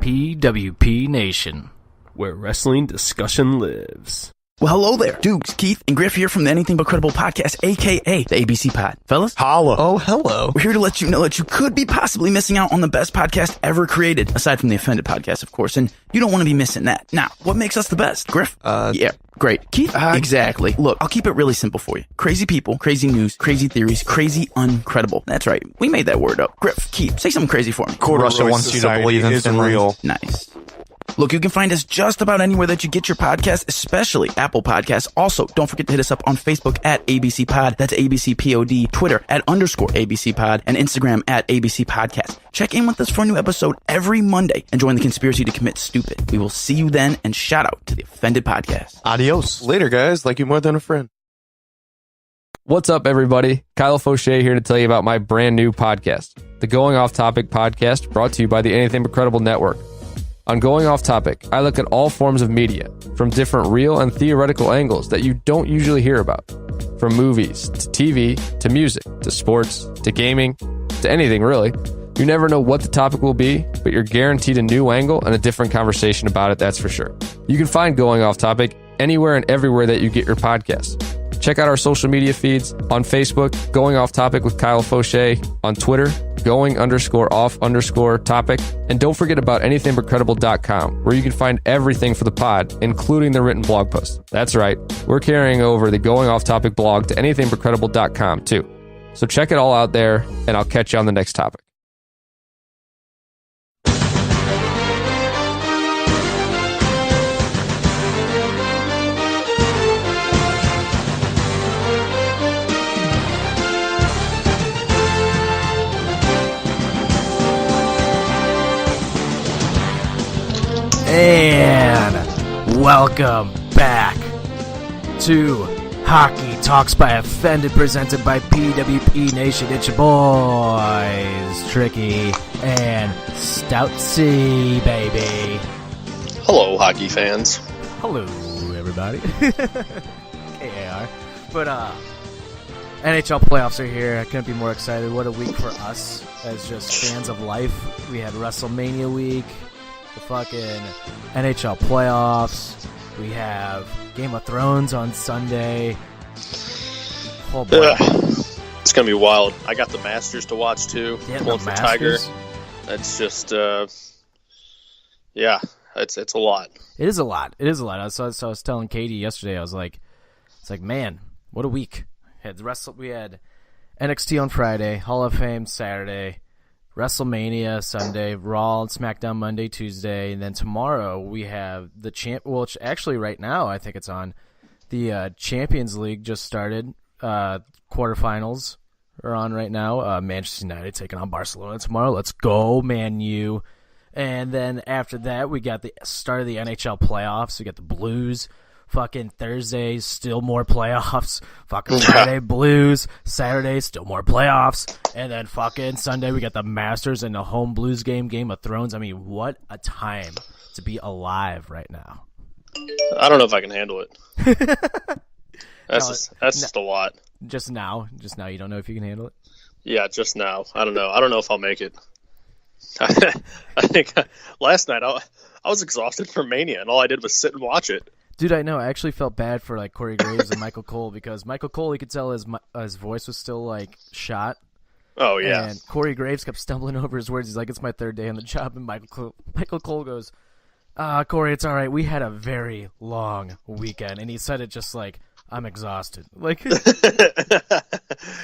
PWP Nation, where wrestling discussion lives. Well, hello there. Dukes, Keith, and Griff here from the Anything But Credible podcast, a.k.a. the ABC Pod. Fellas? Holla. Oh, hello. We're here to let you know that you could be possibly missing out on the best podcast ever created, aside from the Offended podcast, of course, and you don't want to be missing that. Now, what makes us the best? Griff? Yeah, great. Keith? Exactly. Look, I'll keep it really simple for you. Crazy people, crazy news, crazy theories, crazy uncredible. That's right. We made that word up. Griff, Keith, say something crazy for me. Russia wants you to believe in Finland. Real. Nice. Look, you can find us just about anywhere that you get your podcast, especially Apple Podcasts. Also, don't forget to hit us up on Facebook at ABC Pod. That's ABC POD. Twitter at _ABC Pod. And Instagram at ABC Podcast. Check in with us for a new episode every Monday and join the conspiracy to commit stupid. We will see you then, and shout out to the Offended Podcast. Adios. Later, guys. Like you more than a friend. What's up, everybody? Kyle Fauché here to tell you about my brand new podcast, the Going Off Topic podcast, brought to you by the Anything But Credible Network. On Going Off Topic, I look at all forms of media, from different real and theoretical angles that you don't usually hear about. From movies, to TV, to music, to sports, to gaming, to anything really. You never know what the topic will be, but you're guaranteed a new angle and a different conversation about it, that's for sure. You can find Going Off Topic anywhere and everywhere that you get your podcasts. Check out our social media feeds on Facebook, Going Off Topic with Kyle Fauché, on Twitter, going_off_topic, and don't forget about anythingbutcredible.com, where you can find everything for the pod, including the written blog posts. That's right, we're carrying over the Going Off Topic blog to anythingbutcredible.com too. So check it all out there, and I'll catch you on the next topic. And welcome back to Hockey Talks by Offended, presented by PWP Nation. It's your boys, Tricky and Stoutsy, baby. Hello, hockey fans. Hello, everybody. KAR. But, NHL Playoffs are here. I couldn't be more excited. What a week for us as just fans of life. We had WrestleMania week. The fucking NHL Playoffs. We have Game of Thrones on Sunday. Oh boy. It's gonna be wild. I got the Masters to watch too. Yeah, Pulling for Tiger. That's just yeah, it's a lot. It is a lot. It is a lot. So I was telling Katie yesterday, I was like, it's like, man, what a week. We had NXT on Friday, Hall of Fame Saturday, WrestleMania Sunday, Raw and SmackDown Monday, Tuesday, and then tomorrow we have the actually right now I think it's on. The Champions League just started. Quarterfinals are on right now. Manchester United taking on Barcelona tomorrow. Let's go, Man U. And then after that, we got the start of the NHL playoffs. We got the Blues. Fucking Thursday, still more playoffs. Fucking Friday, Blues. Saturday, still more playoffs. And then fucking Sunday, we got the Masters and the home Blues game, Game of Thrones. I mean, what a time to be alive right now. I don't know if I can handle it. That's just a lot. Just now, you don't know if you can handle it? Yeah, just now. I don't know. I don't know if I'll make it. I think last night I was exhausted from Mania, and all I did was sit and watch it. Dude, I know. I actually felt bad for like Corey Graves and Michael Cole, because Michael Cole, you could tell his voice was still like shot. Oh yeah. And Corey Graves kept stumbling over his words. He's like, "It's my third day on the job," and Michael Cole goes, "Corey, it's all right. We had a very long weekend," and he said it just like, "I'm exhausted." Like,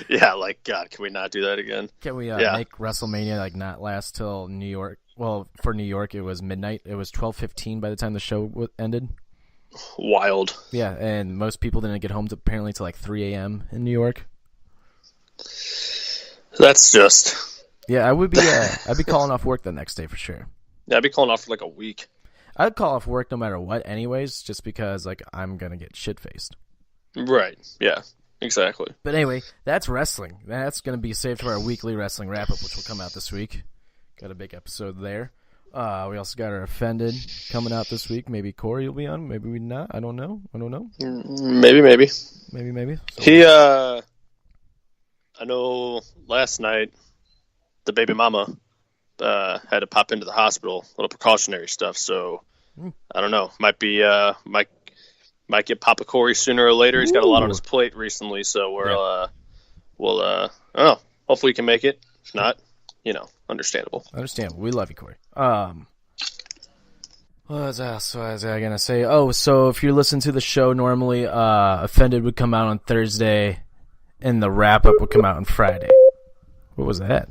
yeah, like God, can we not do that again? Can we make WrestleMania like not last till New York? Well, for New York, it was midnight. It was 12:15 by the time the show ended. Wild. Yeah, and most people didn't get home apparently till like 3 a.m. in New York. That's just. Yeah, I'd be calling off work the next day for sure. Yeah, I'd be calling off for like a week. I'd call off work no matter what, anyways, just because like I'm gonna get shit faced. Right. Yeah. Exactly. But anyway, that's wrestling. That's gonna be saved for our weekly wrestling wrap up, which will come out this week. Got a big episode there. We also got our Offended coming out this week. Maybe Corey will be on. Maybe we not. I don't know. Maybe. So, He, I know last night the baby mama had to pop into the hospital, little precautionary stuff. So I don't know. Might get Papa Corey sooner or later. He's got a lot on his plate recently, so we'll I don't know. Hopefully he can make it. If not, understandable. Understandable. We love you, Corey. What was I gonna say? Oh, so if you're listening to the show normally, Offended would come out on Thursday, and the wrap up would come out on Friday. What was that?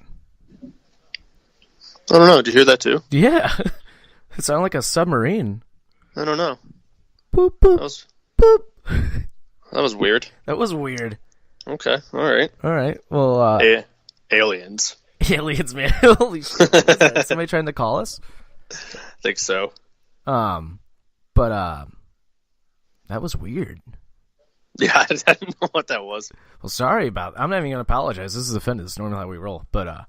I don't know. Did you hear that too? Yeah, it sounded like a submarine. I don't know. Boop boop boop. That was weird. That was weird. Okay. All right. Well, aliens. Aliens, man. Holy shit. What was that? Somebody trying to call us? I think so. But that was weird. Yeah, I didn't know what that was. Well, sorry about. I'm not even gonna apologize. This is Offended. This is normally how we roll. But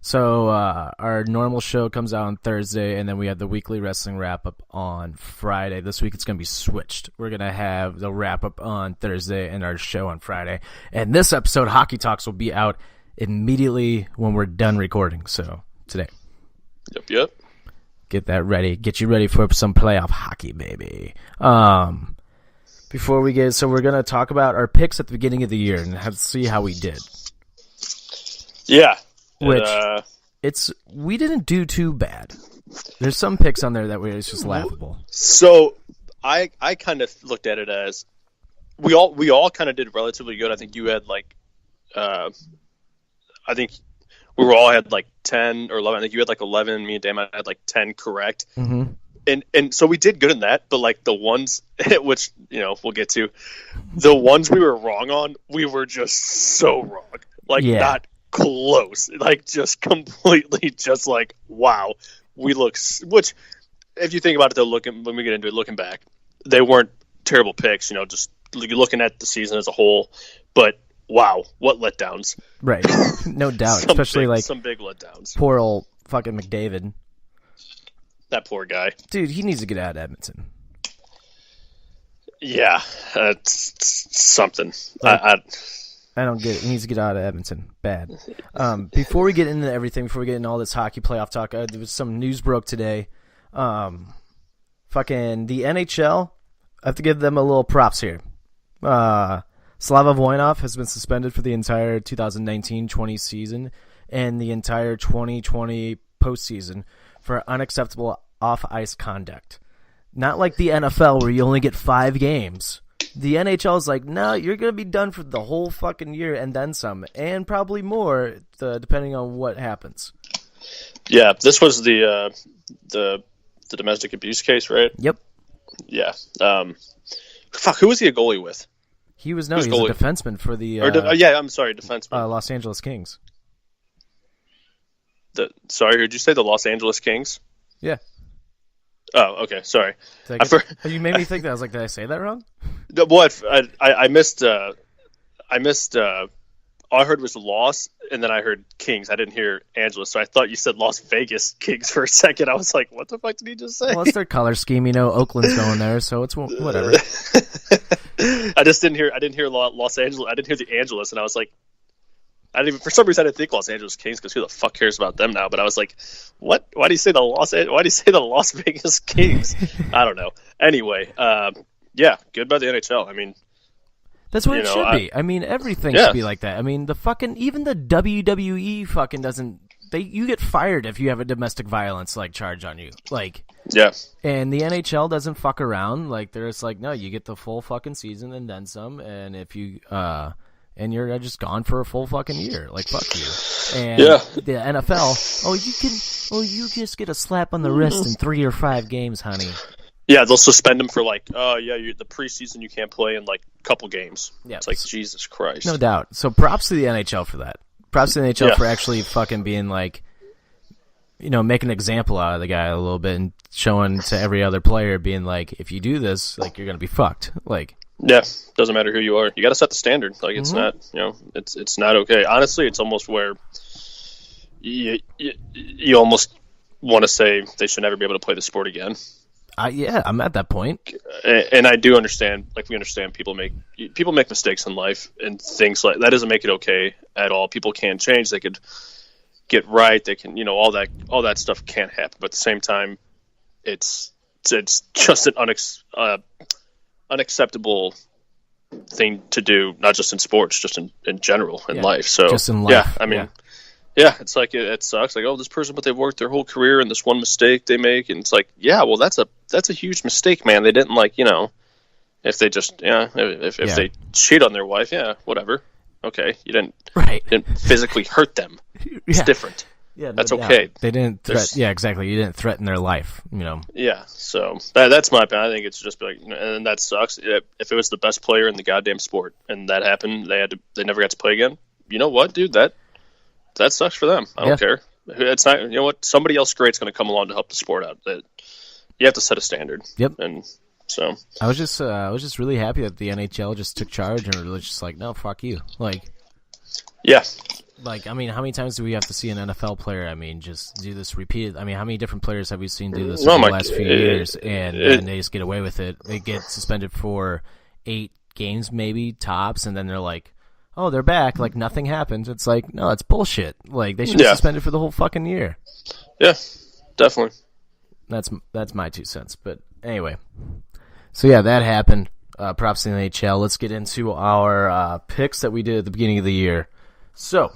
so our normal show comes out on Thursday, and then we have the weekly wrestling wrap up on Friday. This week it's gonna be switched. We're gonna have the wrap up on Thursday and our show on Friday. And this episode, Hockey Talks, will be out immediately when we're done recording. So today. Yep. Get that ready. Get you ready for some playoff hockey, baby. Before we get, so we're gonna talk about our picks at the beginning of the year and see how we did. Yeah. Which we didn't do too bad. There's some picks on there that it's just laughable. So I kind of looked at it as we all kind of did relatively good. I think you had I think we all had 10 or 11. I think you had 11. Me and Damon had 10 correct. Mm-hmm. And so we did good in that. But the ones which we'll get to, the ones we were wrong on, we were just so wrong. Not close. Just completely just wow. We look. Which, if you think about it, though, when we get into it, looking back, they weren't terrible picks. Just looking at the season as a whole, but. Wow, what letdowns. Right, no doubt. Especially some big letdowns. Poor old fucking McDavid. That poor guy. Dude, he needs to get out of Edmonton. Yeah, that's something. I don't get it. He needs to get out of Edmonton. Bad. Before we get into everything, before we get into all this hockey playoff talk, there was some news broke today. Fucking the NHL, I have to give them a little props here. Slava Voinov has been suspended for the entire 2019-20 season and the entire 2020 postseason for unacceptable off-ice conduct. Not like the NFL where you only get 5 games. The NHL is like, no, you're going to be done for the whole fucking year and then some, and probably more, depending on what happens. Yeah, this was the domestic abuse case, right? Yep. Yeah. Who was he a goalie with? He's a defenseman for the... I'm sorry, defenseman. Los Angeles Kings. Sorry, did you say the Los Angeles Kings? Yeah. Oh, okay, sorry. You made me think that. I was like, did I say that wrong? What? I missed... all I heard was Los, and then I heard Kings. I didn't hear Angeles, so I thought you said Las Vegas Kings for a second. I was like, what the fuck did he just say? Well, it's their color scheme. Oakland's going there, so it's whatever. I didn't hear Los Angeles. I didn't hear the Angeles, and I was like, for some reason I didn't think Los Angeles Kings, because who the fuck cares about them now? But I was like, what? Why do you say the Las Vegas Kings? I don't know. Anyway, yeah, good by the NHL. I mean, that's what it should be. I mean, everything should be like that. I mean, even the WWE fucking doesn't. You get fired if you have a domestic violence charge on you. Yeah. And the NHL doesn't fuck around. They're just no, you get the full fucking season and then some. And if you and you're just gone for a full fucking year, fuck you. And the NFL, you just get a slap on the wrist in 3 or 5 games, honey. Yeah, they'll suspend him for the preseason you can't play in a couple games. Yeah, it's Jesus Christ. No doubt. So props to the NHL for that. Props to the NHL for actually fucking being make an example out of the guy a little bit and showing to every other player, being if you do this, you're gonna be fucked. Yeah, doesn't matter who you are. You got to set the standard. It's not, it's not okay. Honestly, it's almost where you almost want to say they should never be able to play the sport again. Yeah, I'm at that point. And I do understand, we understand people make mistakes in life, and things that doesn't make it okay at all. People can change. They could get right. They can, all that stuff can't happen. But at the same time, it's just an unacceptable thing to do, not just in sports, just in general in life. So just in life. Yeah, it's like it sucks. Like, oh, this person, but they've worked their whole career, and this one mistake they make, and it's like, yeah, well, that's a huge mistake, man. They didn't if they just if they cheat on their wife, whatever. Okay, you didn't physically hurt them. It's different. Yeah, that's okay. They didn't exactly. You didn't threaten their life, Yeah, so that's my opinion. I think it's just like, and that sucks. If it was the best player in the goddamn sport and that happened, they never got to play again. You know what, dude? That sucks for them. I don't care. It's not. You know what? Somebody else great's going to come along to help the sport out. You have to set a standard. Yep. And so I was just really happy that the NHL just took charge and was just like, no, fuck you. Like, yeah. Like, I mean, how many times do we have to see an NFL player, just do this repeated? I mean, how many different players have we seen do this over the last few years, and they just get away with it? They get suspended for 8 games, maybe, tops, and then they're like, oh, they're back, like nothing happened. It's like, no, it's bullshit. Like, they should be suspended for the whole fucking year. Yeah, definitely. That's my 2 cents. But anyway, so yeah, that happened. Props to the NHL. Let's get into our picks that we did at the beginning of the year. So,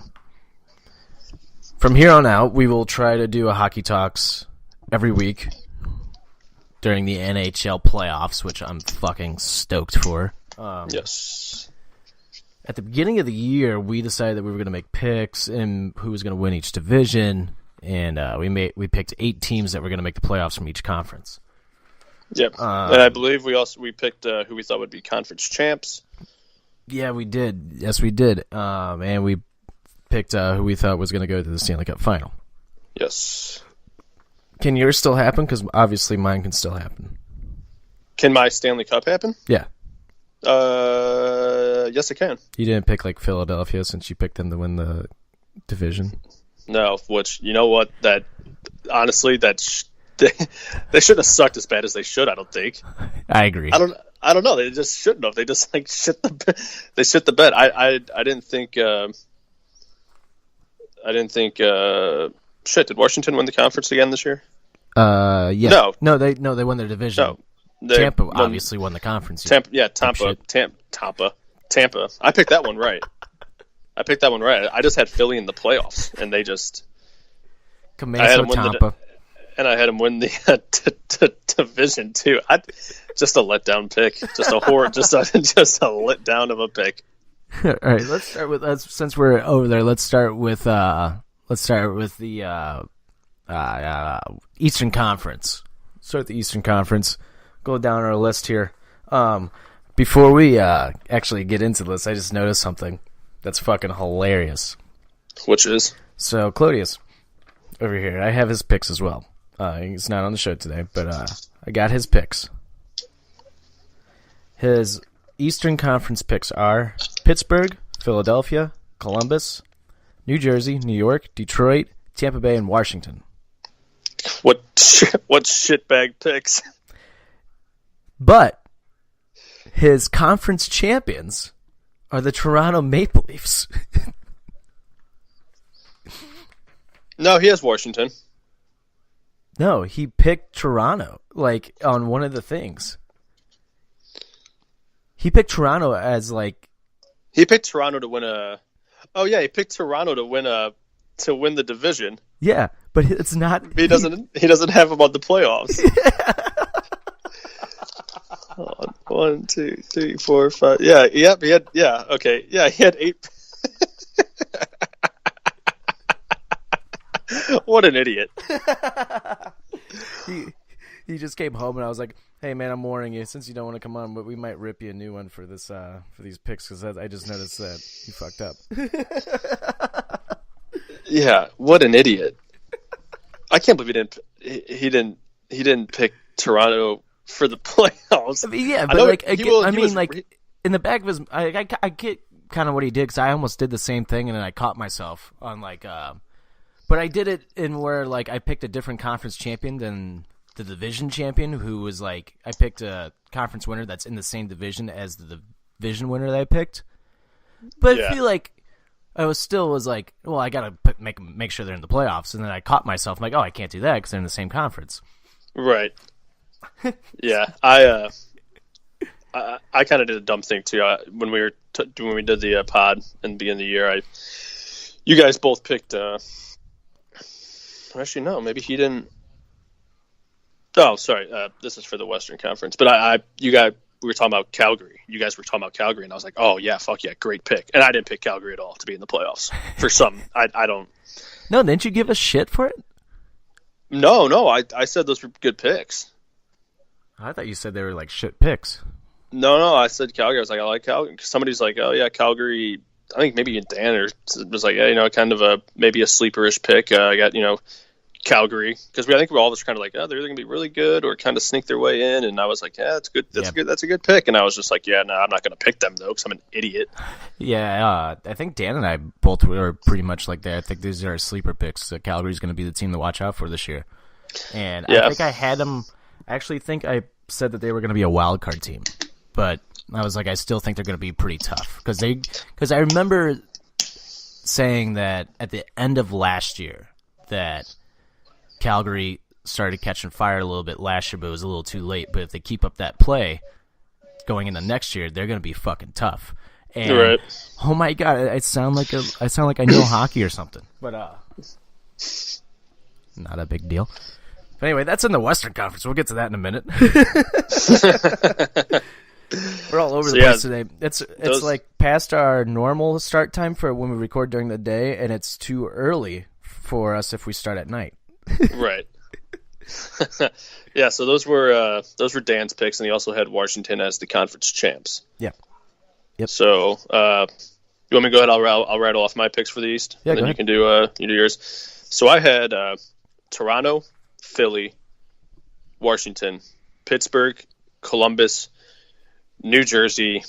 from here on out, we will try to do a Hockey Talks every week during the NHL Playoffs, which I'm fucking stoked for. Yes. At the beginning of the year, we decided that we were going to make picks and who was going to win each division, and we picked 8 teams that were going to make the playoffs from each conference. Yep. And I believe we picked who we thought would be conference champs. Yeah, we did. Yes, we did. And we picked who we thought was going to go to the Stanley Cup final. Yes. Can yours still happen? Because obviously mine can still happen. Can my Stanley Cup happen? Yeah. Yes, it can. You didn't pick like Philadelphia since you picked them to win the division? No, which, you know what? That honestly, they shouldn't have sucked as bad as they should, I don't think. I agree. I don't know. They just shouldn't have. They just shit the bed. I didn't think. Did Washington win the conference again this year? Yeah. No, they won their division. No, Tampa obviously won the conference. Tampa. I picked that one right. I just had Philly in the playoffs, and they just. Tampa. And I had him win the division too. Just a letdown pick. Just a letdown of a pick. All right, let's start with since we're over there. Let's start with the Eastern Conference. Start the Eastern Conference. Go down our list here. Before we actually get into this, I just noticed something that's fucking hilarious. Which is? So Claudius over here, I have his picks as well. He's not on the show today, but I got his picks. His Eastern Conference picks are Pittsburgh, Philadelphia, Columbus, New Jersey, New York, Detroit, Tampa Bay, and Washington. What shitbag picks? But his conference champions are the Toronto Maple Leafs. No, he has Washington. No, he picked Toronto, like, on one of the things. He picked Toronto as, like... He picked Toronto to win a... Oh, yeah, he picked Toronto to win the division. Yeah, but it's not... He doesn't have him on the playoffs. Hold on. 1, 2, 3, 4, 5... Yeah, yep, he had... Yeah, okay. Yeah, he had 8... What an idiot. He just came home and I was like, hey man, I'm warning you, since you don't want to come on, but we might rip you a new one for this for these picks, because I just noticed that you fucked up. Yeah, what an idiot. I can't believe he didn't pick Toronto for the playoffs. I mean, yeah, but in the back of his, I get kind of what he did, because I almost did the same thing and then I caught myself on but I did it in where, like, I picked a different conference champion than the division champion, who was, like, I picked a conference winner that's in the same division as the division winner that I picked. But yeah. I was like, well, I gotta make sure they're in the playoffs, and then I caught myself. I'm like, oh, I can't do that because they're in the same conference. Right. Yeah, I kind of did a dumb thing too. When we did the pod in the beginning of the year, you guys both picked. Actually, no, maybe he didn't. Oh, sorry. This is for the Western Conference, but we were talking about Calgary. You guys were talking about Calgary, and I was like, oh yeah, fuck yeah, great pick. And I didn't pick Calgary at all to be in the playoffs. For some, I don't. No, didn't you give us shit for it? No, I said those were good picks. I thought you said they were like shit picks. No, I said Calgary. I was like, I like Calgary. Somebody's like, oh yeah, Calgary. I think maybe Dan was like, yeah, kind of maybe a sleeperish pick. I got Calgary, because I think all of us were kind of like, oh, they're either gonna be really good or kind of sneak their way in. And I was like, yeah, that's good. That's a good pick. And I was just like, yeah, no, I'm not gonna pick them though, because I'm an idiot. Yeah, I think Dan and I both were pretty much like that. I think these are our sleeper picks. Calgary's gonna be the team to watch out for this year. And yeah. I think I had them. I actually think I said that they were gonna be a wild card team, but I was like, I still think they're gonna be pretty tough because I remember saying that at the end of last year that Calgary started catching fire a little bit last year, but it was a little too late. But if they keep up that play going into next year, they're going to be fucking tough. And right. Oh my god, I sound like I know hockey or something. But not a big deal. But anyway, that's in the Western Conference. We'll get to that in a minute. We're all over the place today. It's like past our normal start time for when we record during the day, and it's too early for us if we start at night. Right. Yeah, so those were Dan's picks, and he also had Washington as the conference champs. Yeah. Yep. So, you want me to go ahead? I'll rattle off my picks for the East, yeah, and then you can do yours. So I had Toronto, Philly, Washington, Pittsburgh, Columbus, New Jersey,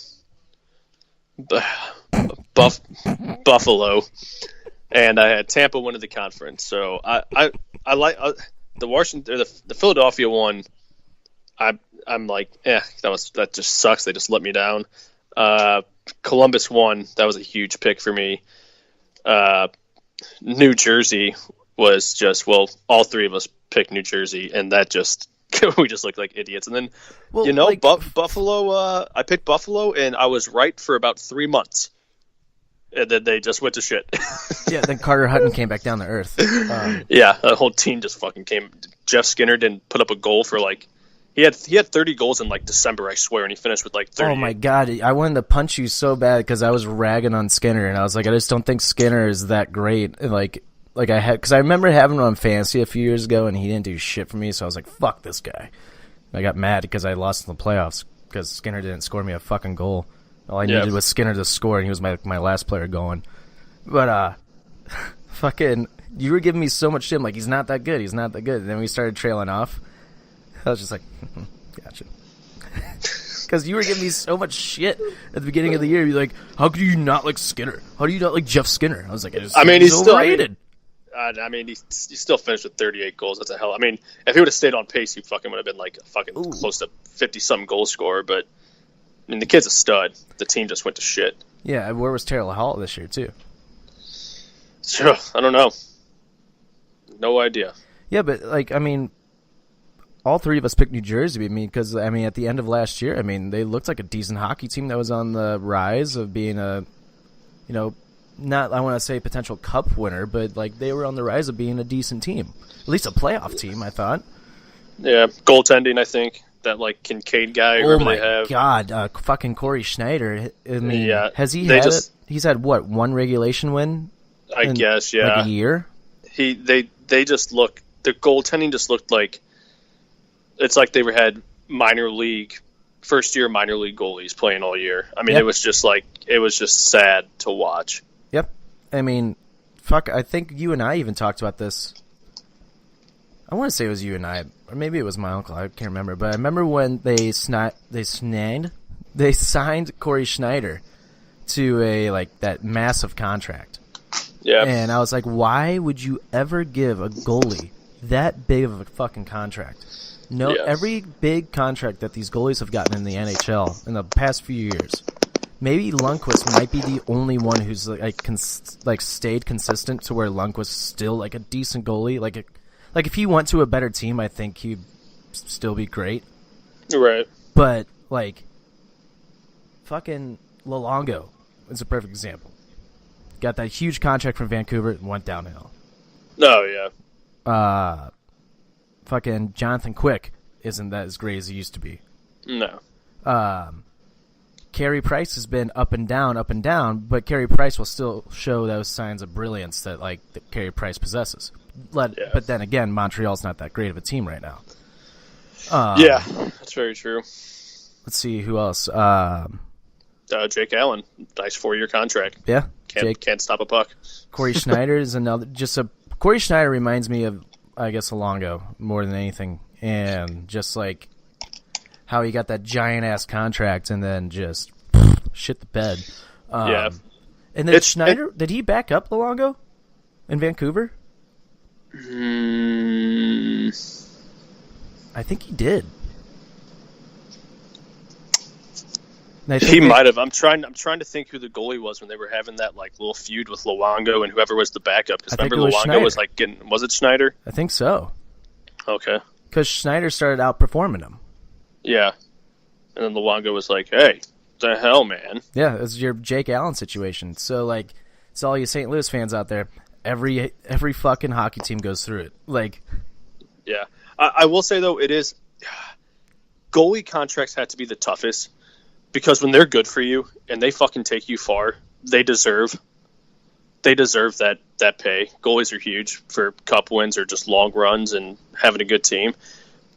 Buffalo, and I had Tampa winning the conference. So I like the Washington or the Philadelphia one. I'm like, that just sucks. They just let me down. Columbus won. That was a huge pick for me. New Jersey was just, well, all three of us picked New Jersey, and that just we just looked like idiots. And then Buffalo. I picked Buffalo, and I was right for about 3 months. And then they just went to shit. Yeah, then Carter Hutton came back down to earth. Yeah, the whole team just fucking came. Jeff Skinner didn't put up a goal for he had 30 goals in December, I swear, and he finished with 30. Oh my god, I wanted to punch you so bad because I was ragging on Skinner, and I was like, I just don't think Skinner is that great. Like I had, because I remember having him on fantasy a few years ago, and he didn't do shit for me, so I was like, fuck this guy. I got mad because I lost in the playoffs because Skinner didn't score me a fucking goal. All I needed was Skinner to score, and he was my last player going. But fucking, you were giving me so much shit. I'm like, he's not that good. And then we started trailing off. I was just like, gotcha. Because you were giving me so much shit at the beginning of the year. You're like, how could you not like Skinner? How do you not like Jeff Skinner? I was like, he's overrated. He still finished with 38 goals. That's a hell. I mean, if he would have stayed on pace, he fucking would have been close to 50-something goal scorer. But I mean, the kid's a stud. The team just went to shit. Yeah, where was Taylor Hall this year too? Sure, I don't know. No idea. Yeah, but all three of us picked New Jersey. Because at the end of last year, they looked like a decent hockey team that was on the rise of being not, I want to say potential cup winner, but they were on the rise of being a decent team, at least a playoff team, I thought. Yeah, goaltending, I think that Kincaid guy. Oh my god, fucking Corey Schneider. Yeah, has he had it? He's had what, one regulation win? I guess, yeah, a year. They just look. Their goaltending just looked like it's like they had first year minor league goalies playing all year. It was just sad to watch. Yep. I think you and I even talked about this. I want to say it was you and I, or maybe it was my uncle. I can't remember. But I remember when they signed Corey Schneider to that massive contract. Yeah. And I was like, why would you ever give a goalie that big of a fucking contract? No, Every big contract that these goalies have gotten in the NHL in the past few years, maybe Lundqvist might be the only one who's like stayed consistent to where Lundqvist still like a decent goalie. Like if he went to a better team, I think he'd still be great. Right. But like fucking Luongo is a perfect example. Got that huge contract from Vancouver and went downhill. Oh yeah. Fucking Jonathan Quick isn't that as great as he used to be. No. Carey Price has been up and down, but Carey Price will still show those signs of brilliance that Carey Price possesses. But then again, Montreal's not that great of a team right now. Yeah, that's very true. Let's see who else. Jake Allen, nice 4-year contract. Yeah, can't stop a puck. Corey Schneider is another. Corey Schneider reminds me of, I guess, Luongo more than anything, and just like how he got that giant ass contract and then just shit the bed. Yeah, and then Schneider, did he back up Luongo in Vancouver? I think he did. He might have. I'm trying to think who the goalie was when they were having that like little feud with Luongo and whoever was the backup. Because remember Luongo was like getting. Was it Schneider? I think so. Okay. Because Schneider started outperforming him. Yeah, and then Luongo was like, "Hey, the hell, man." Yeah, it's your Jake Allen situation. So like, it's all you St. Louis fans out there. Every fucking hockey team goes through it. Like, yeah, I will say though, it is goalie contracts have to be the toughest. Because when they're good for you and they fucking take you far, they deserve that pay. Goalies are huge for cup wins or just long runs and having a good team.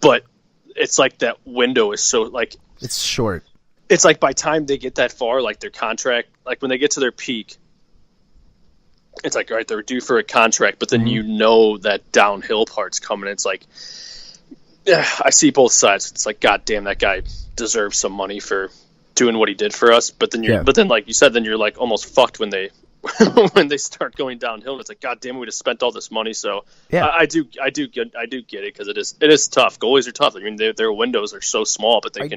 But it's like that window is so like it's short. It's like by time they get that far, like their contract, like when they get to their peak, it's like, all right, they're due for a contract, but then you know that downhill part's coming. It's like, I see both sides. It's like, God damn, that guy deserves some money for doing what he did for us, but then but then like you said, then you're like almost fucked when they when they start going downhill. And it's like, God damn it, we just spent all this money. So yeah, I do get it because it is tough. Goalies are tough. I mean, their windows are so small, but they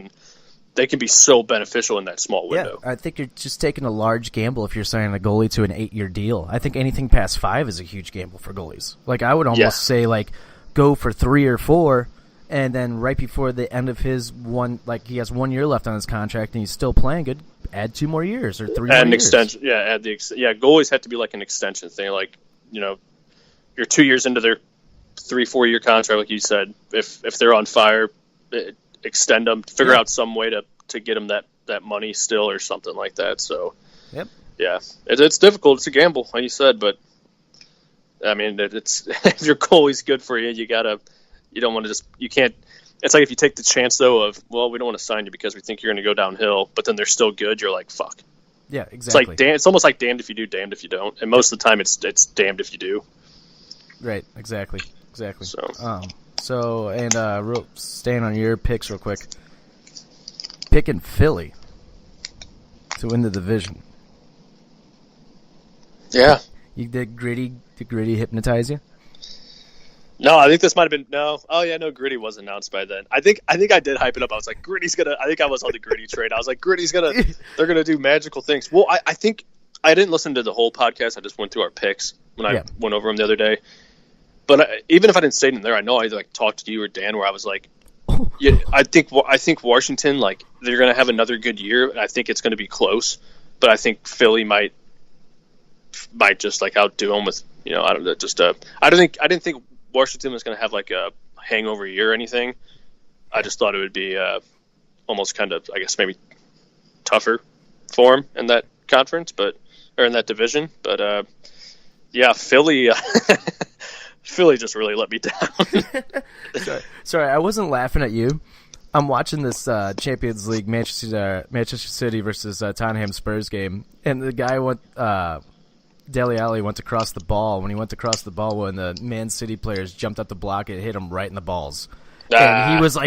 can be so beneficial in that small window. Yeah, I think you're just taking a large gamble if you're signing a goalie to an 8-year deal. I think anything past 5 is a huge gamble for goalies. Like I would almost say like go for 3 or 4. And then right before the end of his he has 1 year left on his contract and he's still playing good, add 2 more years or 3 more years. Add an extension. Yeah, goalies have to be like an extension thing. Like, you know, you're 2 years into their 3-4 year contract, like you said. If they're on fire, extend them. Figure out some way to get them that money still or something like that. So, yeah, it's difficult. It's a gamble, like you said. But, I mean, it's if your goalie's good for you, you don't want to you can't. It's like if you take the chance though of, well, we don't want to sign you because we think you're going to go downhill, but then they're still good. You're like, fuck. Yeah, exactly. It's almost like damned if you do, damned if you don't. And most of the time, it's damned if you do. Right. Exactly. So staying on your picks real quick. Picking Philly to win the division. Yeah. Did Gritty hypnotize you? No, I think this might have been no. Oh yeah, no, Gritty was announced by then. I think I did hype it up. I was like, Gritty's gonna. I think I was on the Gritty train. I was like, Gritty's gonna. They're gonna do magical things. Well, I think I didn't listen to the whole podcast. I just went through our picks when I went over them the other day. But even if I didn't say it in there, I know I either talked to you or Dan where I was like, yeah, I think Washington, like, they're gonna have another good year, and I think it's gonna be close. But I think Philly might just like outdo them with, you know, I didn't think Washington was going to have like a hangover year or anything. I just thought it would be almost kind of, I guess, maybe tougher for him in that conference, or in that division. But yeah, Philly just really let me down. Sorry, I wasn't laughing at you. I'm watching this Champions League Manchester City versus Tottenham Spurs game, and the guy Dele Alli went to cross the ball. When he went to cross the ball, when the Man City players jumped up the block, it hit him right in the balls. And he was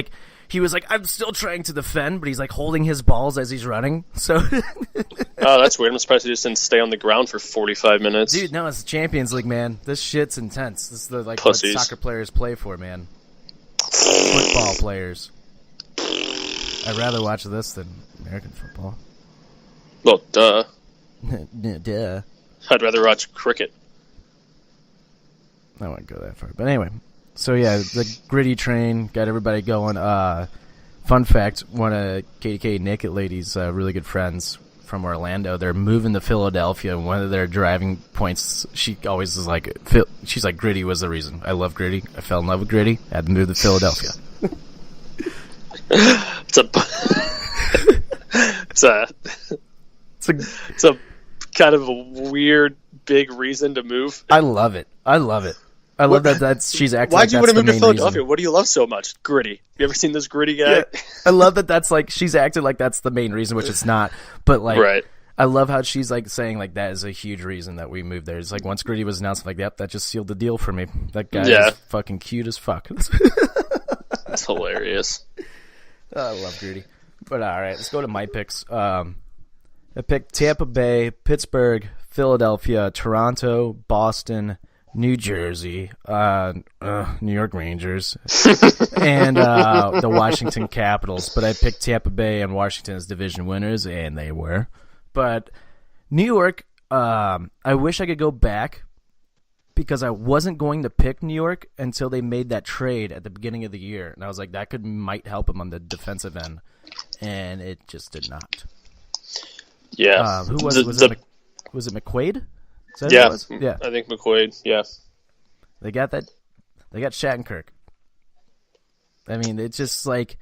like, I'm still trying to defend, but he's like holding his balls as he's running. So, oh, that's weird. I'm surprised he just didn't stay on the ground for 45 minutes. Dude, no, it's the Champions League, man. This shit's intense. This is what soccer players play for, man. Football players. I'd rather watch this than American football. Well, duh. Duh. I'd rather watch cricket. I wouldn't go that far. But anyway, so yeah, the gritty train got everybody going. Fun fact, one of KDK Naked Ladies' really good friends from Orlando, they're moving to Philadelphia, and one of their driving points, she always is like, she's like, gritty was the reason. I love gritty. I fell in love with gritty. I had to move to Philadelphia. It's a kind of a weird, big reason to move. I love it. I love that she's acting. Why'd you want to move to Philadelphia? Reason. What do you love so much? Gritty. You ever seen this gritty guy? Yeah. I love that that's like, she's acting like that's the main reason, which it's not. But like, right. I love how she's like saying like that is a huge reason that we moved there. It's like once Gritty was announced, I'm like, yep, that just sealed the deal for me. That guy is fucking cute as fuck. It's hilarious. I love Gritty. But all right, let's go to my picks. I picked Tampa Bay, Pittsburgh, Philadelphia, Toronto, Boston, New Jersey, New York Rangers, and the Washington Capitals. But I picked Tampa Bay and Washington as division winners, and they were. But New York, I wish I could go back because I wasn't going to pick New York until they made that trade at the beginning of the year. And I was like, that might help them on the defensive end. And it just did not. Yeah. Who was it? Was it McQuaid? Yeah. Yeah. I think McQuaid, yeah. They got that. They got Shattenkirk. I mean, it's just like,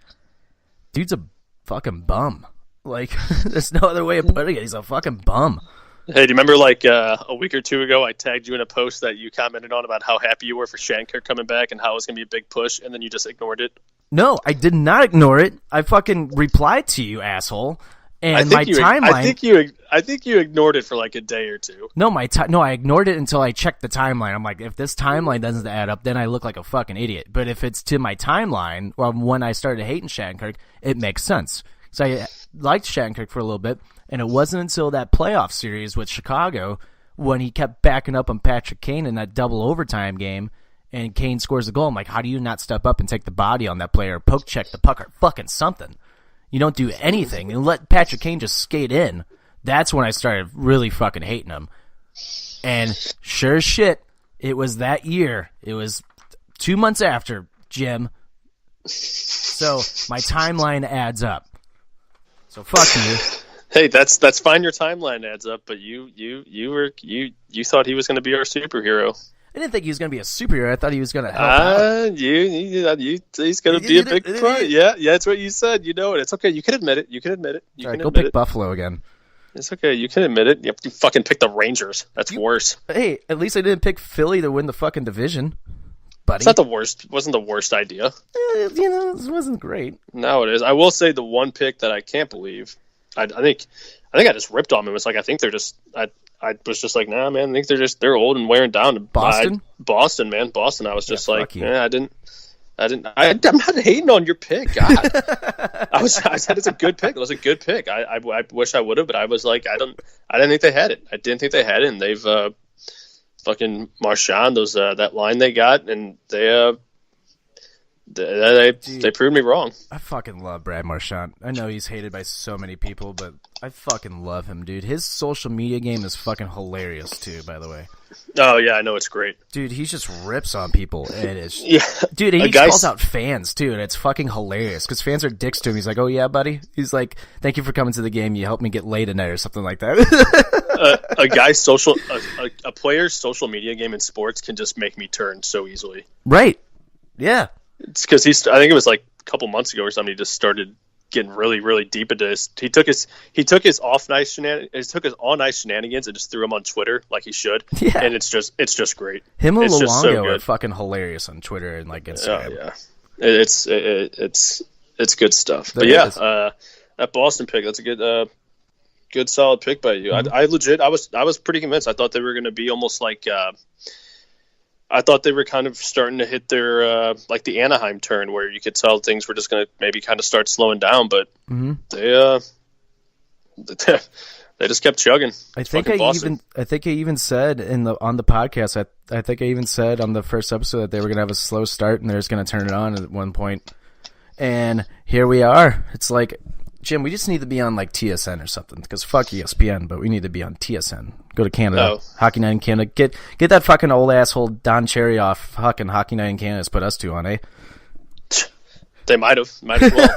dude's a fucking bum. Like, there's no other way of putting it. He's a fucking bum. Hey, do you remember like a week or two ago I tagged you in a post that you commented on about how happy you were for Shattenkirk coming back and how it was going to be a big push, and then you just ignored it? No, I did not ignore it. I fucking replied to you, asshole. And my timeline. I think you ignored it for like a day or two. No, I ignored it until I checked the timeline. I'm like, if this timeline doesn't add up, then I look like a fucking idiot. But if it's to my timeline, or when I started hating Shattenkirk, it makes sense. So I liked Shattenkirk for a little bit, and it wasn't until that playoff series with Chicago when he kept backing up on Patrick Kane in that double overtime game, and Kane scores a goal. I'm like, how do you not step up and take the body on that player, poke check the puck, or fucking something? You don't do anything and let Patrick Kane just skate in. That's when I started really fucking hating him. And sure as shit, it was that year. It was 2 months after, Jim. So my timeline adds up. So fuck you. Hey, that's fine. Your timeline adds up, but you thought he was going to be our superhero. I didn't think he was going to be a superhero. I thought he was going to help out. He's going to be a big part. Yeah, that's what you said. You know it. It's okay. You can admit it. You can admit it. All right, go pick Buffalo again. It's okay. You can admit it. You fucking picked the Rangers. That's worse. Hey, at least I didn't pick Philly to win the fucking division, buddy. It's not the worst. It wasn't the worst idea. It wasn't great. No, it is. I will say the one pick that I can't believe. I think I just ripped on them. It's like I think they're just. I was just like, nah, man. I think they're old and wearing down. Boston, man. Boston. I was just like, yeah, I didn't. I'm not hating on your pick. God. I said it's a good pick. It was a good pick. I wish I would have, but I was like, I didn't think they had it. I didn't think they had it. And they've fucking Marchand, that line they got, and they proved me wrong. I fucking love Brad Marchand. I know he's hated by so many people, but I fucking love him, dude. His social media game is fucking hilarious too, by the way. Oh yeah, I know, it's great. Dude, he just rips on people. And it's yeah. Dude, and he calls out fans too, and it's fucking hilarious because fans are dicks to him. He's like, "Oh yeah, buddy." He's like, "Thank you for coming to the game. You helped me get laid tonight," or something like that. A player's social media game in sports can just make me turn so easily. Right. Yeah. It's because I think it was like a couple months ago or something. He just started getting really, really deep into this. He took his off-ice shenanigans, and just threw them on Twitter like he should. Yeah. And it's just great. Him and Luongo are fucking hilarious on Twitter and like Instagram. Yeah. It's good stuff. But yeah, that Boston pick, that's a good solid pick by you. Mm-hmm. I was pretty convinced. I thought they were going to be almost like. I thought they were kind of starting to hit their like the Anaheim turn, where you could tell things were just going to maybe kind of start slowing down, but they just kept chugging. I think I even said on the podcast. I think I even said on the first episode that they were going to have a slow start and they're just going to turn it on at one point. And here we are. It's like Jim, we just need to be on like TSN or something because fuck ESPN, but we need to be on TSN. Go to Canada, Hockey Night in Canada. Get that fucking old asshole Don Cherry off fucking Hockey Night in Canada. Put us two on, eh? They might have. Might as well.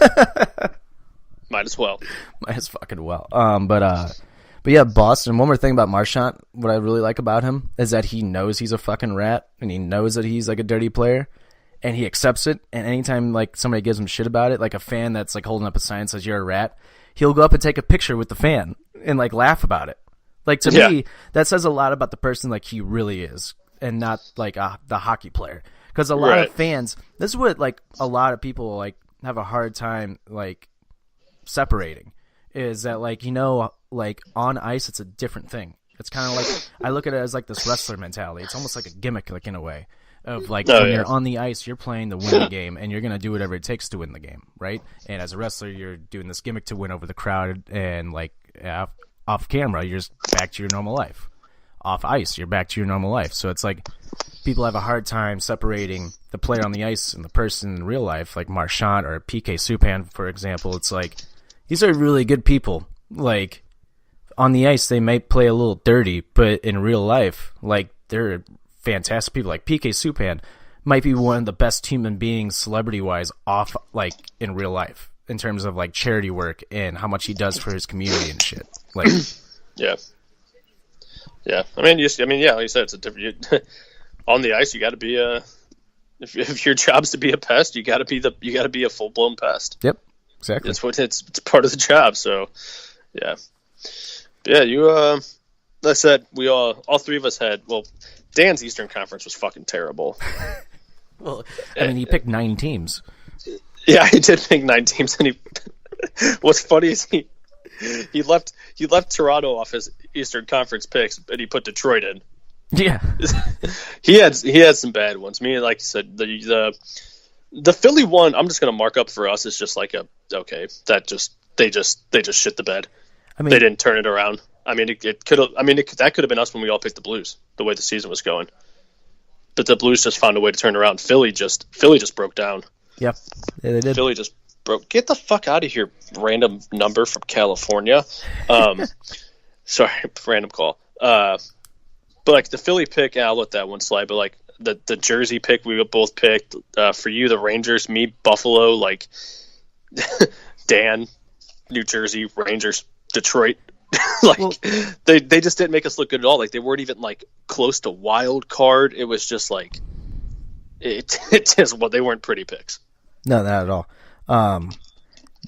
Might as well. Might as fucking well. But yeah, Boston. One more thing about Marchand. What I really like about him is that he knows he's a fucking rat, and he knows that he's like a dirty player, and he accepts it. And anytime like somebody gives him shit about it, like a fan that's like holding up a sign that says you're a rat, he'll go up and take a picture with the fan and like laugh about it. Like to me, that says a lot about the person like he really is, and not like the hockey player. Because a lot of fans, this is what like a lot of people like have a hard time like separating, is that like like on ice it's a different thing. It's kind of like I look at it as like this wrestler mentality. It's almost like a gimmick, like in a way of like when you're on the ice, you're playing to win the game, and you're gonna do whatever it takes to win the game, right? And as a wrestler, you're doing this gimmick to win over the crowd, and like off camera, you're just back to your normal life. Off ice, you're back to your normal life. So it's like people have a hard time separating the player on the ice and the person in real life, like Marchand or PK Subban, for example. It's like these are really good people. Like on the ice, they might play a little dirty, but in real life, like they're fantastic people. Like PK Subban might be one of the best human beings, celebrity-wise, off like in real life in terms of like charity work and how much he does for his community and shit. Like, yeah. I mean, like you said, it's a different. On the ice, you got to be a. If your job's to be a pest, you got to be a full blown pest. Yep, exactly. It's part of the job. So, yeah. You. Like I said, we all three of us had. Well, Dan's Eastern Conference was fucking terrible. Well, I mean, he picked 9 teams. Yeah, he did pick 9 teams, and what's funny is he left Toronto off his Eastern Conference picks, and he put Detroit in. Yeah, he had some bad ones. Me, like I said, the Philly one, I'm just gonna mark up for us. It's just like they just shit the bed. I mean, they didn't turn it around. I mean, it could have. I mean, that could have been us when we all picked the Blues, the way the season was going. But the Blues just found a way to turn around. Philly just broke down. Yep, yeah, they did. Philly just broke. Get the fuck out of here, random number from California. Sorry, random call. But like the Philly pick, I'll let that one slide. But like the Jersey pick, we both picked. For you, the Rangers, me, Buffalo, like Dan, New Jersey, Rangers, Detroit. They just didn't make us look good at all. Like they weren't even like close to wild card. It was just like it is what they weren't pretty picks. No, not at all.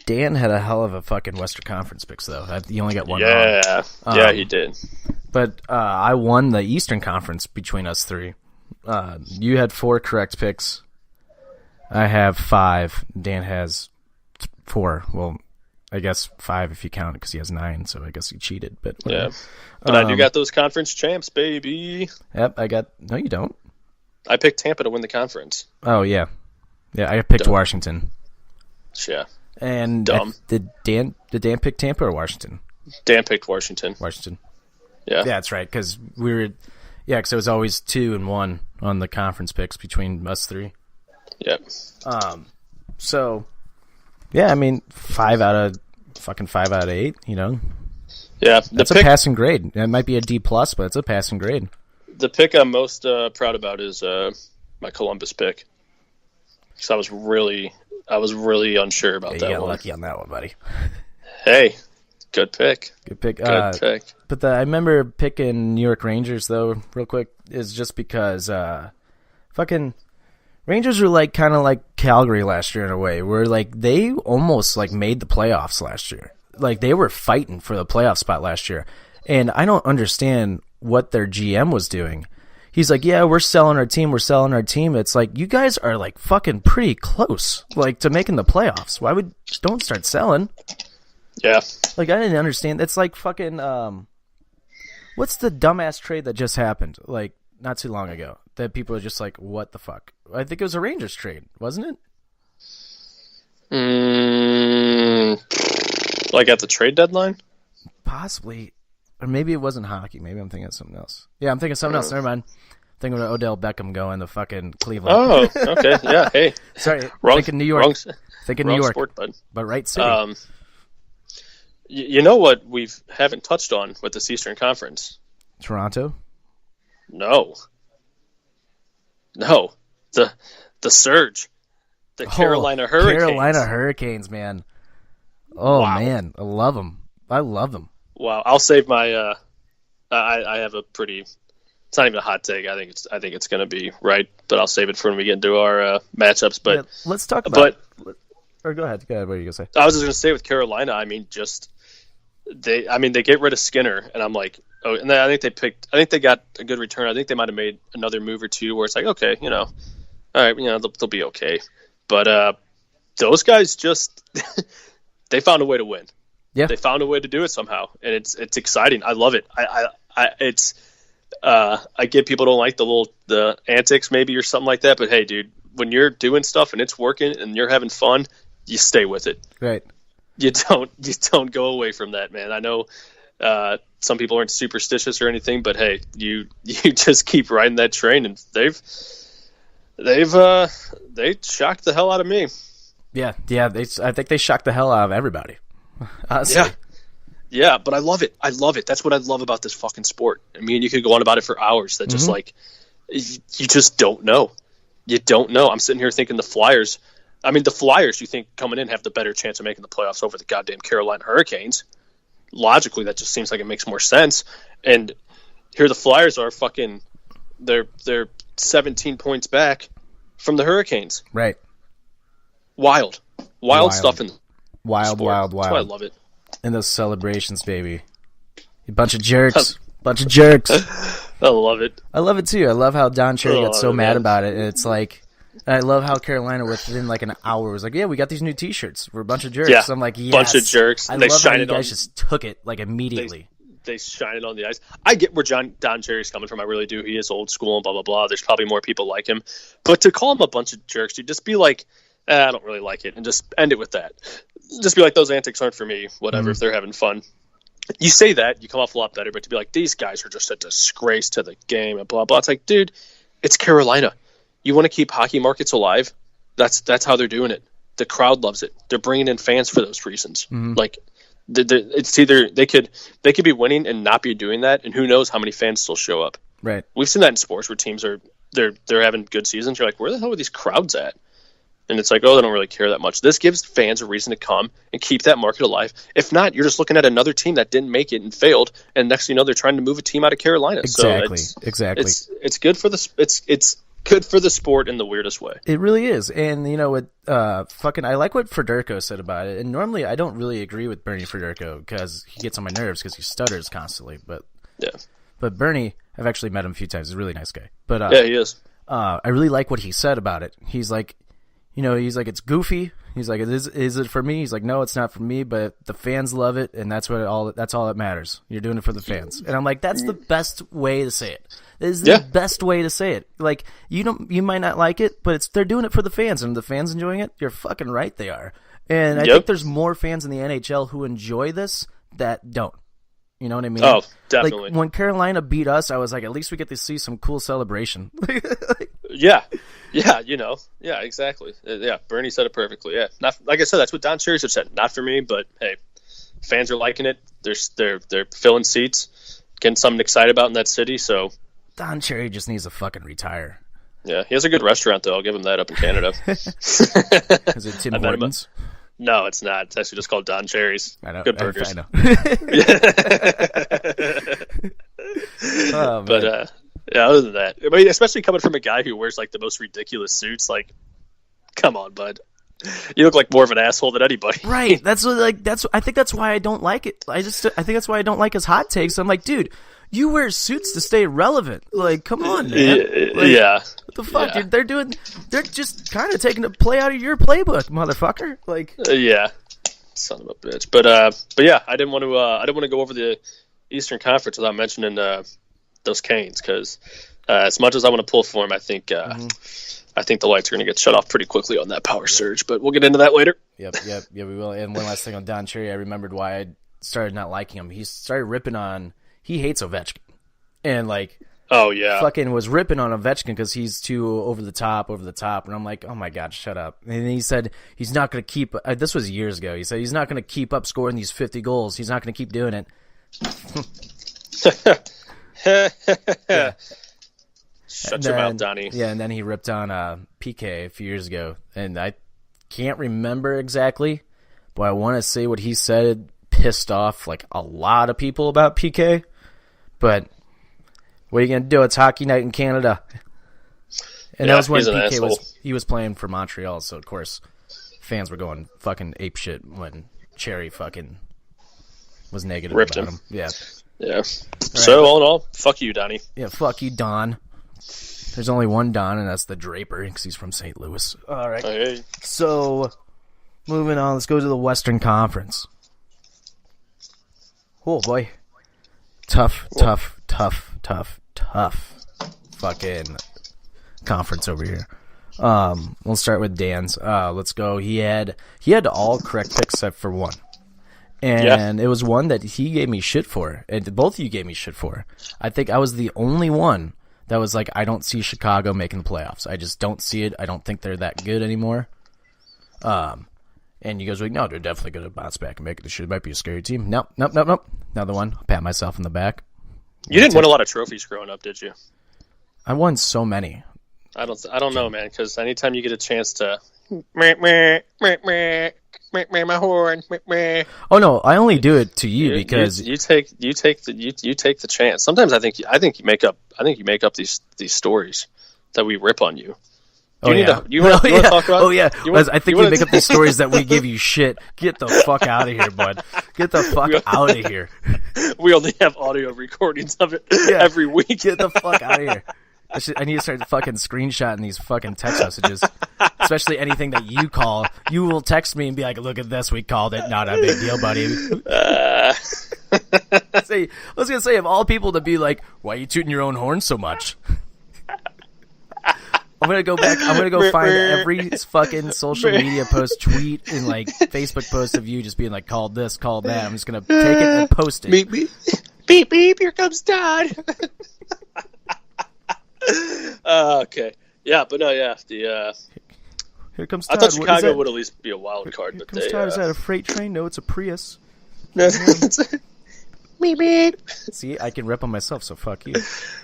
Dan had a hell of a fucking Western Conference picks though. He only got one wrong. Yeah, he did. But I won the Eastern Conference between us three. You had 4 correct picks. I have 5. Dan has 4. Well, I guess 5 if you count it because he has 9, so I guess he cheated. But whatever. Yeah, but I do got those conference champs, baby. Yep, I got. No, you don't. I picked Tampa to win the conference. Oh yeah, I picked Washington. Yeah, and dumb. Did Dan pick Tampa or Washington? Dan picked Washington. Yeah, that's right. Because we were, because it was always 2 and 1 on the conference picks between us 3. Yep. So. Yeah, I mean, 5 out of 8, you know? Yeah. That's a passing grade. It might be a D+, but it's a passing grade. The pick I'm most proud about is my Columbus pick. Because I was really unsure about that one. You got lucky on that one, buddy. Hey, good pick. Good pick. Good pick. But I remember picking New York Rangers, though, real quick, is just because fucking... Rangers were like kind of like Calgary last year in a way, where like they almost like made the playoffs last year. Like they were fighting for the playoff spot last year, and I don't understand what their GM was doing. He's like, "Yeah, we're selling our team. It's like you guys are like fucking pretty close, like to making the playoffs. Don't start selling?" Yeah, like I didn't understand. It's like fucking what's the dumbass trade that just happened? Like not too long ago. That people are just like, what the fuck? I think it was a Rangers trade, wasn't it? Like at the trade deadline? Possibly. Or maybe it wasn't hockey. Maybe I'm thinking of something else. Yeah, I'm thinking of something else. Never mind. I'm thinking of Odell Beckham going to fucking Cleveland. Oh, okay. Yeah, hey. Sorry. Wrong, thinking New York. Thinking New York. Sport, bud. But right city. You know what we haven't touched on with this Eastern Conference? Toronto? No. The Surge. The Carolina Hurricanes. Carolina Hurricanes, man. Oh, wow. man. I love them. I love them. Wow. I'll save my I have a pretty it's not even a hot take. I think it's going to be right, but I'll save it for when we get into our matchups, but let's talk about or go ahead. What are you going to say? I was just going to say with Carolina, I mean they get rid of Skinner and I'm like, oh, and then I think they got a good return. I think they might have made another move or two where it's like, okay, all right, they'll be okay. But those guys just they found a way to win. Yeah, they found a way to do it somehow, and it's exciting. I love it. I get people don't like the antics maybe or something like that, but hey, dude, when you're doing stuff and it's working and you're having fun, you stay with it. Right. You don't go away from that, man. I know some people aren't superstitious or anything, but hey, you just keep riding that train, and they shocked the hell out of me. Yeah. I think they shocked the hell out of everybody. Honestly. Yeah, but I love it. That's what I love about this fucking sport. I mean, you could go on about it for hours. That just like you just don't know. You don't know. I'm sitting here thinking the Flyers. I mean, the Flyers, you think coming in have the better chance of making the playoffs over the goddamn Carolina Hurricanes. Logically, that just seems like it makes more sense. And here the Flyers are fucking. They're 17 points back from the Hurricanes. Right. Wild stuff in wild. That's why I love it. And those celebrations, baby. A bunch of jerks. I love it. I love it too. I love how Don Cherry got so mad about it. And it's like, I love how Carolina within like an hour was like, yeah, we got these new T-shirts. We're a bunch of jerks. Yeah, I'm like, yes. Bunch of jerks. I love how you guys just took it like immediately. They shine it on the ice. I get where Don Cherry's coming from. I really do. He is old school and blah, blah, blah. There's probably more people like him. But to call him a bunch of jerks, dude, just be like, I don't really like it. And just end it with that. Just be like, those antics aren't for me. Whatever, if they're having fun. You say that, you come off a lot better. But to be like, these guys are just a disgrace to the game and blah, blah. It's like, dude, it's Carolina. You want to keep hockey markets alive? That's how they're doing it. The crowd loves it. They're bringing in fans for those reasons. Like, it's either they could be winning and not be doing that, and who knows how many fans still show up. Right. We've seen that in sports where teams they're having good seasons. You're like, where the hell are these crowds at? And it's like, oh, they don't really care that much. This gives fans a reason to come and keep that market alive. If not, you're just looking at another team that didn't make it and failed, and next thing you know, they're trying to move a team out of Carolina. Exactly. So exactly. It's good for it's good for the sport in the weirdest way. It really is. And what I like what Federico said about it. And normally I don't really agree with Bernie Federico because he gets on my nerves because he stutters constantly. But Bernie, I've actually met him a few times. He's a really nice guy. But yeah, he is. I really like what he said about it. He's like, it's goofy. He's like, is it for me? He's like, no, it's not for me, but the fans love it, and that's all that matters. You're doing it for the fans. And I'm like, that's the best way to say it. This is the best way to say it. Like, you might not like it, but they're doing it for the fans, and if the fans enjoying it, you're fucking right they are. And I think there's more fans in the NHL who enjoy this that don't. You know what I mean? Oh, definitely. Like, when Carolina beat us, I was like, at least we get to see some cool celebration. Yeah, exactly. Yeah, Bernie said it perfectly. Yeah, not like I said. That's what Don Cherry said. Not for me, but hey, fans are liking it. They're filling seats, getting something excited about in that city. So Don Cherry just needs to fucking retire. Yeah, he has a good restaurant though. I'll give him that up in Canada. Is it Tim Hortons? No, it's not. It's actually just called Don Cherry's. I know. Good burgers. I know. Oh, but other than that, I mean, especially coming from a guy who wears like the most ridiculous suits, like, come on, bud. You look like more of an asshole than anybody. Right. I think that's why I don't like it. I think that's why I don't like his hot takes. I'm like, dude, you wear suits to stay relevant. Like, come on, man. Like, yeah. What the fuck, dude? They're just kind of taking a play out of your playbook, motherfucker. Like, yeah. Son of a bitch. But yeah, I didn't want to go over the Eastern Conference without mentioning those Canes, because as much as I want to pull for them, I think the lights are going to get shut off pretty quickly on that power surge. But we'll get into that later. Yep, we will. And one last thing on Don Cherry, I remembered why I started not liking him. He started ripping on. He hates Ovechkin, and like Oh, yeah. Fucking was ripping on Ovechkin because he's too over the top. And I'm like, oh, my God, shut up. And he said he's not going to keep this was years ago. He said he's not going to keep up scoring these 50 goals. He's not going to keep doing it. Yeah. Shut your mouth, Donnie. Yeah, and then he ripped on PK a few years ago. And I can't remember exactly, but I want to say what he said pissed off like a lot of people about PK. But what are you going to do? It's hockey night in Canada. And that was when PK was playing for Montreal, so of course fans were going fucking apeshit when Cherry fucking was negative ripped about him. Yeah. Yeah. So all in all, fuck you, Donnie. Yeah, fuck you, Don. There's only one Don, and that's the Draper, because he's from St. Louis. All right. Hey. So, moving on, let's go to the Western Conference. Oh, boy. Tough fucking conference over here. We'll start with Dan's. Let's go. He had all correct picks except for one. And It was one that he gave me shit for, and both of you gave me shit for. I think I was the only one that was like, I don't see Chicago making the playoffs. I just don't see it. I don't think they're that good anymore. And you guys were like, no, they're definitely going to bounce back and make it. This shit might be a scary team. Nope. Another one. I'll pat myself in the back. You didn't win a lot of trophies growing up, did you? I won so many. I don't know, man, because anytime you get a chance to my horn. Oh no, I only do it to you because you take the chance. Sometimes I think you make up these stories that we rip on you. You want to talk about? Oh yeah, I think you make up these stories that we give you shit. Get the fuck out of here, bud. Get the fuck out of here. We only have audio recordings of it every week. Get the fuck out of here. I need to start fucking screenshotting these fucking text messages. Especially anything that you call. You will text me and be like, look at this, we called it. Not a big deal, buddy. I was going to say, of all people to be like, why are you tooting your own horn so much? I'm going to go back. I'm going to go find every fucking social media post, tweet, and like Facebook post of you just being like, called this, called that. I'm just going to take it and post it. Beep, beep. Beep, beep. Here comes Todd. Okay. Yeah, but no, yeah. Here comes Todd. I thought Chicago would at least be a wild card. Here comes Todd. Is that a freight train? No, it's a Prius. Beep, beep. See, I can rip on myself, so fuck you.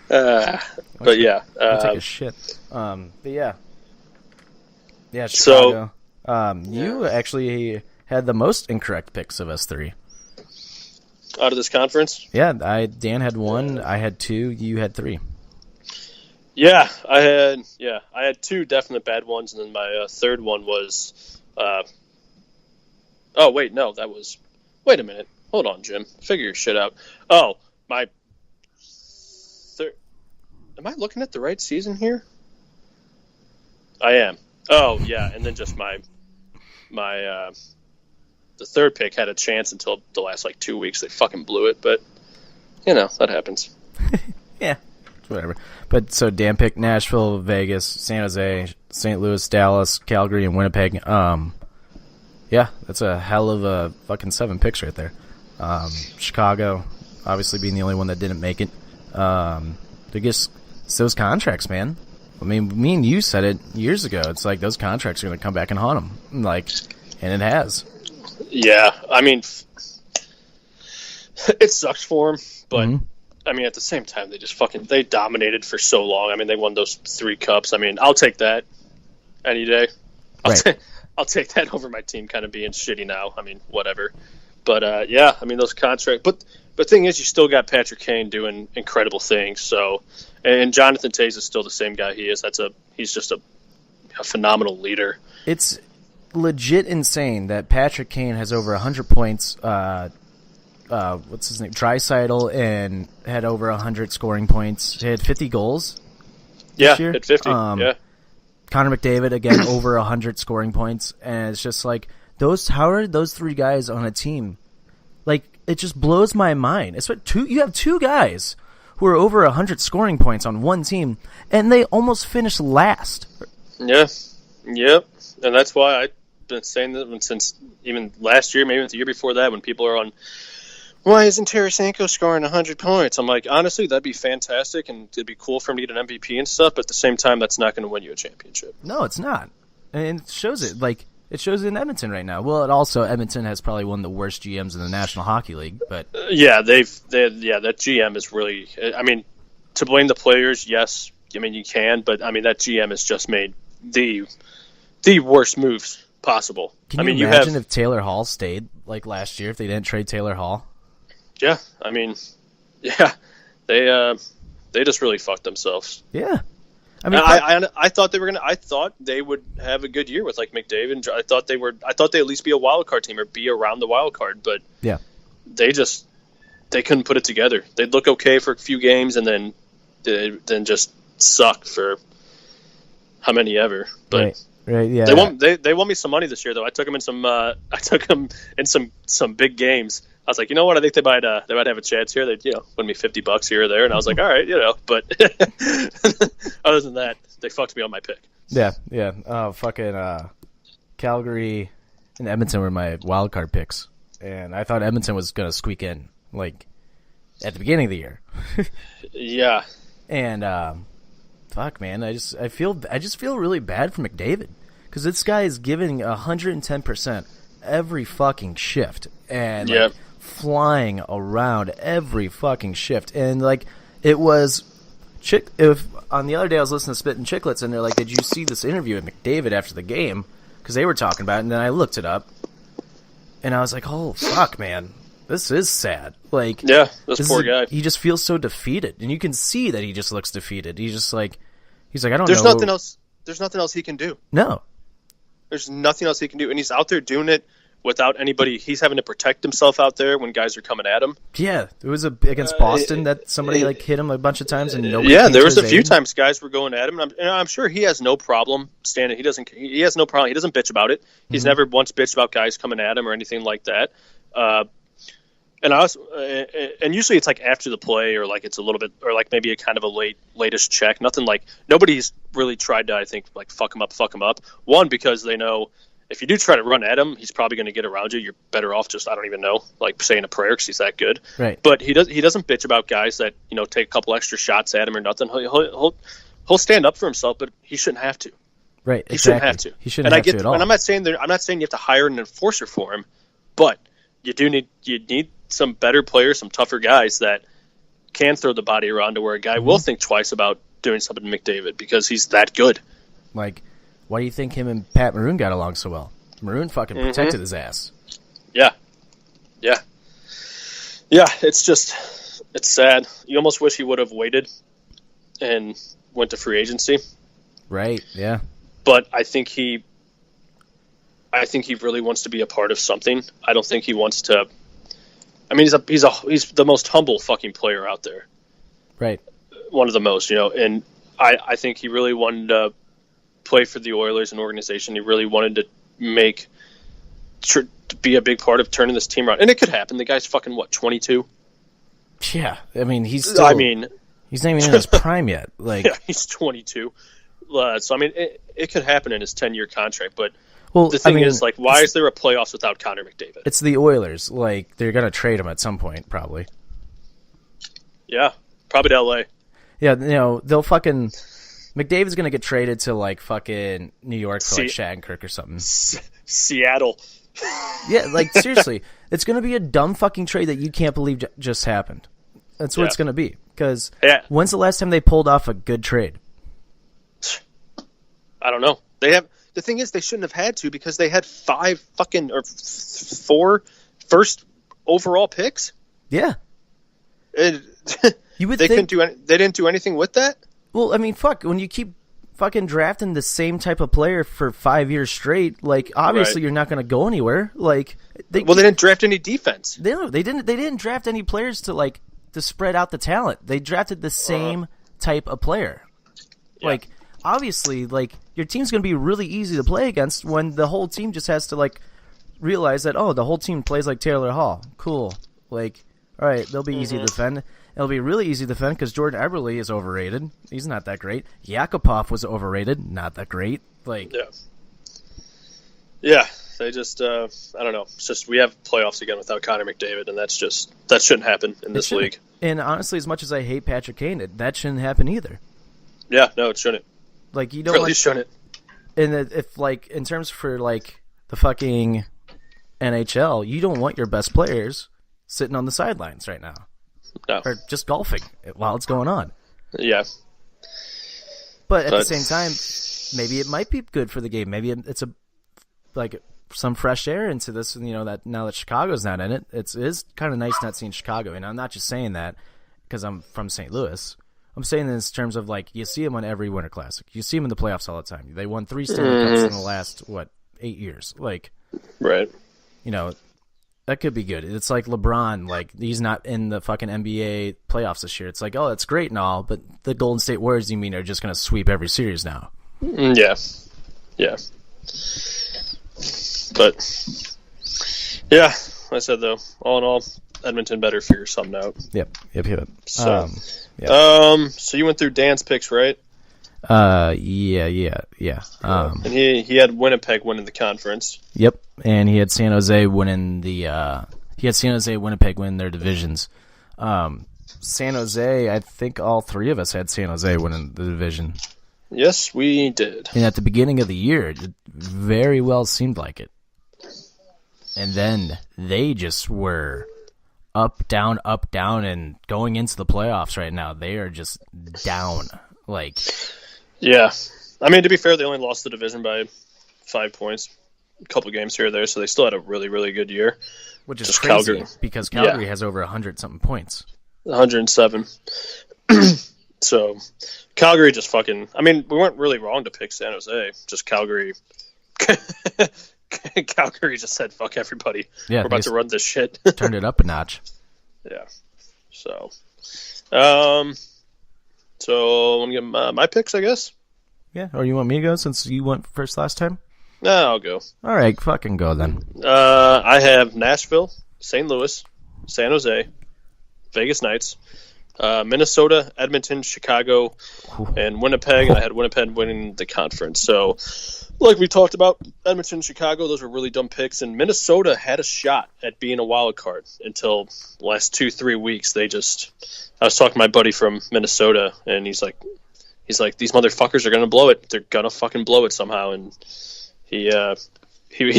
But yeah. I'll take a shit. But yeah. Yeah, Chicago. You actually had the most incorrect picks of us three. Out of this conference? Yeah, Dan had one, I had two, you had three. Yeah, I had two definite bad ones, and then my third one was. Oh wait, no, that was. Wait a minute, hold on, Jim. Figure your shit out. Oh, my third. Am I looking at the right season here? I am. Oh yeah, and then just my the third pick had a chance until the last like 2 weeks. They fucking blew it, but that happens. Yeah. Whatever. But so Dan picked Nashville, Vegas, San Jose, St. Louis, Dallas, Calgary, and Winnipeg. Yeah, that's a hell of a fucking 7 picks right there. Chicago, obviously being the only one that didn't make it. They just it's those contracts, man. I mean, me and you said it years ago. It's like those contracts are going to come back and haunt them. And it has. Yeah, I mean, it sucks for them, but. Mm-hmm. I mean, at the same time, they dominated for so long. I mean, they won those 3 cups. I mean, I'll take that any day. I'll take that over my team kind of being shitty now. I mean, whatever. But, yeah, I mean, those contracts. But the thing is, you still got Patrick Kane doing incredible things. So, and Jonathan Toews is still the same guy he is. He's just a phenomenal leader. It's legit insane that Patrick Kane has over 100 points, what's his name? Draisaitl, and had over 100 scoring points. He had 50 goals. Yeah, year. Hit 50. Yeah. Connor McDavid again over 100 scoring points, and it's just like how are those 3 guys on a team? Like it just blows my mind. It's you have 2 guys who are over 100 scoring points on one team, and they almost finished last. Yeah. Yep. And that's why I've been saying that since even last year, maybe the year before that, when people are on why isn't Tarasenko scoring 100 points? I'm like, honestly, that'd be fantastic, and it'd be cool for him to get an MVP and stuff, but at the same time, that's not going to win you a championship. No, it's not. And it shows it. Like, it shows it in Edmonton right now. Well, Edmonton has probably one of the worst GMs in the National Hockey League, but... that GM is really... I mean, to blame the players, yes, I mean, you can, but, I mean, that GM has just made the worst moves possible. Can you imagine if Taylor Hall stayed, like, last year, if they didn't trade Taylor Hall? Yeah, I mean, yeah, they just really fucked themselves. Yeah, I mean, I thought they were gonna. I thought they would have a good year with like McDavid. I thought they'd at least be a wild card team or be around the wild card. But yeah, they couldn't put it together. They'd look okay for a few games and then just suck for how many ever. But right, yeah, they won me some money this year though. I took them in some big games. I was like, you know what? I think they might have a chance here. They'd, win me $50 here or there. And I was like, all right, but other than that, they fucked me on my pick. Yeah. Calgary and Edmonton were my wild card picks. And I thought Edmonton was going to squeak in, like, at the beginning of the year. Yeah. And, fuck, man, I just feel really bad for McDavid. Because this guy is giving 110% every fucking shift. And, yep. Flying around every fucking shift, and like it was on the other day I was listening to Spittin' Chicklets, and they're like, did you see this interview with McDavid after the game? Because they were talking about it, and then I looked it up, and I was like, oh fuck, man, this is sad. Like, yeah, this poor guy, he just feels so defeated, and you can see that he just looks defeated. He's like I don't know. There's nothing else he can do. No, there's nothing else he can do, and he's out there doing it without anybody. He's having to protect himself out there when guys are coming at him. Yeah, it was against Boston that somebody hit him a bunch of times, and nobody. Yeah, there was a few times guys were going at him, and I'm sure he has no problem standing. He has no problem. He doesn't bitch about it. He's never once bitched about guys coming at him or anything like that. And usually it's like after the play, or like it's a little bit, or like maybe a kind of a latest check. Nothing like, nobody's really tried to, I think, like fuck him up. One, because they know, if you do try to run at him, he's probably going to get around you. You're better off just, I don't even know, like saying a prayer because he's that good. Right. But he doesn't bitch about guys that, take a couple extra shots at him or nothing. He'll stand up for himself, but he shouldn't have to. Right. He shouldn't have to. He shouldn't have to at all. And I'm not saying you have to hire an enforcer for him, but you need some better players, some tougher guys that can throw the body around to where a guy will think twice about doing something to McDavid because he's that good. Like, why do you think him and Pat Maroon got along so well? Maroon fucking protected his ass. Yeah. It's sad. You almost wish he would have waited and went to free agency. Right, yeah. But I think he really wants to be a part of something. I don't think he wants to. I mean, he's the most humble fucking player out there. Right. One of the most, and I think he really wanted to play for the Oilers, an organization. He really wanted to be a big part of turning this team around. And it could happen. The guy's fucking, 22? Yeah. I mean, he's not even in his prime yet. Like, yeah, he's 22. So, I mean, it could happen in his 10-year contract. But the thing is, like, why is there a playoffs without Connor McDavid? It's the Oilers. Like, they're going to trade him at some point, probably. Yeah. Probably to L.A. Yeah, they'll fucking... McDavid's going to get traded to, like, fucking New York for, like, Shattenkirk or something. Seattle. Yeah, like, seriously. It's going to be a dumb fucking trade that you can't believe just happened. That's what it's going to be. Because when's the last time they pulled off a good trade? I don't know. The thing is, they shouldn't have had to because they had 4 first overall picks. Yeah. You would they think... They didn't do anything with that? Well, I mean, fuck, when you keep fucking drafting the same type of player for 5 years straight, like, obviously you're not going to go anywhere. Like, they didn't draft any defense. They didn't draft any players to spread out the talent. They drafted the same type of player. Yeah. Like, obviously, like, your team's going to be really easy to play against when the whole team just has to, like, realize that, oh, the whole team plays like Taylor Hall. Cool. Like, all right, they'll be easy to defend. It'll be really easy to defend because Jordan Eberle is overrated. He's not that great. Yakupov was overrated. Not that great. Like, yeah, They just, I don't know. It's just we have playoffs again without Connor McDavid, and that shouldn't happen in this league. And honestly, as much as I hate Patrick Kane, that shouldn't happen either. Yeah, no, it shouldn't. Like you don't. Really shouldn't. And if like in terms for like the fucking NHL, you don't want your best players sitting on the sidelines right now, or just golfing while it's going on. Yeah. But at the same time, maybe it might be good for the game. Maybe it's some fresh air into this. You know, that now that Chicago's not in it, it is kind of nice not seeing Chicago. And I'm not just saying that because I'm from St. Louis. I'm saying this in terms of like you see them on every Winter Classic. You see them in the playoffs all the time. They won 3 Stanley Cups in the last 8 years. Like, right. You know, that could be good. It's like LeBron. Like he's not in the fucking NBA playoffs this year. It's like, oh, that's great and all, but the Golden State Warriors, you mean, are just going to sweep every series now? Yeah. But yeah, like I said though, all in all, Edmonton better figure something out. Yep. So, so you went through Dan's picks, right? Yeah. And he had Winnipeg winning the conference. Yep, and he had San Jose winning Winnipeg winning their divisions. San Jose, I think all three of us had San Jose winning the division. Yes, we did. And at the beginning of the year, it very well seemed like it. And then they just were up, down, and going into the playoffs right now, they are just down. Like, yeah. I mean, to be fair, they only lost the division by 5 points, a couple games here or there, so they still had a really, really good year. Which is just crazy, Calgary. Because Calgary has over 100-something points. 107. So, Calgary just fucking... I mean, we weren't really wrong to pick San Jose. Just Calgary... Calgary just said, fuck everybody. Yeah, we're about to run this shit. Turned it up a notch. Yeah. So, I'm going to get my picks, I guess. Yeah, or you want me to go since you went first last time? No, I'll go. All right, fucking go then. I have Nashville, St. Louis, San Jose, Vegas Knights, Minnesota, Edmonton, Chicago, and Winnipeg. And I had Winnipeg winning the conference. So, like we talked about, Edmonton, Chicago, those were really dumb picks. And Minnesota had a shot at being a wild card until the last 2-3 weeks. I was talking to my buddy from Minnesota, and he's like, these motherfuckers are gonna blow it. They're gonna fucking blow it somehow. And he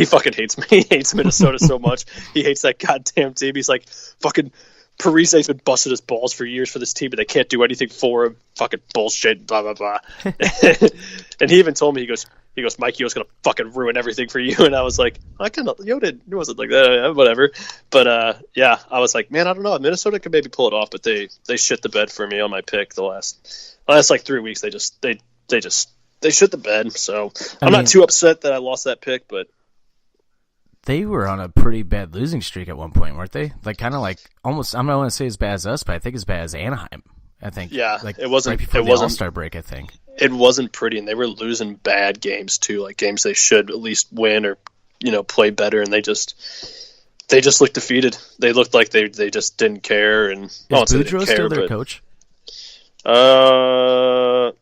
fucking hates me. He hates Minnesota so much. He hates that goddamn team. He's like, fucking Parise's been busting his balls for years for this team, but they can't do anything for him. Fucking bullshit. Blah blah blah. And he even told me, he goes, Mike Yo's gonna fucking ruin everything for you. And I was like, it wasn't like that, whatever. But yeah, I was like, man, I don't know. Minnesota could maybe pull it off, but they shit the bed for me on my pick the last like 3 weeks. They shit the bed. So I'm not too upset that I lost that pick, but they were on a pretty bad losing streak at one point, weren't they? Like kind of like almost. I'm not going to say as bad as us, but I think as bad as Anaheim. I think. Yeah, like it wasn't. Right before the All-Star break, I think. It wasn't pretty, and they were losing bad games too, like games they should at least win or play better, and they just looked defeated. They looked like they just didn't care. And is Boudreau still their coach? I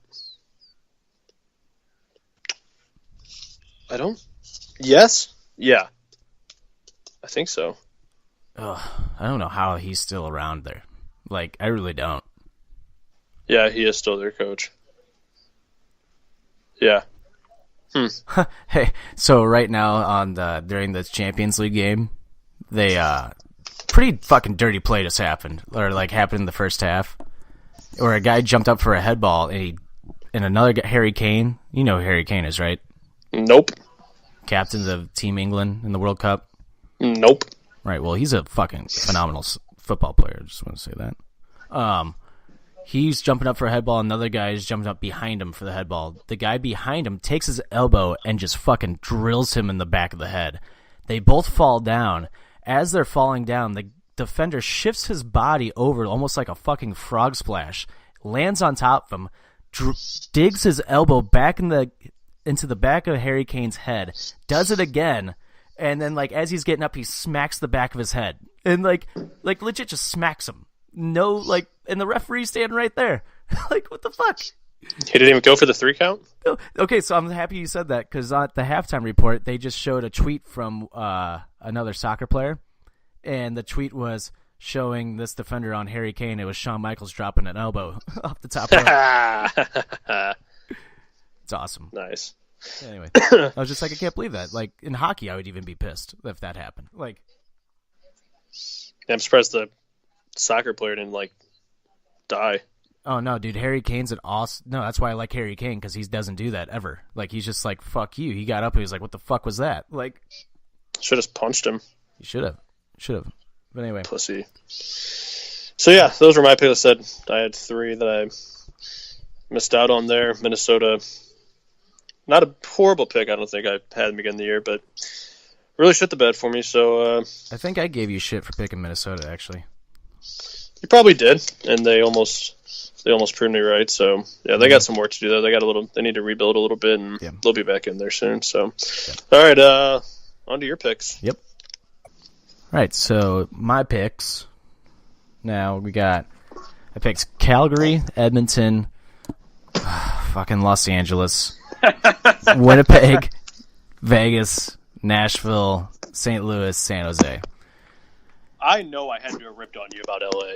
don't. Yes. Yeah. I think so. I don't know how he's still around there. Like, I really don't. Yeah, he is still their coach. Yeah. Hey, so right now during the Champions League game, they pretty fucking dirty play just happened, or like happened in the first half, where a guy jumped up for a head ball and another guy, Harry Kane. You know who Harry Kane is, right? Nope. Captain of Team England in the World Cup. Nope. Right. Well, he's a fucking phenomenal football player. I just want to say that. He's jumping up for a head ball. Another guy is jumping up behind him for the head ball. The guy behind him takes his elbow and just fucking drills him in the back of the head. They both fall down. As they're falling down, the defender shifts his body over almost like a fucking frog splash, lands on top of him, digs his elbow back into the back of Harry Kane's head, does it again, and then like as he's getting up, he smacks the back of his head. And like legit just smacks him. No, like, and the referee's standing right there. Like, what the fuck? He didn't even go for the 3 count? Okay, so I'm happy you said that because at the halftime report, they just showed a tweet from another soccer player, and the tweet was showing this defender on Harry Kane. It was Shawn Michaels dropping an elbow off the top rope. It's awesome. Nice. Anyway, I was just like, I can't believe that. Like, in hockey, I would even be pissed if that happened. Like, I'm surprised the soccer player didn't, die. oh, no, dude, Harry Kane's an awesome... No, that's why I like Harry Kane, because he doesn't do that ever. Like, he's just like, fuck you. He got up and he was like, what the fuck was that? Like... Should have punched him. You should have. But anyway. Pussy. So, yeah, those were my picks. I said I had 3 that I missed out on there. Minnesota, not a horrible pick. I don't think I had them again in the year, but really shit the bed for me. So I think I gave you shit for picking Minnesota, actually. You probably did, and they almost proved me right. So, yeah, they got some work to do, though. They need to rebuild a little bit, and they'll be back in there soon. So, All right, on to your picks. Yep. All right, so my picks. Now I picked Calgary, Edmonton, fucking Los Angeles, Winnipeg, Vegas, Nashville, St. Louis, San Jose. I know I had to have ripped on you about LA.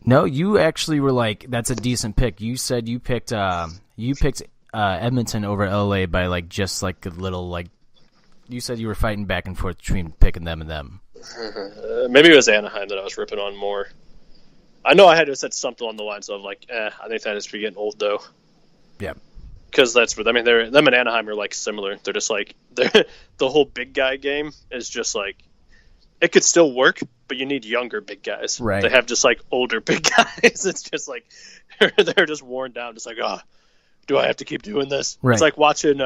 No, you actually were like, that's a decent pick. You said you picked Edmonton over LA by just a little you said you were fighting back and forth between picking them and them. Maybe it was Anaheim that I was ripping on more. I know I had to have said something along the lines of I think that is getting old though. Yeah. Because them and Anaheim are similar. They're just the whole big guy game is just it could still work, but you need younger big guys. Right. They have just older big guys. It's just they're just worn down. Just do I have to keep doing this? Right. It's like watching.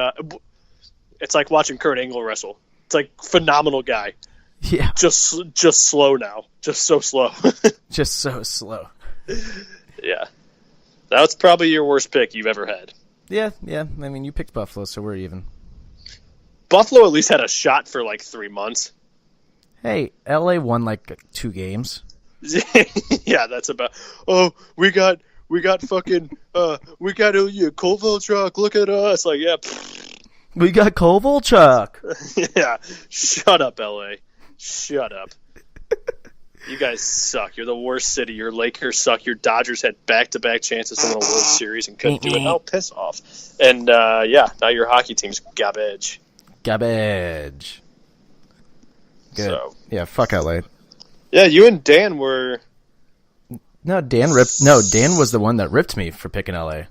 It's like watching Kurt Angle wrestle. It's phenomenal guy. Yeah. Just slow now. Just so slow. Just so slow. Yeah. That's probably your worst pick you've ever had. Yeah. I mean, you picked Buffalo, so we're even. Buffalo at least had a shot for 3 months. Hey, LA won 2 games. Yeah, that's about. Oh, we got fucking. We got Kovalchuk. Look at us. Yeah. We got Kovalchuk. Yeah. Shut up, LA. Shut up. You guys suck. You're the worst city. Your Lakers suck. Your Dodgers had back-to-back chances to win a World Series and couldn't do it. Oh, piss off. And, now your hockey team's garbage. Garbage. Good. So. Yeah, fuck LA. Yeah, you and Dan were... No, Dan was the one that ripped me for picking LA.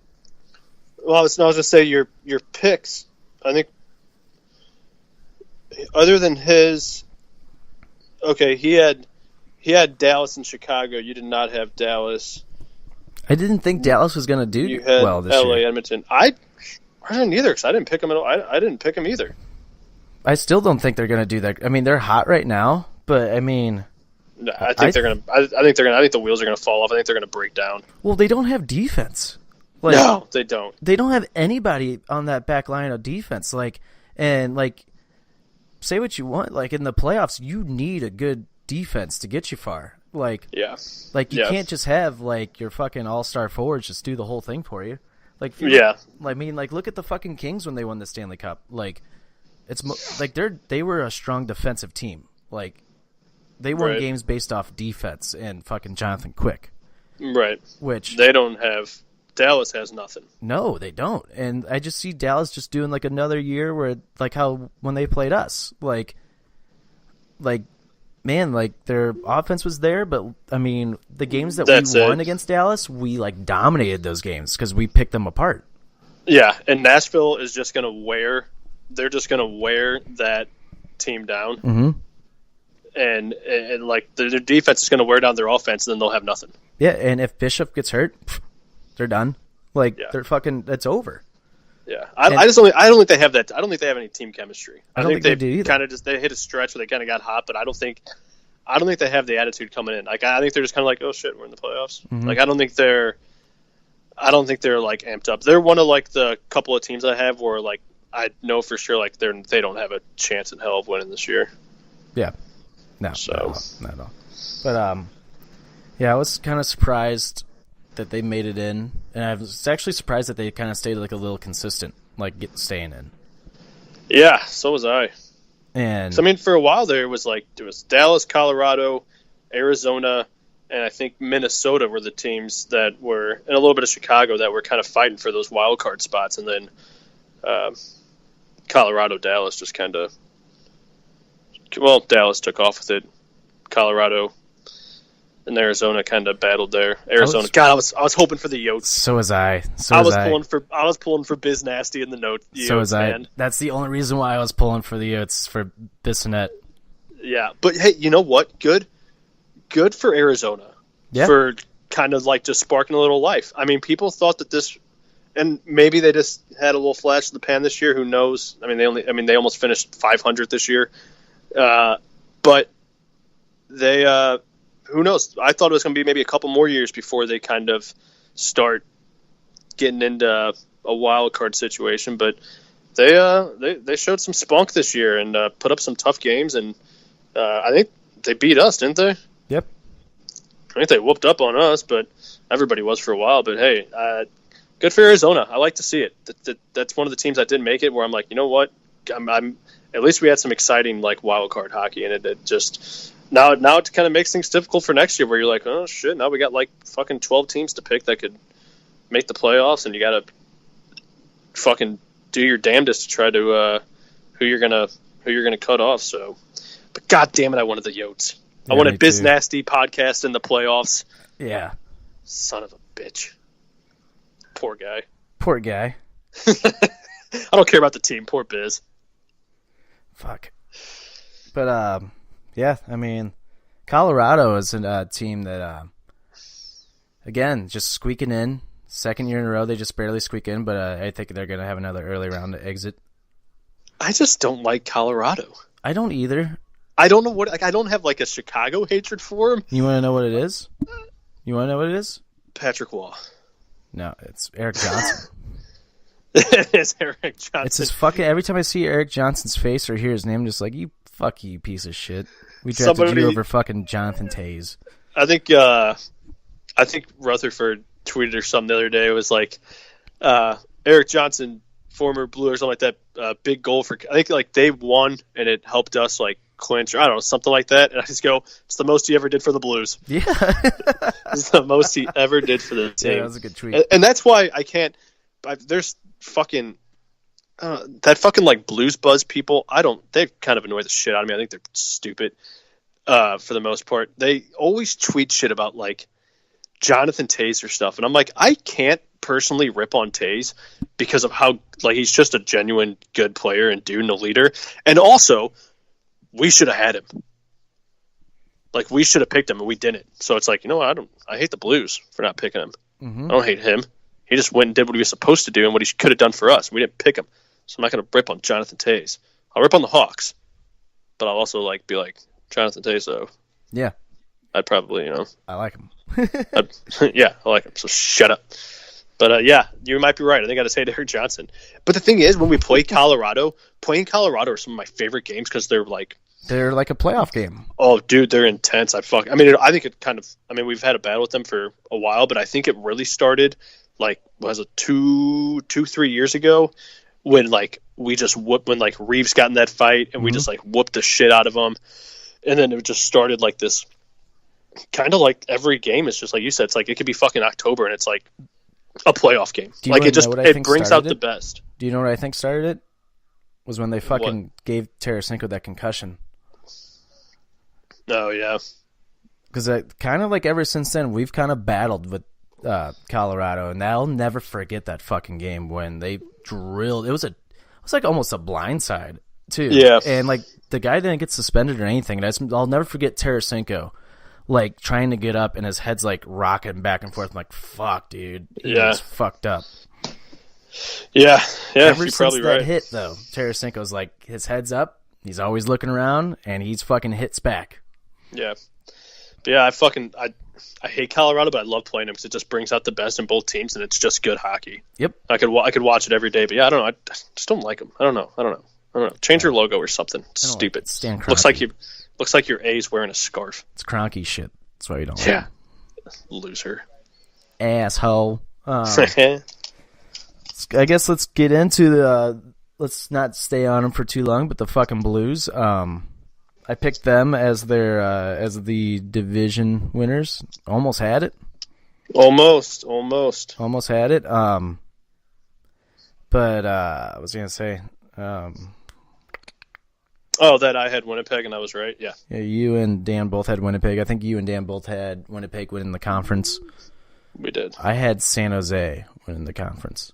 Well, I was going to say your picks, I think, other than his... Okay, he had Dallas and Chicago. You did not have Dallas. I didn't think Dallas was going to do well this LA, year. Edmonton. I didn't either because I didn't pick them at all. I didn't pick them either. I still don't think they're going to do that. I mean, they're hot right now, but I mean, no, I think they're going to. I think the wheels are going to fall off. I think they're going to break down. Well, they don't have defense. No, they don't. They don't have anybody on that back line of defense. Say what you want. In the playoffs, you need a good defense to get you far. You can't just have your fucking all-star forwards just do the whole thing for you. Look at the fucking Kings when they won the Stanley Cup. They were a strong defensive team. They won games based off defense and fucking Jonathan Quick. Right. Which they don't have. Dallas has nothing. No, they don't. And I just see Dallas just doing another year where how when they played us. Their offense was there, but I mean, the games that we won against Dallas, we dominated those games because we picked them apart. Yeah, and Nashville is just going to wear. They're just going to wear that team down. Mm-hmm. And their defense is going to wear down their offense, and then they'll have nothing. Yeah, and if Bishop gets hurt, they're done. They're fucking. It's over. Yeah, I don't think they have that. I don't think they have any team chemistry. I don't think they do either. Kind of they hit a stretch where they kind of got hot, but I don't think they have the attitude coming in. I think they're just kind of oh shit, we're in the playoffs. Mm-hmm. I don't think they're amped up. They're one of the couple of teams I have where I know for sure they don't have a chance in hell of winning this year. Yeah, no, so not at all. But I was kind of surprised that they made it in, and I was actually surprised that they kind of stayed like a little consistent, like staying in. Yeah, so was I. And so, I mean, for a while there, it was Dallas, Colorado, Arizona, and I think Minnesota were the teams that were, and a little bit of Chicago, that were kind of fighting for those wild card spots, and then Colorado, Dallas just kind of, well, Dallas took off with it. Colorado and Arizona kind of battled there. Arizona, I was hoping for the Yotes. So was I. I was pulling for Biz Nasty in the note. So was I. Man. That's the only reason why I was pulling for the Yotes, for Bissonnette. Yeah, but hey, you know what? Good for Arizona. Yeah. For kind of like just sparking a little life. I mean, people thought that this, and maybe they just had a little flash in the pan this year. Who knows? I mean, they almost finished 500 this year, but they. Who knows? I thought it was going to be maybe a couple more years before they kind of start getting into a wild card situation. But they showed some spunk this year and put up some tough games, and I think they beat us, didn't they? Yep. I think they whooped up on us, but everybody was for a while. But hey, good for Arizona. I like to see it. That's one of the teams that didn't make it, where I'm like, you know what? I'm at least we had some exciting like wild card hockey, and it just. Now it kind of makes things difficult for next year, where you're like, oh shit, now we got like fucking 12 teams to pick that could make the playoffs, and you got to fucking do your damnedest to try to who you're gonna cut off. So, but god damn it, I wanted the Yotes. Yeah, I wanted Biz too. Nasty podcast in the playoffs. Yeah, son of a bitch. Poor guy. Poor guy. I don't care about the team. Poor Biz. Fuck. But yeah, I mean, Colorado is a team that, again, just squeaking in. Second year in a row, they just barely squeak in, but I think they're going to have another early round to exit. I just don't like Colorado. I don't either. I don't know what. Like, I don't have like a Chicago hatred for him. You want to know what it is? Patrick Waugh. No, it's Eric Johnson. It is Eric Johnson. It's his fucking. Every time I see Eric Johnson's face or hear his name, I'm just like, you piece of shit. We drafted you over fucking Jonathan Toews. I think Rutherford tweeted or something the other day. It was like Eric Johnson, former Blue or something like that, big goal for. I think like they won and it helped us like clinch. Or I don't know, something like that. And I just go, it's the most he ever did for the Blues. Yeah, it's the most he ever did for the team. Yeah, that was a good tweet. And that's why I can't. There's fucking. That fucking like Blues Buzz people, they kind of annoy the shit out of me. I think they're stupid for the most part. They always tweet shit about like Jonathan Toews or stuff. And I'm like, I can't personally rip on Toews because of how like he's just a genuine good player and dude and a leader. And also, we should have had him. Like we should have picked him and we didn't. So it's like, you know what? I hate the Blues for not picking him. Mm-hmm. I don't hate him. He just went and did what he was supposed to do and what he could have done for us. We didn't pick him. So I'm not going to rip on Jonathan Toews. I'll rip on the Hawks, but I'll also like be like Jonathan Toews. Though, yeah, I'd probably I like him. yeah, I like him. So shut up. But yeah, you might be right. I think I got to say Eric Johnson. But the thing is, when we play Colorado, playing Colorado are some of my favorite games because they're like a playoff game. Oh, dude, they're intense. I think it kind of. I mean, we've had a battle with them for a while, but I think it really started like was it 3 years ago. When like we just whooped when like Reeves got in that fight and we just like whooped the shit out of him, and then it just started like this kind of like every game is just like you said, it's like it could be fucking October and it's like a playoff game. Like it brings out the best. Do you know what I think started it? Was when they fucking gave Tarasenko that concussion. Oh yeah, because kind of like ever since then we've kind of battled with Colorado, and I'll never forget that fucking game when they drilled. It was like almost a blindside too. Yeah, and like the guy didn't get suspended or anything. And I'll never forget Tarasenko like trying to get up and his head's like rocking back and forth. I'm like, fuck, dude, he's fucked up. Yeah. Ever you're since probably that right. hit though, Tarasenko's like his head's up. He's always looking around and he's fucking hits back. Yeah, but yeah, I hate Colorado, but I love playing them because it just brings out the best in both teams, and it's just good hockey. Yep. I could watch it every day, but yeah, I don't know. I just don't like them. I don't know. Change your logo or something. It's stupid. Stan Looks like your A's wearing a scarf. It's Kroenke shit. That's why you don't. Yeah. Loser. asshole. I guess let's get into the. Let's not stay on them for too long, but the fucking Blues. I picked them as as the division winners. Almost had it. Almost had it. But I was gonna say. That I had Winnipeg and I was right. Yeah. Yeah, you and Dan both had Winnipeg. I think you and Dan both had Winnipeg winning the conference. We did. I had San Jose winning the conference.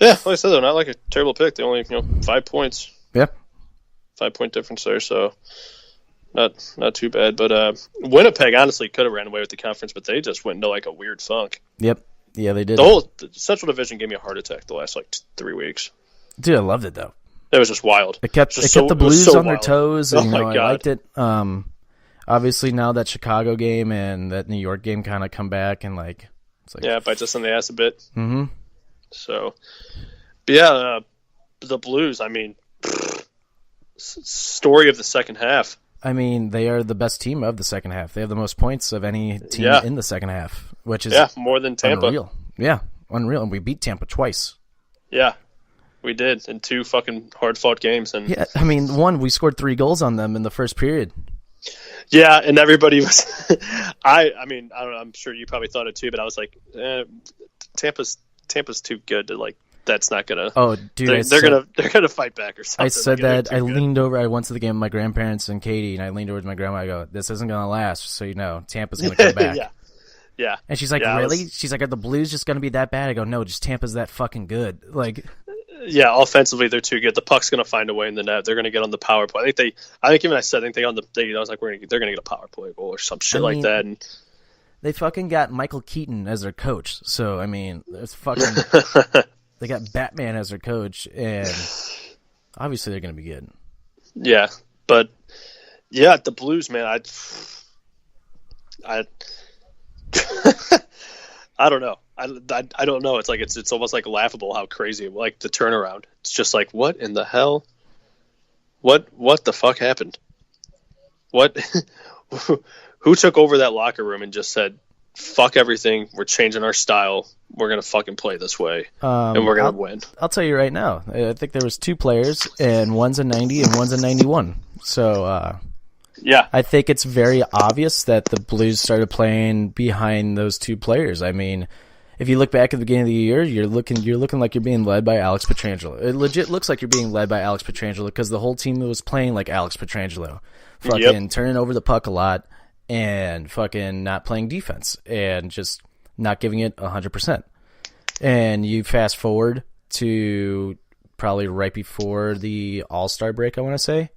Yeah, like I said, they're not like a terrible pick. They only 5 points. Yep. 5-point difference there, so not too bad. But Winnipeg honestly could have ran away with the conference, but they just went into like a weird funk. Yep. Yeah, they did. The Central Division gave me a heart attack the last 3 weeks. Dude, I loved it though. It was just wild. It kept the Blues on their toes, and my God. I liked it. Obviously now that Chicago game and that New York game kind of come back and it's like bites us in the ass a bit. Mm-hmm. So, but yeah, the Blues. I mean, story of the second half. I mean, they are the best team of the second half. They have the most points of any team in the second half, which is more than Tampa. Unreal. Yeah, unreal. And we beat Tampa twice. Yeah. We did in 2 fucking hard-fought games, and yeah, I mean, we scored 3 goals on them in the first period. Yeah, and everybody was. I mean, I don't know. I'm sure you probably thought it too, but I was like, Tampa's too good to That's not gonna. Oh, dude, they're gonna fight back or something. I said that. I leaned over. I went to the game with my grandparents and Katie, and I leaned over to my grandma. I go, "This isn't gonna last, so you know, Tampa's gonna come back." Yeah. And she's like, "Really?" She's like, "Are the Blues just gonna be that bad?" I go, "No, just Tampa's that fucking good." Yeah, offensively they're too good. The puck's going to find a way in the net. They're going to get on the power play. I think even I said they on the. I was like, they're going to get a power play goal or some shit like that. And they fucking got Michael Keaton as their coach. So I mean, it's fucking. They got Batman as their coach, and obviously they're going to be good. Yeah, but yeah, the Blues, man. I don't know. I don't know. It's like it's almost like laughable how crazy the turnaround. It's just like, what in the hell? What the fuck happened? What? Who took over that locker room and just said, "Fuck everything. We're changing our style. We're gonna fucking play this way, and we're gonna win." I'll tell you right now. I think there was 2 players, and one's a 90 and one's a 91. So. Yeah, I think it's very obvious that the Blues started playing behind those 2 players. I mean, if you look back at the beginning of the year, you're looking like you're being led by Alex Pietrangelo. It legit looks like you're being led by Alex Pietrangelo because the whole team was playing like Alex Pietrangelo, fucking turning over the puck a lot and fucking not playing defense and just not giving it 100%. And you fast forward to probably right before the All-Star break, I want to say.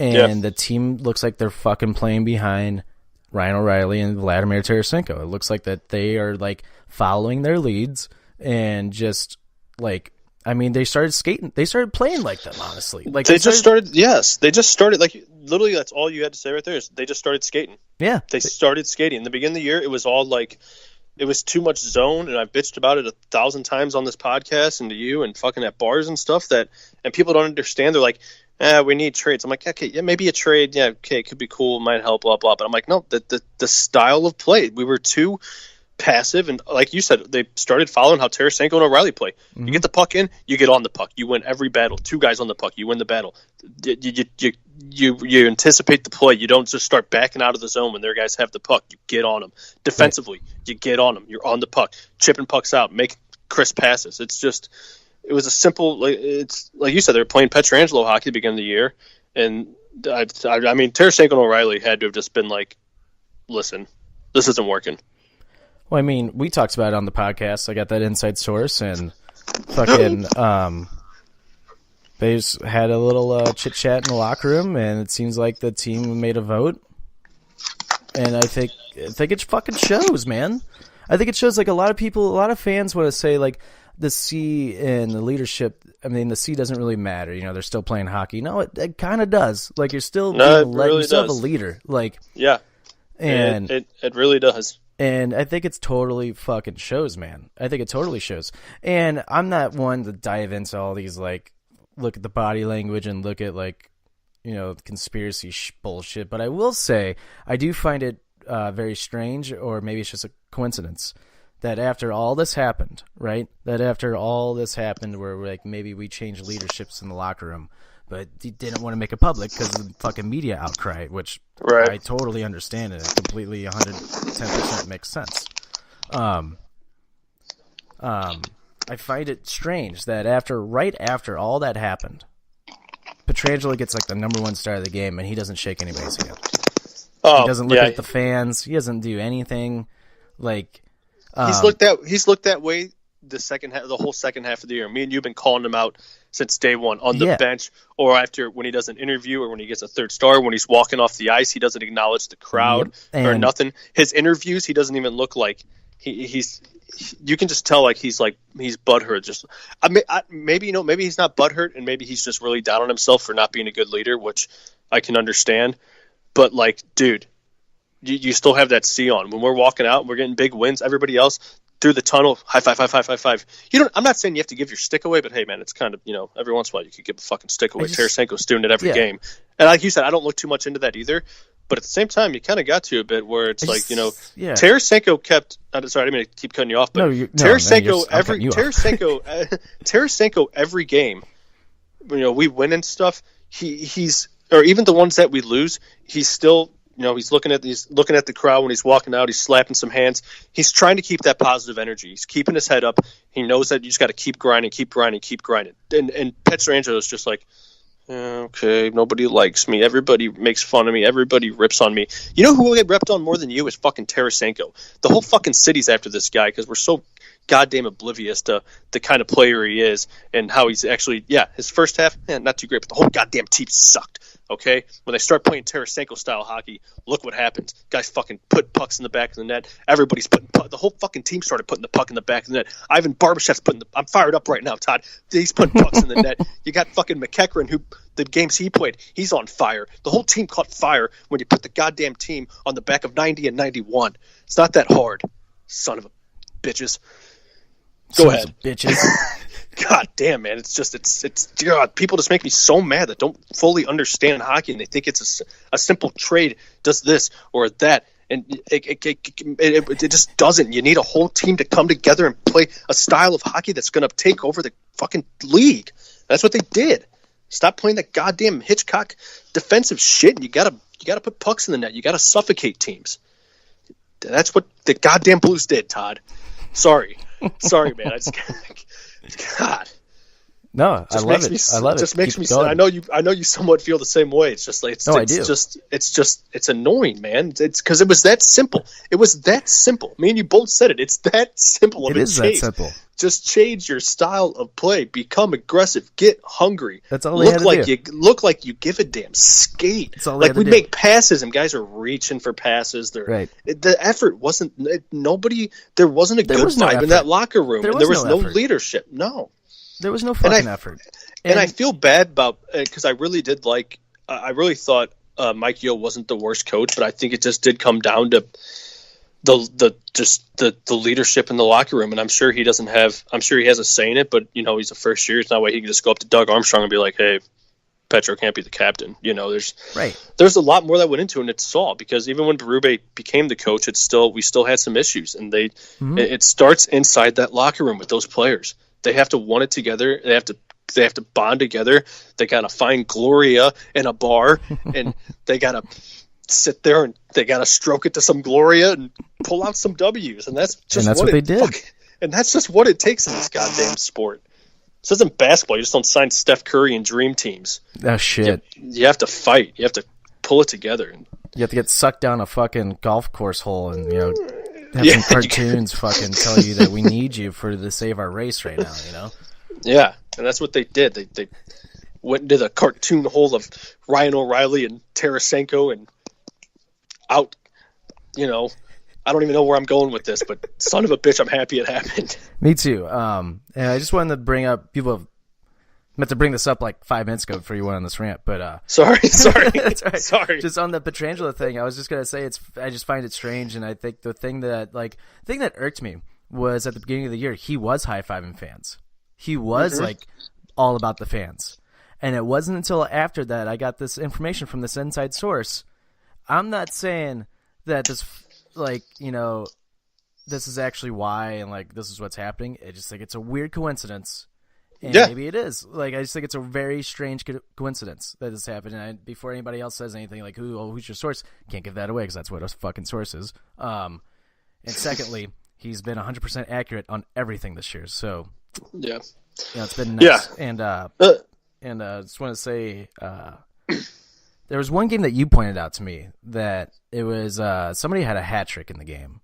And the team looks like they're fucking playing behind Ryan O'Reilly and Vladimir Tarasenko. It looks like that they are following their leads and just they started skating. They started playing like them, honestly. They just started literally that's all you had to say right there is they just started skating. Yeah. They started skating. In the beginning of the year, it was all it was too much zone, and I've bitched about it 1,000 times on this podcast and to you and fucking at bars and stuff and people don't understand. They're like, we need trades. I'm like, okay, yeah, maybe a trade. Yeah, okay, it could be cool, might help, blah, blah. But I'm like, no, the style of play, we were too passive. And like you said, they started following how Tarasenko and O'Reilly play. Mm-hmm. You get the puck in, you get on the puck. You win every battle. 2 guys on the puck, you win the battle. You anticipate the play. You don't just start backing out of the zone when their guys have the puck. You get on them. Defensively, you get on them. You're on the puck. Chipping pucks out. Make crisp passes. It was a simple, it's like you said, they were playing Pietrangelo hockey at the beginning of the year. And I mean, Tarasenko and O'Reilly had to have just been like, listen, this isn't working. Well, I mean, we talked about it on the podcast. I got that inside source, and fucking, they just had a little chit chat in the locker room, and it seems like the team made a vote. And I think it fucking shows, man. I think it shows a lot of fans want to say the C and the leadership. I mean, the C doesn't really matter. You know, they're still playing hockey. No, it kind of does. You're still being led. You still have a leader. Yeah, and it really does. And I think it's totally fucking shows, man. I think it totally shows. And I'm not one to dive into all these look at the body language and look at conspiracy bullshit. But I will say I do find it very strange, or maybe it's just a coincidence that after all this happened, right? That after all this happened, where like maybe we changed leaderships in the locker room, but he didn't want to make it public because of the fucking media outcry, which I totally understand, and it completely 110% makes sense. I find it strange that right after all that happened, Pietrangelo gets like the number one star of the game, and he doesn't shake anybody's hand. He doesn't look at the fans. He doesn't do anything. Like he's looked that way the whole second half of the year. Me and you've been calling him out since day one on the bench, or after when he does an interview, or when he gets a third star. When he's walking off the ice, he doesn't acknowledge the crowd or nothing. His interviews, he doesn't even look like he's. You can just tell he's butthurt. Just maybe he's not butthurt, and maybe he's just really down on himself for not being a good leader, which I can understand. But dude, you still have that C on. When we're walking out and we're getting big wins, everybody else through the tunnel, high five, high five, high five. I'm not saying you have to give your stick away, but hey, man, it's kind of every once in a while you could give a fucking stick away. Tarasenko's doing it every game, and like you said, I don't look too much into that either. But at the same time, you kind of got to a bit where it's Tarasenko kept. Sorry, I didn't mean to keep cutting you off, but Tarasenko every game, we win and stuff. He's or even the ones that we lose, he's still he's looking at the crowd when he's walking out. He's slapping some hands. He's trying to keep that positive energy. He's keeping his head up. He knows that you just got to keep grinding. And Pietrangelo is just like, okay, nobody likes me. Everybody makes fun of me. Everybody rips on me. You know who will get ripped on more than you is fucking Tarasenko. The whole fucking city's after this guy because we're so goddamn oblivious to the kind of player he is and how he's actually, his first half, not too great, but the whole goddamn team sucked. Okay? When they start playing Tarasenko-style hockey, look what happens. Guys fucking put pucks in the back of the net. Everybody's the whole fucking team started putting the puck in the back of the net. Ivan Barbashev's I'm fired up right now, Todd. He's putting pucks in the net. You got fucking McEachran, who the games he played, he's on fire. The whole team caught fire when you put the goddamn team on the back of 90 and 91. It's not that hard, son of a bitches. Go ahead. Bitches. God damn, man. It's God, people just make me so mad that don't fully understand hockey, and they think it's a simple trade, does this or that, and it just doesn't. You need a whole team to come together and play a style of hockey that's going to take over the fucking league. That's what they did. Stop playing that goddamn Hitchcock defensive shit. You gotta put pucks in the net. You gotta suffocate teams. That's what the goddamn Blues did, Todd. Sorry, man. God. No, I love it. I love it. Just makes me. I know you somewhat feel the same way. It's just like I do. It's annoying, man. It's because it was that simple. It was that simple. Me and you both said it. It's that simple. It is that simple. Just change your style of play. Become aggressive. Get hungry. That's all they had to do. Look like you give a damn. Skate. That's all they had to do. Make passes and guys are reaching for passes. Right. The effort wasn't. There wasn't a good vibe in that locker room. There was no leadership. No. There was no fucking effort. And I feel bad about because I really did I really thought Mike Yeo wasn't the worst coach, but I think it just did come down to the leadership in the locker room. And I'm sure he has a say in it, but he's a first year. It's not way he can just go up to Doug Armstrong and be like, hey, Petro can't be the captain. There's a lot more that went into it, and it's saw because even when Berube became the coach, we still had some issues, and it starts inside that locker room with those players. They have to want it together. They have to bond together. They got to find Gloria in a bar, and they got to sit there and they got to stroke it to some Gloria and pull out some W's. And that's what they did. And that's just what it takes in this goddamn sport. This isn't basketball. You just don't sign Steph Curry and dream teams. Oh, shit. You have to fight. You have to pull it together. You have to get sucked down a fucking golf course hole and, have some cartoons fucking tell you that we need you to save our race right now, Yeah, and that's what they did. They went into the cartoon hole of Ryan O'Reilly and Tarasenko and out, I don't even know where I'm going with this, but son of a bitch, I'm happy it happened. Me too. And I just wanted to bring up, people have meant to bring this up like 5 minutes ago before you went on this rant, but sorry. That's right. Sorry. Just on the Pietrangelo thing, I was just gonna say I just find it strange, and I think the thing that irked me was at the beginning of the year he was high-fiving fans. He was all about the fans, and it wasn't until after that I got this information from this inside source. I'm not saying that this, like, you know, this is actually why, and like this is what's happening. I just think it's a weird coincidence, and maybe it is. Like, I just think it's a very strange coincidence that this happened. And before anybody else says anything, like, who's your source? Can't give that away because that's what a fucking source is. And secondly, he's been 100% accurate on everything this year. So yeah, it's been nice. And I just want to say, there was one game that you pointed out to me that it was somebody had a hat trick in the game.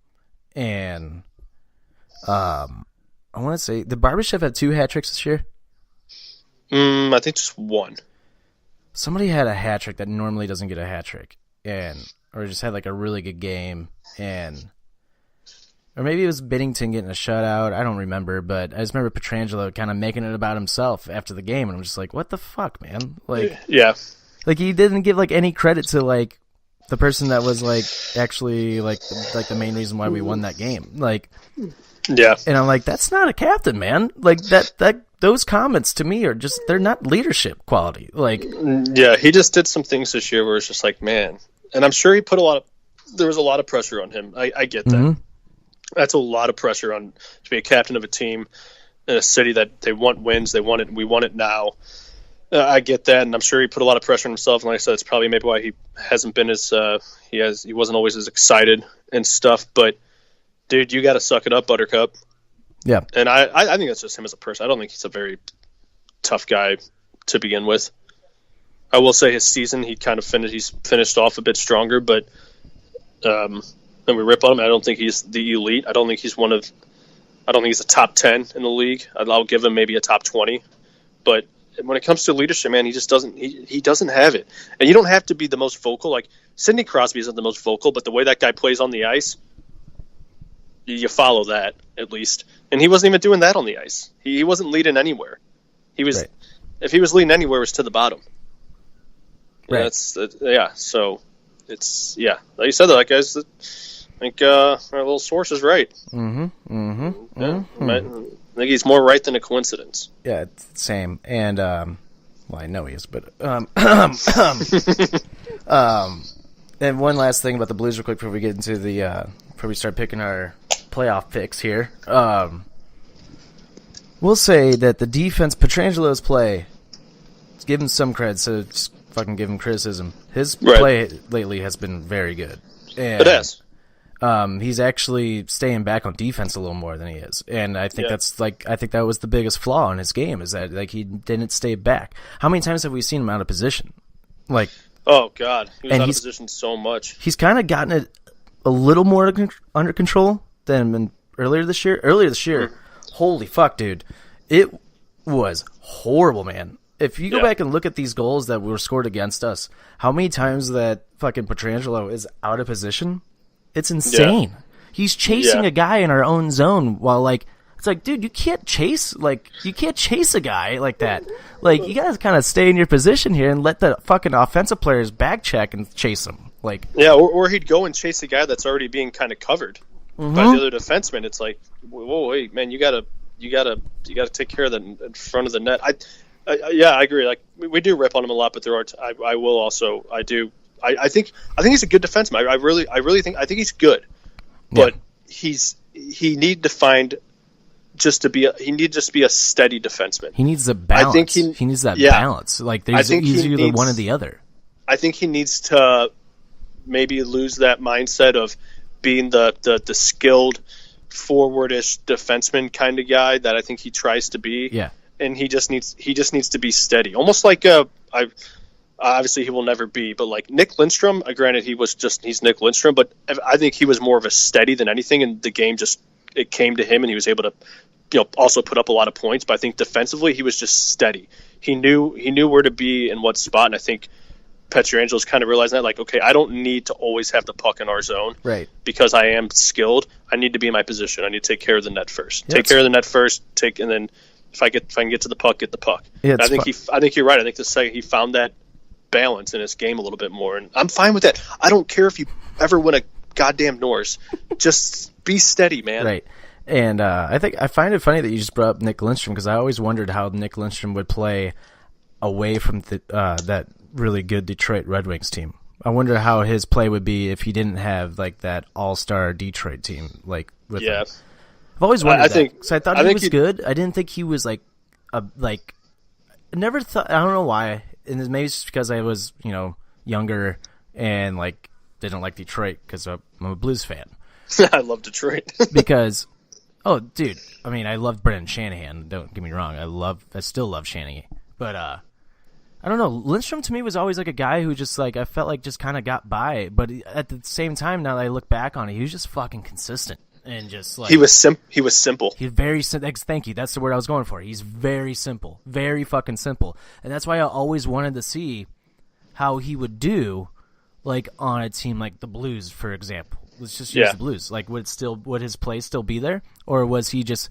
And I want to say, did Barbashev have 2 hat tricks this year? I think just 1. Somebody had a hat trick that normally doesn't get a hat trick, or just had like a really good game, or maybe it was Binnington getting a shutout. I don't remember, but I just remember Pietrangelo kind of making it about himself after the game, and I'm just like, what the fuck, man? Like, like he didn't give like any credit to like the person that was like actually like the main reason why we won that game. Like, and I'm like, that's not a captain, man. Like that those comments to me are just, they're not leadership quality. Like, he just did some things this year where it's just like, man. And I'm sure he put there was a lot of pressure on him. I get that. Mm-hmm. That's a lot of pressure on to be a captain of a team in a city that they want wins. They want it. We want it now. I get that, and I'm sure he put a lot of pressure on himself. And like I said, it's probably maybe why he hasn't been as he wasn't always as excited and stuff. But dude, you got to suck it up, Buttercup. Yeah. And I think that's just him as a person. I don't think he's a very tough guy to begin with. I will say his season, he's finished off a bit stronger, but and we rip on him. I don't think he's the elite. I don't think he's a top 10 in the league. I'll give him maybe a top 20, but when it comes to leadership, man, he just doesn't. He doesn't have it, and you don't have to be the most vocal. Like Sidney Crosby isn't the most vocal, but the way that guy plays on the ice, you follow that at least. And he wasn't even doing that on the ice. He wasn't leading anywhere. He was, if he was leading anywhere, it was to the bottom. Right. So it's like you said, that guys. I think our little source is right. I think he's more right than a coincidence. Yeah, it's the same. And well, I know he is, but and one last thing about the Blues, real quick, before we get into before we start picking our playoff picks here. We'll say that the defense, Petrangelo's play, let's give him some credit, so just fucking give him criticism. His play lately has been very good. And it has. He's actually staying back on defense a little more than he is, and I think I think that was the biggest flaw in his game, is that like he didn't stay back. How many times have we seen him out of position? Like, oh god, he was out of position so much. He's kind of gotten it a little more under control than earlier this year. Holy fuck, dude, it was horrible, man. If you go back and look at these goals that were scored against us, how many times that fucking Pietrangelo is out of position? It's insane. Yeah. He's chasing a guy in our own zone while, like, it's like, dude, you can't chase a guy like that. Like, you gotta kind of stay in your position here and let the fucking offensive players back check and chase him. Like, or he'd go and chase a guy that's already being kind of covered by the other defenseman. It's like, whoa, wait, man, you gotta take care of the in front of the net. I agree. Like, we do rip on him a lot, but there are. I think he's a good defenseman. I really think he's good, but he need to find he need just be a steady defenseman. He needs the balance. I think he needs that balance. Like, he's either one or the other. I think he needs to maybe lose that mindset of being the skilled forwardish defenseman kind of guy that I think he tries to be. Yeah. And he just needs to be steady, almost like obviously he will never be, but like Nick Lindstrom. Granted, he's Nick Lindstrom, but I think he was more of a steady than anything, and the game it came to him, and he was able to, also put up a lot of points. But I think defensively, he was just steady. He knew where to be in what spot, and I think Pietrangelo's kind of realizing that, like, okay, I don't need to always have the puck in our zone, right? Because I am skilled. I need to be in my position. I need to take care of the net first. Take care of the net first. And then if I can get to the puck, get the puck. Yeah, I think you're right. I think to say he found that balance in his game a little bit more, and I'm fine with that. I don't care if you ever win a goddamn Norris. Just be steady, man. Right. And I find it funny that you just brought up Nick Lindstrom, because I always wondered how Nick Lindstrom would play away from that really good Detroit Red Wings team. I wonder how his play would be if he didn't have like that all-star Detroit team. Like, with him. I've always wondered because I thought he was good. I didn't think he was like never thought. I don't know why, and maybe it's just because I was younger and like didn't like Detroit because I'm a Blues fan. I love Detroit because, oh, dude, I mean, I loved Brendan Shanahan. Don't get me wrong, I still love Shanahan, but I don't know. Lindstrom to me was always like a guy who just like I felt like just kind of got by, but at the same time, now that I look back on it, he was just fucking consistent. And just like he was simple. He's very thank you. That's the word I was going for. He's very simple, very fucking simple, and that's why I always wanted to see how he would do, like on a team like the Blues, for example. Let's just use the Blues. Like, would his play still be there, or was he just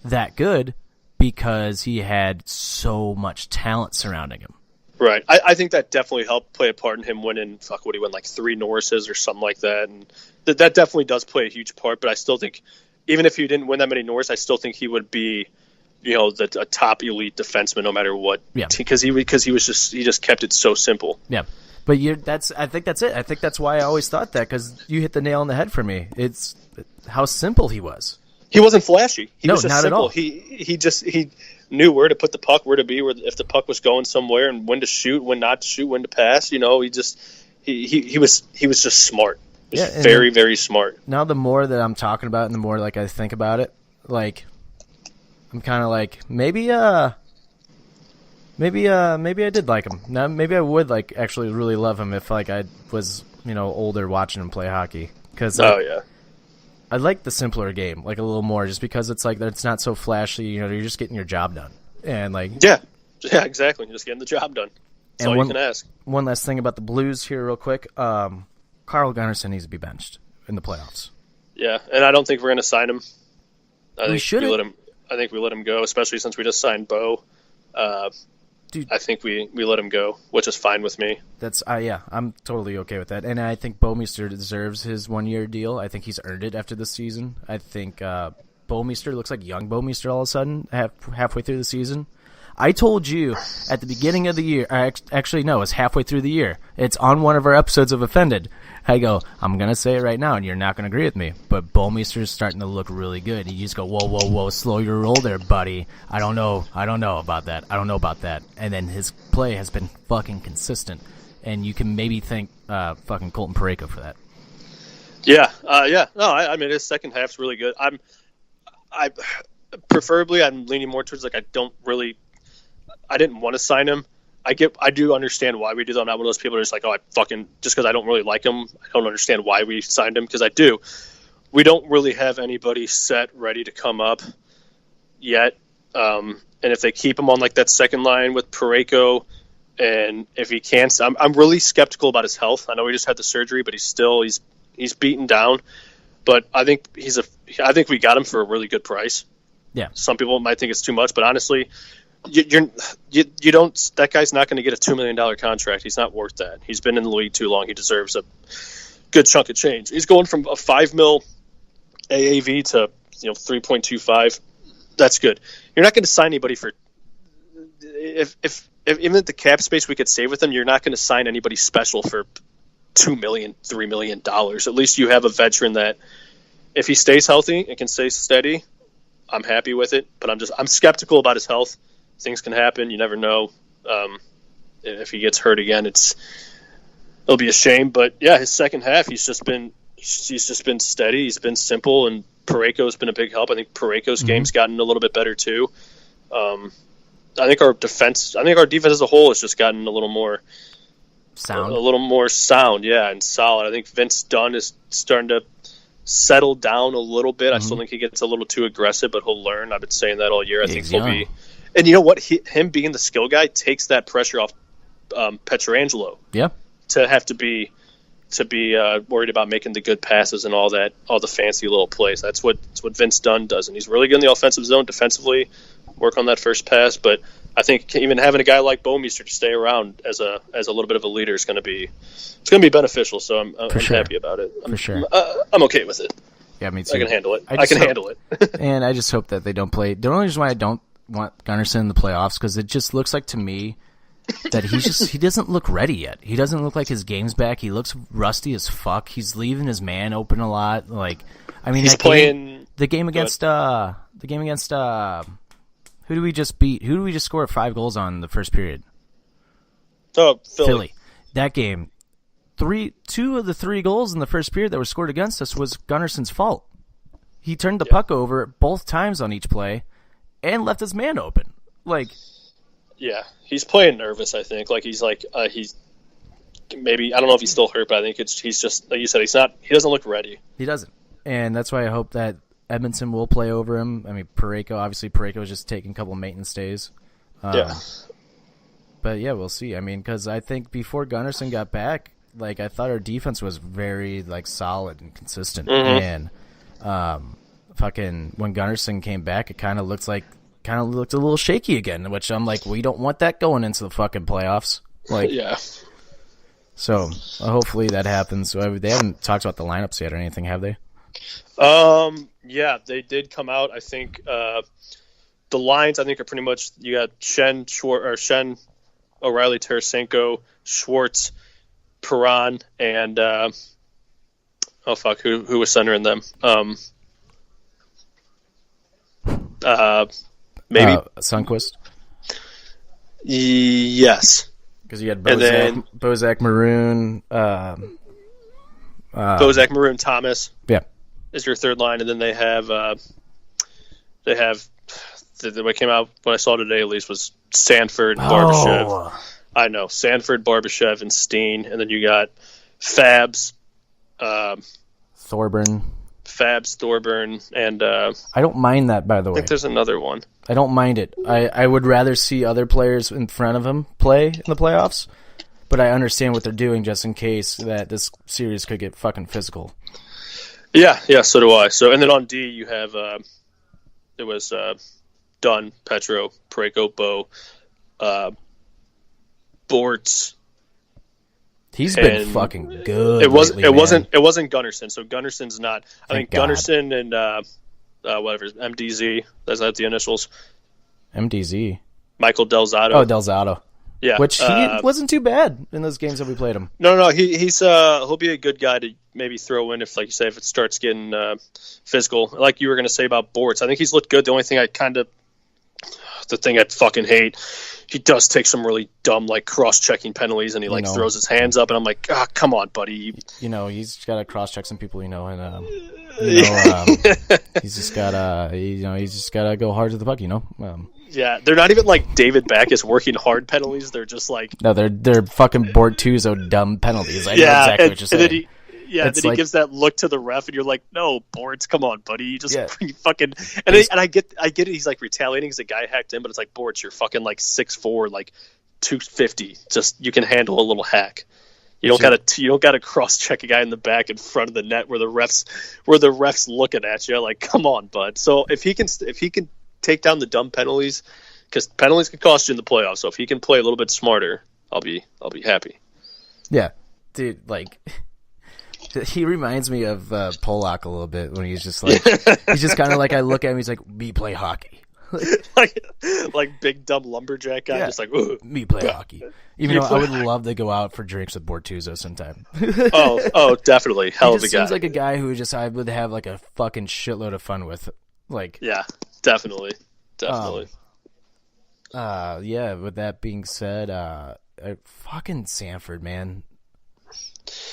that good because he had so much talent surrounding him? Right. I think that definitely helped play a part in him winning. What he won, like 3 Norrises or something like that, and that definitely does play a huge part. But I still think, even if he didn't win that many Norris, I still think he would be, a top elite defenseman no matter what. Yeah. Because he just kept it so simple. Yeah. But I think that's it. I think that's why I always thought that, because you hit the nail on the head for me. It's how simple he was. He wasn't flashy. He was just not simple. at all. He knew where to put the puck, where to be, if the puck was going somewhere, and when to shoot, when not to shoot, when to pass. He was just smart. He was very, very smart. Now the more that I'm talking about it and the more like I think about it, like I'm kind of like maybe I did like him. Now maybe I would like actually really love him if like I was older watching him play hockey, because I like the simpler game like a little more, just because it's like it's not so flashy. You're just getting your job done, and like yeah, exactly. You're just getting the job done. That's all you can ask. One last thing about the Blues here, real quick. Carl Gunnarsson needs to be benched in the playoffs. Yeah, and I don't think we're going to sign him. I think we let him go, especially since we just signed Bo. Dude, I think we let him go, which is fine with me. That's I'm totally okay with that, and I think Bouwmeester deserves his 1-year deal. I think he's earned it after this season. I think Bouwmeester looks like young Bouwmeester all of a sudden halfway through the season. I told you at the beginning of the year, actually no, it's halfway through the year. It's on one of our episodes of Offended. I go, I'm going to say it right now, and you're not going to agree with me, but Bouwmeester is starting to look really good. You just go, whoa, slow your roll there, buddy. I don't know about that. And then his play has been fucking consistent, and you can maybe thank fucking Colton Parayko for that. Yeah. No, I mean, his second half's really good. I'm leaning more towards like I didn't want to sign him. I do understand why we do that. I'm not one of those people who's like, just because I don't really like him, I don't understand why we signed him, because I do. We don't really have anybody set ready to come up yet. And if they keep him on like that second line with Parayko, and if he can't, I'm really skeptical about his health. I know he just had the surgery, but he's beaten down. But I think we got him for a really good price. Yeah. Some people might think it's too much, but honestly, you don't. That guy's not going to get a $2 million contract. He's not worth that. He's been in the league too long. He deserves a good chunk of change. He's going from a $5 million AAV to 3.25. That's good. You're not going to sign anybody for if even at the cap space we could save with him. You're not going to sign anybody special for $2 million, $3 million. At least you have a veteran that, if he stays healthy and can stay steady, I'm happy with it. But I'm skeptical about his health. Things can happen. You never know. If he gets hurt again, it'll be a shame. But yeah, his second half, he's just been steady. He's been simple, and Parayko's been a big help. I think Parayko's game's gotten a little bit better too. I think our defense as a whole has just gotten a little more sound, yeah, and solid. I think Vince Dunn is starting to settle down a little bit. I still think he gets a little too aggressive, but he'll learn. I've been saying that all year. I think he'll be. And you know what? Him being the skill guy takes that pressure off Pietrangelo. Yeah. To have to be worried about making the good passes and all the fancy little plays. That's what Vince Dunn does, and he's really good in the offensive zone defensively. Work on that first pass, but I think even having a guy like Bouwmeester to stay around as a little bit of a leader is going to be beneficial. So I'm happy about it. For sure. I'm okay with it. Yeah, me too. I can handle it. I can handle it. And I just hope that they don't play. The only reason why I don't want Gunnarsson in the playoffs, because it just looks like to me that he doesn't look ready yet. He doesn't look like his game's back. He looks rusty as fuck. He's leaving his man open a lot. Like, I mean, he's playing the game against who do we just beat? Who do we just score 5 goals on in the first period? Oh, Philly. That game, 2 of the 3 goals in the first period that were scored against us was Gunnarsson's fault. He turned the puck over both times on each play and left his man open. Like, yeah, he's playing nervous, I think. Like, he's maybe, I don't know if he's still hurt, but I think he's just, like you said, he doesn't look ready. He doesn't. And that's why I hope that Edmondson will play over him. I mean, Parayko is just taking a couple of maintenance days. Yeah. But yeah, we'll see. I mean, because I think before Gunnarsson got back, like, I thought our defense was very, like, solid and consistent. And when Gunnarsson came back, it kind of looked a little shaky again, which I'm like, we don't want that going into the fucking playoffs. Like, yeah. So hopefully that happens. So they haven't talked about the lineups yet or anything, have they? Yeah, they did come out. I think the lines, I think, are pretty much, you got Shen, O'Reilly, Tarasenko, Schwartz, Perron, and who was centering them? Maybe Sundqvist. Yes, because you had Bozak, Maroon, Bozak, Maroon, Thomas. Yeah, is your third line, and then they have what came out when I saw today at least was Sanford, Barbashev. I know, Sanford, Barbashev, and Steen, and then you got Fabs, Thorburn, and I don't mind that, by the way. I think there's another one. I don't mind it. I would rather see other players in front of him play in the playoffs, but I understand what they're doing just in case that this series could get fucking physical. Yeah, so do I. So, and then on D you have it was Dunn, Petro, Parayko, Bo, Bortz. He's been fucking good. It wasn't lately, Gunnarsson. So Gunnarsson's not. I think God. Gunnarsson and whatever, MDZ. That's not the initials. MDZ. Michael Delzato. Oh, Delzato. Yeah, which he wasn't too bad in those games that we played him. No, he'll be a good guy to maybe throw in if, like you say, if it starts getting physical. Like you were going to say about Bortz, I think he's looked good. The only thing the thing I fucking hate, he does take some really dumb, like, cross-checking penalties, and he throws his hands up, and I'm like, come on, buddy. He's got to cross-check some people, and he's just gotta go hard to the puck, Yeah, they're not even like David Backes working hard penalties. They're just like, no, they're fucking Bortuzzo dumb penalties. I know exactly what you're saying. He gives that look to the ref, and you're like, "No, Bortz, come on, buddy, you just fucking." And I get it. He's like retaliating because the guy hacked in, but it's like, Bortz, you're fucking like 6'4", like 250. Just you can handle a little hack. You don't gotta cross check a guy in the back in front of the net where the refs looking at you. Like, come on, bud. So if he can take down the dumb penalties, because penalties can cost you in the playoffs. So if he can play a little bit smarter, I'll be happy. Yeah, dude, like. He reminds me of Polak a little bit when he's just like he's just kind of like, I look at him, he's like, me play hockey, like big dumb lumberjack guy, just like, me play hockey. Even though I would love to go out for drinks with Bortuzzo sometime. oh, definitely, hell of a guy. Seems like a guy who I would have like a fucking shitload of fun with. Like, yeah, definitely. Yeah. With that being said, fucking Sanford, man.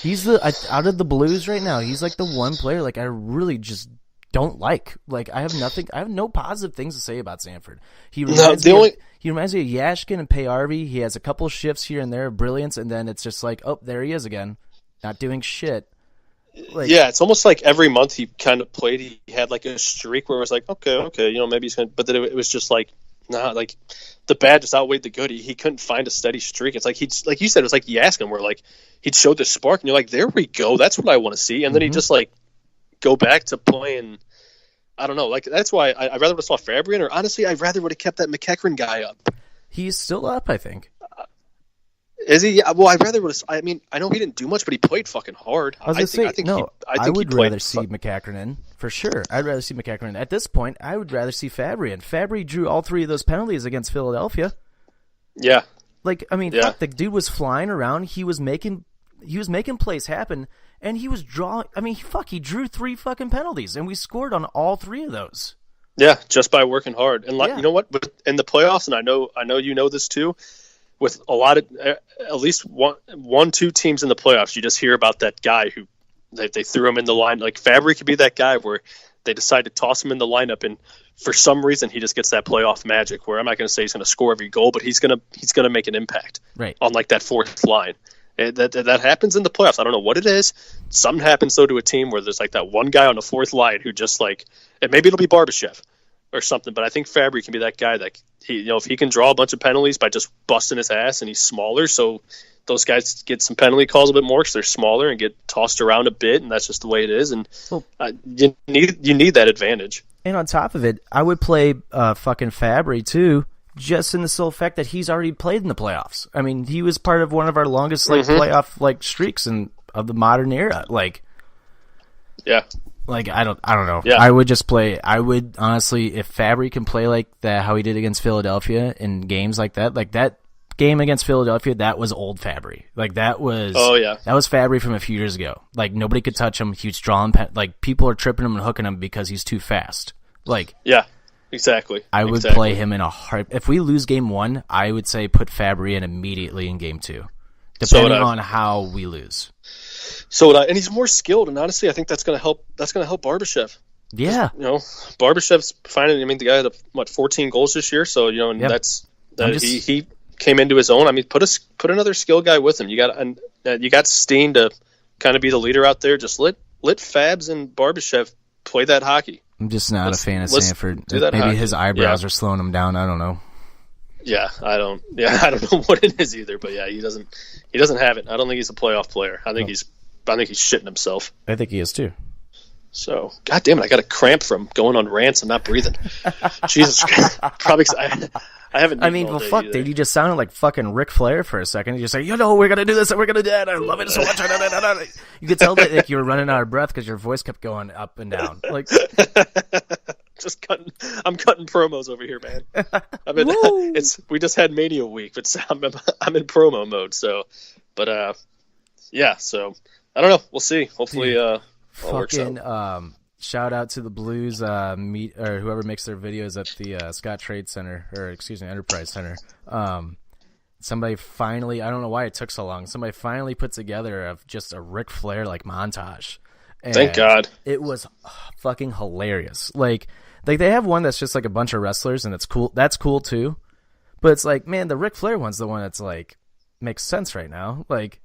He's out of the Blues right now. He's like the one player like I really just don't like. Like I have no positive things to say about Sanford. He reminds me of Yashkin and Payarvi. He has a couple shifts here and there of brilliance, and then it's just like, oh, there he is again, not doing shit. Like, yeah, it's almost like every month he kind of played. He had like a streak where it was like, okay, maybe he's gonna. But then it was just like, nah, like the bad just outweighed the good. He couldn't find a steady streak. It's like like you said, it was like Yaskin where like he'd showed the spark, and you're like, there we go, that's what I want to see. And then he just like go back to playing. I don't know, like that's why I rather would have saw Fabian, or honestly, I rather would have kept that McEachran guy up. He's still up, I think. Is he? Yeah, well, I rather would have. I mean, I know he didn't do much, but he played fucking hard. I would rather see McEachran in for sure. I'd rather see McEachran in. At this point, I would rather see Fabry in. Fabry drew all 3 of those penalties against Philadelphia. Yeah, Like, I mean, fuck, the dude was flying around. He was making plays happen, and he was drawing. I mean, he drew 3 fucking penalties, and we scored on all 3 of those. Yeah, just by working hard. And you know what? But in the playoffs, and I know you know this too, with a lot of at least one, 2 teams in the playoffs, you just hear about that guy who they threw him in the line. Like Fabry could be that guy where they decide to toss him in the lineup, and for some reason he just gets that playoff magic. Where I'm not going to say he's going to score every goal, but he's going to make an impact on like that 4th line. That happens in the playoffs. I don't know what it is. Something happens though to a team where there's like that one guy on the 4th line who just like, and maybe it'll be Barbashev or something. But I think Fabry can be that guy that if he can draw a bunch of penalties by just busting his ass, and he's smaller, so those guys get some penalty calls a bit more because they're smaller and get tossed around a bit, and that's just the way it is. And you need that advantage. And on top of it, I would play fucking Fabry too, just in the sole fact that he's already played in the playoffs. I mean, he was part of one of our longest playoff streaks of the modern era. Like, yeah. Like, I don't know. Yeah. I would honestly, if Fabry can play like that, how he did against Philadelphia in games like that game against Philadelphia, that was old Fabry. Like, that was Fabry from a few years ago. Like, nobody could touch him. He was drawing, like, people are tripping him and hooking him because he's too fast. Like, yeah, exactly. I would play him in a heart. If we lose game 1, I would say put Fabry in immediately in game 2, depending on how we lose. And he's more skilled, and honestly, I think that's going to help. That's going to help Barbashev. Yeah, Barbashev's finding. I mean, the guy had 14 goals this year, so that's he came into his own. I mean, put another skill guy with him. You got Steen to kind of be the leader out there. Just let Fabs and Barbashev play that hockey. I'm just not a fan of Sanford. Maybe hockey. His eyebrows are slowing him down. I don't know. Yeah, I don't know what it is either. But yeah, he doesn't have it. I don't think he's a playoff player. I think he's shitting himself. I think he is too. So, God damn it, I got a cramp from going on rants and not breathing. Jesus Christ. Probably I haven't. I mean, well, fuck, dude, you just sounded like fucking Ric Flair for a second. You just say, we're gonna do this and we're gonna do that. I love it so much. You could tell that like you were running out of breath because your voice kept going up and down. Like, I'm cutting promos over here, man. We just had Mania week, but I'm in promo mode. So, but yeah. So I don't know. We'll see. Hopefully, all works out. Shout out to the Blues or whoever makes their videos at the Scott Trade Center, Enterprise Center. Somebody finally, I don't know why it took so long. Somebody finally put together just a Ric Flair like montage. And thank God. It was fucking hilarious. Like they have one that's just like a bunch of wrestlers, and it's cool. That's cool too. But it's like, man, the Ric Flair one's the one that's like makes sense right now. Like,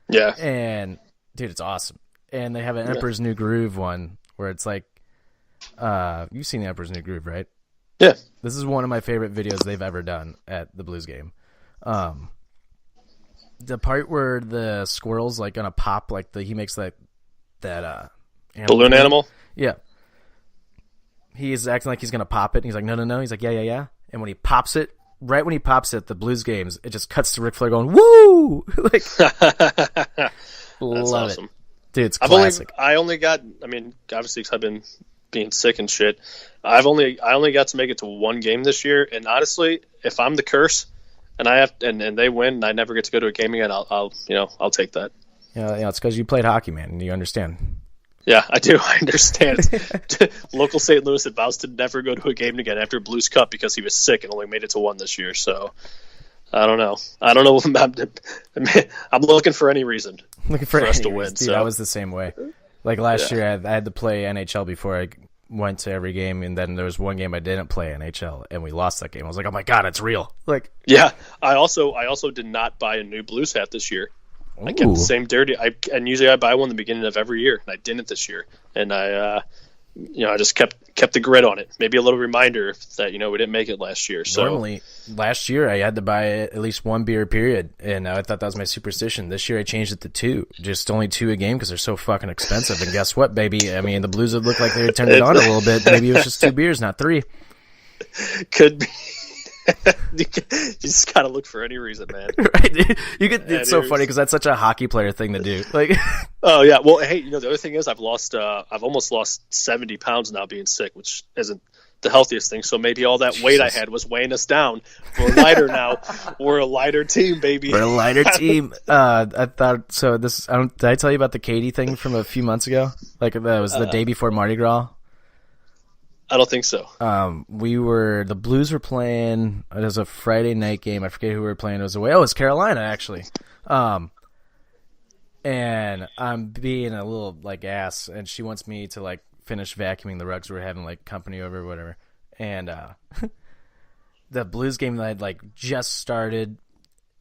yeah. And dude, it's awesome. And they have an Emperor's New Groove one where it's like, you've seen the Emperor's New Groove, right? Yeah. This is one of my favorite videos they've ever done at the Blues game. The part where the squirrel's like gonna pop, like he makes that balloon animal. Yeah. He's acting like he's gonna pop it, and he's like, no. He's like, yeah. And when he pops it, right when he pops it, the Blues games, it just cuts to Ric Flair going, "Woo!" Like, love awesome. It. Dude, it's classic. I only got, I mean, obviously because I've been being sick and shit, I only got to make it to one game this year, and honestly, if I'm the curse and I have and they win and I never get to go to a game again, I'll take that. Yeah, it's because you played hockey, man, and you understand. Yeah, I do. I understand. Local St. Louis that vows to never go to a game again after Blues Cup because he was sick and only made it to one this year. So I don't know. I'm looking for any reason for us to win. Dude, I was the same way. Like last year, I had to play NHL before I went to every game, and then there was one game I didn't play NHL, and we lost that game. I was like, oh my God, it's real. Like, yeah, I also did not buy a new Blues hat this year. Ooh. I kept the same dirty. And usually I buy one at the beginning of every year, and I didn't this year. And I just kept the grid on it. Maybe a little reminder that we didn't make it last year. So normally, last year I had to buy at least one beer period, and I thought that was my superstition. This year I changed it to 2, just only 2 a game because they're so fucking expensive. And guess what, baby? I mean, the Blues would look like they had turned it on a little bit. Maybe it was just 2 beers, not 3. Could be. You just gotta look for any reason, man. Right? It's so funny because that's such a hockey player thing to do. Like, oh yeah. Well, hey, the other thing is I've almost lost 70 pounds now being sick, which isn't the healthiest thing. So maybe all that weight I had was weighing us down. We're lighter now. We're a lighter team, baby. We're a lighter team. I thought so. Did I tell you about the Katie thing from a few months ago? Like that was the day before Mardi Gras. I don't think so. The Blues were playing. It was a Friday night game. I forget who we were playing. It was away. Oh, it was Carolina actually. And I'm being a little like ass, and she wants me to like finish vacuuming the rugs. We're having like company over or whatever. And the Blues game that had like just started,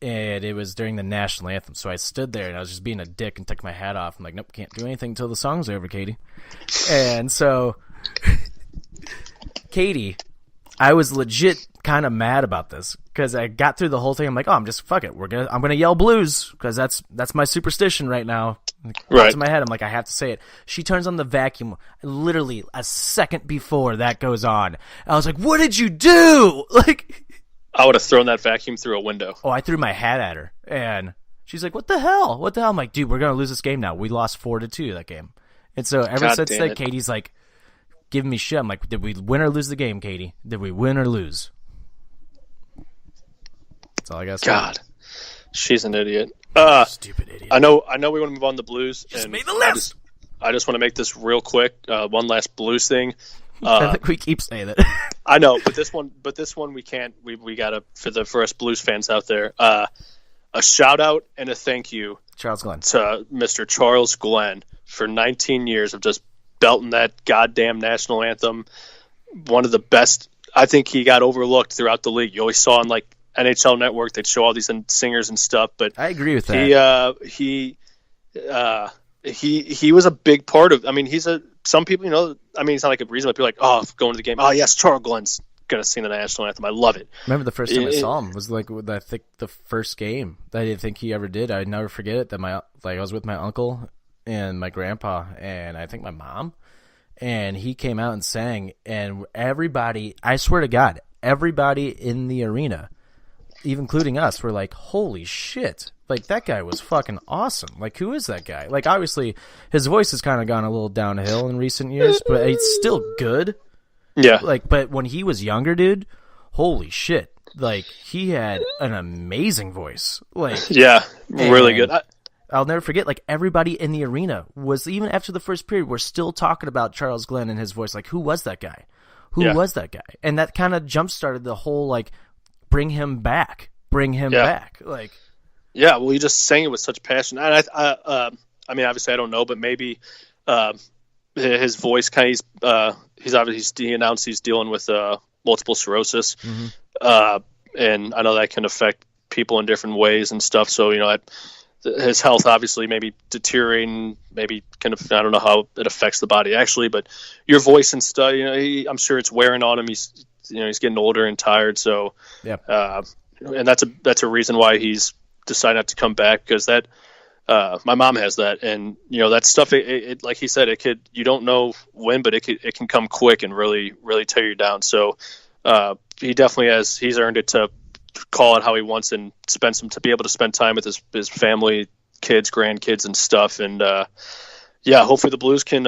and it was during the national anthem. So I stood there and I was just being a dick and took my hat off. I'm like, nope, can't do anything until the song's over, Katie. And so Katie, I was legit kind of mad about this because I got through the whole thing. I'm like, oh, I'm just fuck it. I'm gonna yell Blues because that's my superstition right now. Right in my head, I'm like, I have to say it. She turns on the vacuum literally a second before that goes on. I was like, what did you do? Like, I would have thrown that vacuum through a window. Oh, I threw my hat at her, and she's like, what the hell? What the hell? I'm like, dude, we're gonna lose this game now. We lost 4-2 that game, and so ever since then, Katie's like giving me shit. I'm like, did we win or lose the game, Katie? Did we win or lose? That's all I got to say. God, she's an idiot. Stupid idiot. I know we want to move on to the Blues. Just made the list. I just want to make this real quick. One last Blues thing. I think we keep saying that. I know, but this one we can't. We gotta for us Blues fans out there. A shout out and a thank you, Charles Glenn, to Mr. Charles Glenn for 19 years of just belting that goddamn national anthem. One of the best. I think he got overlooked throughout the league. You always saw on like NHL Network, they'd show all these singers and stuff, but I agree with that. He was a big part of. I mean, some people, I mean, it's not like a reason, but people are like, oh, going to the game. Oh, yes, Charles Glenn's gonna sing the national anthem. I love it. Remember the first time I saw him was like I think the first game that I didn't think he ever did. I'd never forget it. That I was with my uncle and my grandpa and I think my mom, and he came out and sang, and everybody, I swear to God, everybody in the arena, even including us, were like, holy shit, like that guy was fucking awesome. Like, who is that guy? Like, obviously his voice has kind of gone a little downhill in recent years, but he's still good. Yeah. Like, but when he was younger, dude, holy shit, like he had an amazing voice. Like, yeah, really good. I'll never forget, like, everybody in the arena was, even after the first period, we're still talking about Charles Glenn and his voice. Like, who was that guy? Who was that guy? And that kind of jump-started the whole, like, bring him back. Like, yeah, well, he just sang it with such passion. And I mean, obviously, I don't know, but maybe his voice kind of, he announced he's dealing with multiple sclerosis. Mm-hmm. And I know that can affect people in different ways and stuff. So, his health obviously maybe deteriorating, maybe kind of, I don't know how it affects the body actually, but your voice and stuff, I'm sure it's wearing on him. He's getting older and tired. So, yeah. And that's a reason why he's decided not to come back, because that, my mom has that, and that stuff, it like he said, you don't know when, but it can come quick and really, really tear you down. So, he definitely he's earned it to call it how he wants and to be able to spend time with his family, kids, grandkids and stuff. And hopefully the Blues can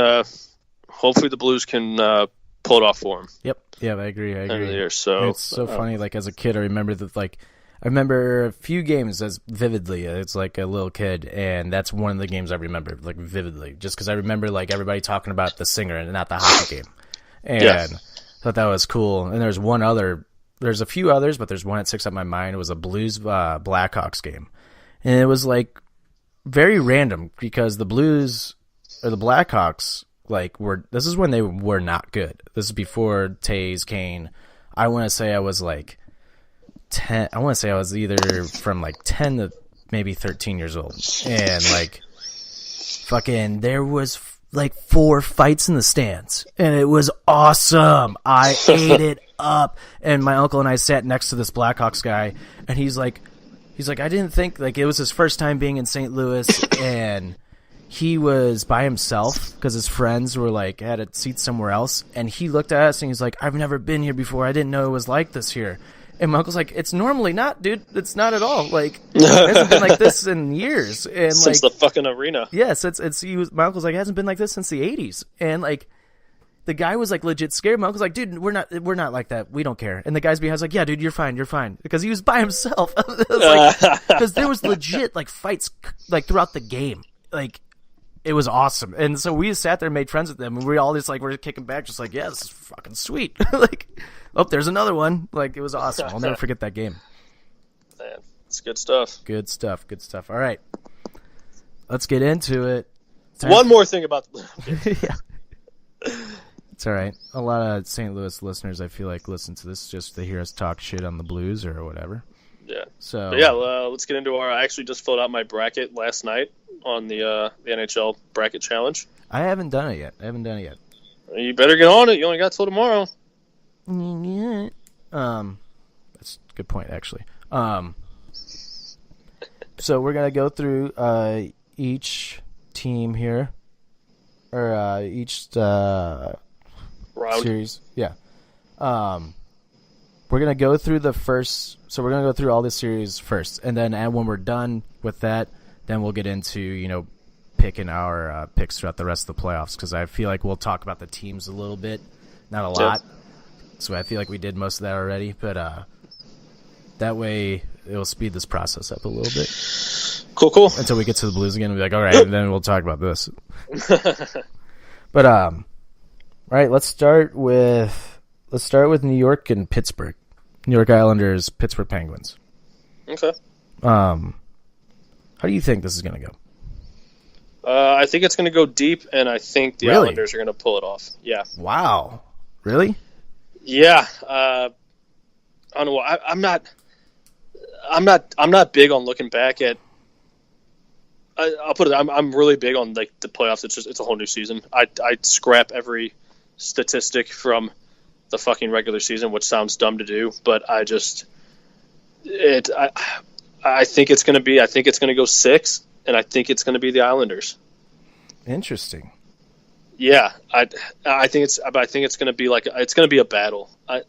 pull it off for him. Yep. Yeah, I agree. So it's so funny. Like, as a kid, I remember a few games as vividly. It's like a little kid, and that's one of the games I remember like vividly, just because I remember like everybody talking about the singer and not the hockey game, and thought that was cool. And there's a few others, but there's one that sticks out in my mind. It was a Blues Blackhawks game, and it was like very random because the Blues or the Blackhawks this is when they were not good. This is before Taves, Kane. I want to say I was like 10. I want to say I was either from like 10 to maybe 13 years old, and like fucking there was like 4 fights in the stands, and it was awesome. I ate it up, and my uncle and I sat next to this Blackhawks guy, and he's like, I didn't think, like, it was his first time being in St. Louis, and he was by himself because his friends were like had a seat somewhere else, and he looked at us and he's like, I've never been here before. I didn't know it was like this here. And my uncle's like, it's normally not, dude. It's not at all. Like, it hasn't been like this in years. And since the fucking arena. Yes, my uncle's like, it hasn't been like this since the 80s. And like, the guy was like legit scared. My uncle's like, dude, we're not like that. We don't care. And the guys behind's like, yeah, dude, you're fine, because he was by himself. Because there was legit like fights like throughout the game. Like it was awesome. And so we just sat there and made friends with them, and we all just like we're kicking back, just like, yeah, this is fucking sweet. Like, oh, there's another one. Like it was awesome. I'll never forget that game. Man, it's good stuff. Good stuff. All right, let's get into it. One more thing about yeah. It's all right. A lot of St. Louis listeners, I feel like, listen to this just to hear us talk shit on the Blues or whatever. Yeah. So but yeah, let's get into I actually just filled out my bracket last night on the NHL bracket challenge. I haven't done it yet. You better get on it. You only got till tomorrow. Yeah. That's a good point, actually. So we're gonna go through each team here, or each round series. Yeah. We're gonna go through the first. So we're gonna go through all the series first, and then when we're done with that, then we'll get into picking our picks throughout the rest of the playoffs. Because I feel like we'll talk about the teams a little bit, not a lot. So I feel like we did most of that already, but that way it'll speed this process up a little bit. Cool. Until we get to the Blues again, we'll be like, all right, then we'll talk about this. But all right, let's start with New York and Pittsburgh. New York Islanders, Pittsburgh Penguins. Okay. How do you think this is going to go? I think it's going to go deep, and I think the Islanders are going to pull it off. Yeah. Wow. Really? Yeah. I don't know. I'm not big on looking back at. I'll put it. I'm really big on like the playoffs. It's a whole new season. I scrap every statistic from the fucking regular season, which sounds dumb to do, but I think it's going to go 6, and I think it's going to be the Islanders. Interesting. Yeah, I think it's going to be it's going to be a battle. I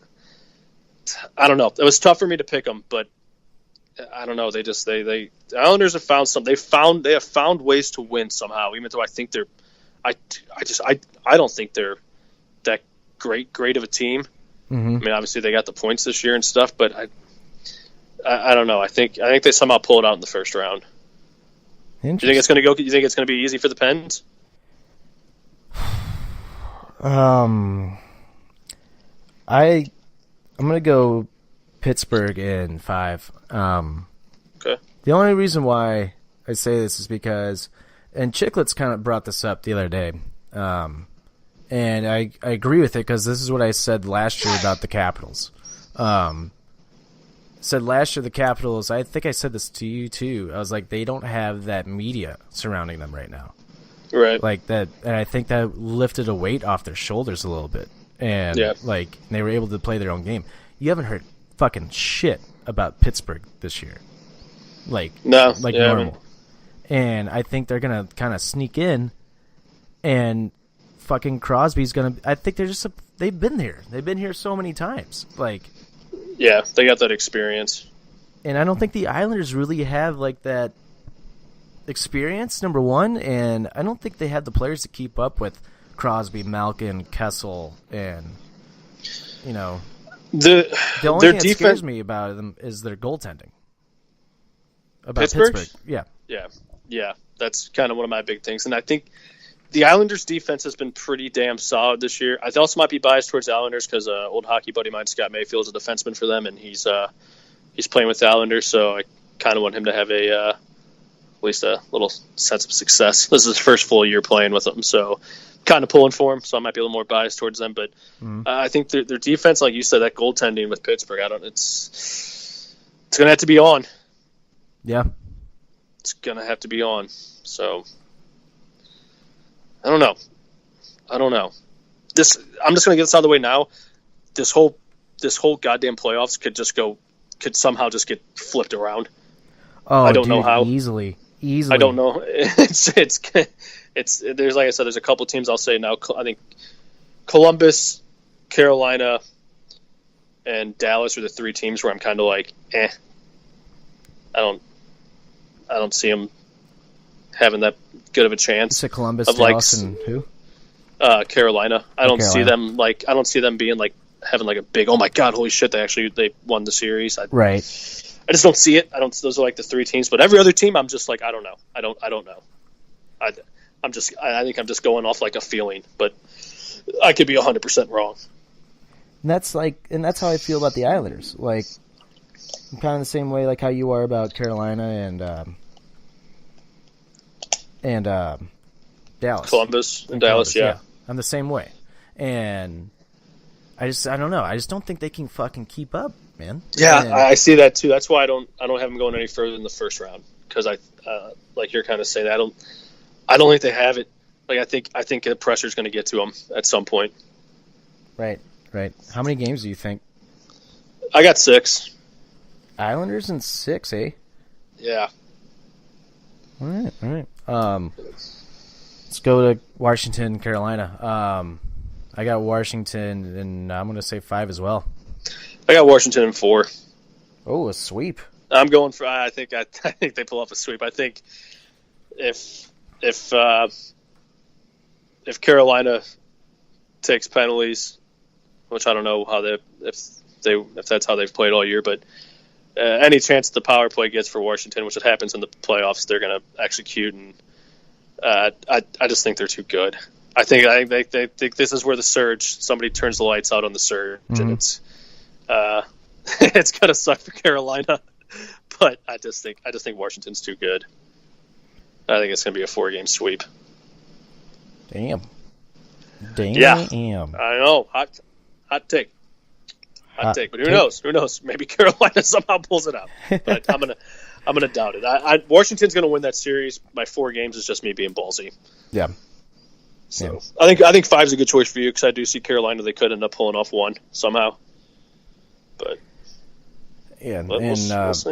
don't know. It was tough for me to pick them, but I don't know. The Islanders have found something. They have found ways to win somehow. Even though I think I don't think they're that great of a team. Mm-hmm. I mean, obviously they got the points this year and stuff, but I don't know. I think they somehow pull it out in the first round. Do you think it's going to go? You think it's going to be easy for the Pens? I'm going to go Pittsburgh in 5. Okay. The only reason why I say this is because, and Chicklets kind of brought this up the other day, and I agree with it because this is what I said last year about the Capitals. Said last year the Capitals, I think I said this to you too. I was like, they don't have that media surrounding them right now. Right. Like that, and I think that lifted a weight off their shoulders a little bit. And like they were able to play their own game. You haven't heard fucking shit about Pittsburgh this year. Normal. I mean, and I think they're gonna kind of sneak in, and fucking Crosby's gonna. I think they've been here. They've been here so many times. Yeah, they got that experience. And I don't think the Islanders really have like that experience, number one, and I don't think they have the players to keep up with Crosby, Malkin, Kessel, and the only thing that scares me about them is their goaltending. About Pittsburgh, yeah, that's kind of one of my big things, and I think the Islanders' defense has been pretty damn solid this year. I also might be biased towards the Islanders because old hockey buddy of mine, Scott Mayfield, is a defenseman for them, and he's playing with the Islanders, so I kind of want him to have at least a little sense of success. This is his first full year playing with them, so kind of pulling for him, so I might be a little more biased towards them. But I think their defense, like you said, that goaltending with Pittsburgh, it's going to have to be on. Yeah. It's going to have to be on. So I don't know. I'm just going to get this out of the way now. This whole goddamn playoffs could somehow just get flipped around. Oh, I don't know how. Easily. I don't know. It's there's, like I said, there's a couple teams I'll say now. I think Columbus, Carolina, and Dallas are the 3 teams where I'm kind of like, I don't see them having that good of a chance. So Columbus, of Dallas, and who? Carolina. I don't see Carolina. them I don't see them being like having like a big, oh my god, holy shit, they won the series. Right. I just don't see it. Those are like the three teams, but every other team, I'm just like, I don't know. I don't know. I think I'm just going off like a feeling, but I could be 100% wrong. And that's how I feel about the Islanders. Like, I'm kind of the same way like how you are about Carolina and Dallas. Columbus and Dallas, yeah. I'm the same way. And I don't know. I just don't think they can fucking keep up, man. Yeah, and, I see that too. That's why I don't have them going any further in the first round, because I like you're kind of saying, I don't think they have it. Like I think the pressure's going to get to them at some point. Right. How many games do you think? I got 6. Islanders in 6, eh? Yeah. All right. Let's go to Washington, Carolina. I got Washington, and I'm going to say 5 as well. I got Washington in 4. Oh, a sweep. I'm going for. I think they pull off a sweep. I think if Carolina takes penalties, which I don't know how if that's how they've played all year, but any chance the power play gets for Washington, which it happens in the playoffs, they're going to execute, and I just think they're too good. I think they think this is where the surge. Somebody turns the lights out on the surge, and it's gonna suck for Carolina. But I just think Washington's too good. I think it's gonna be a 4-game sweep. Damn. Yeah, I know. Hot take. Hot take. But who knows? Who knows? Maybe Carolina somehow pulls it out. But I'm gonna doubt it. Washington's gonna win that series by 4 games. Is just me being ballsy. Yeah. So I think 5 is a good choice for you, because I do see Carolina. They could end up pulling off 1 somehow. But yeah, we'll see.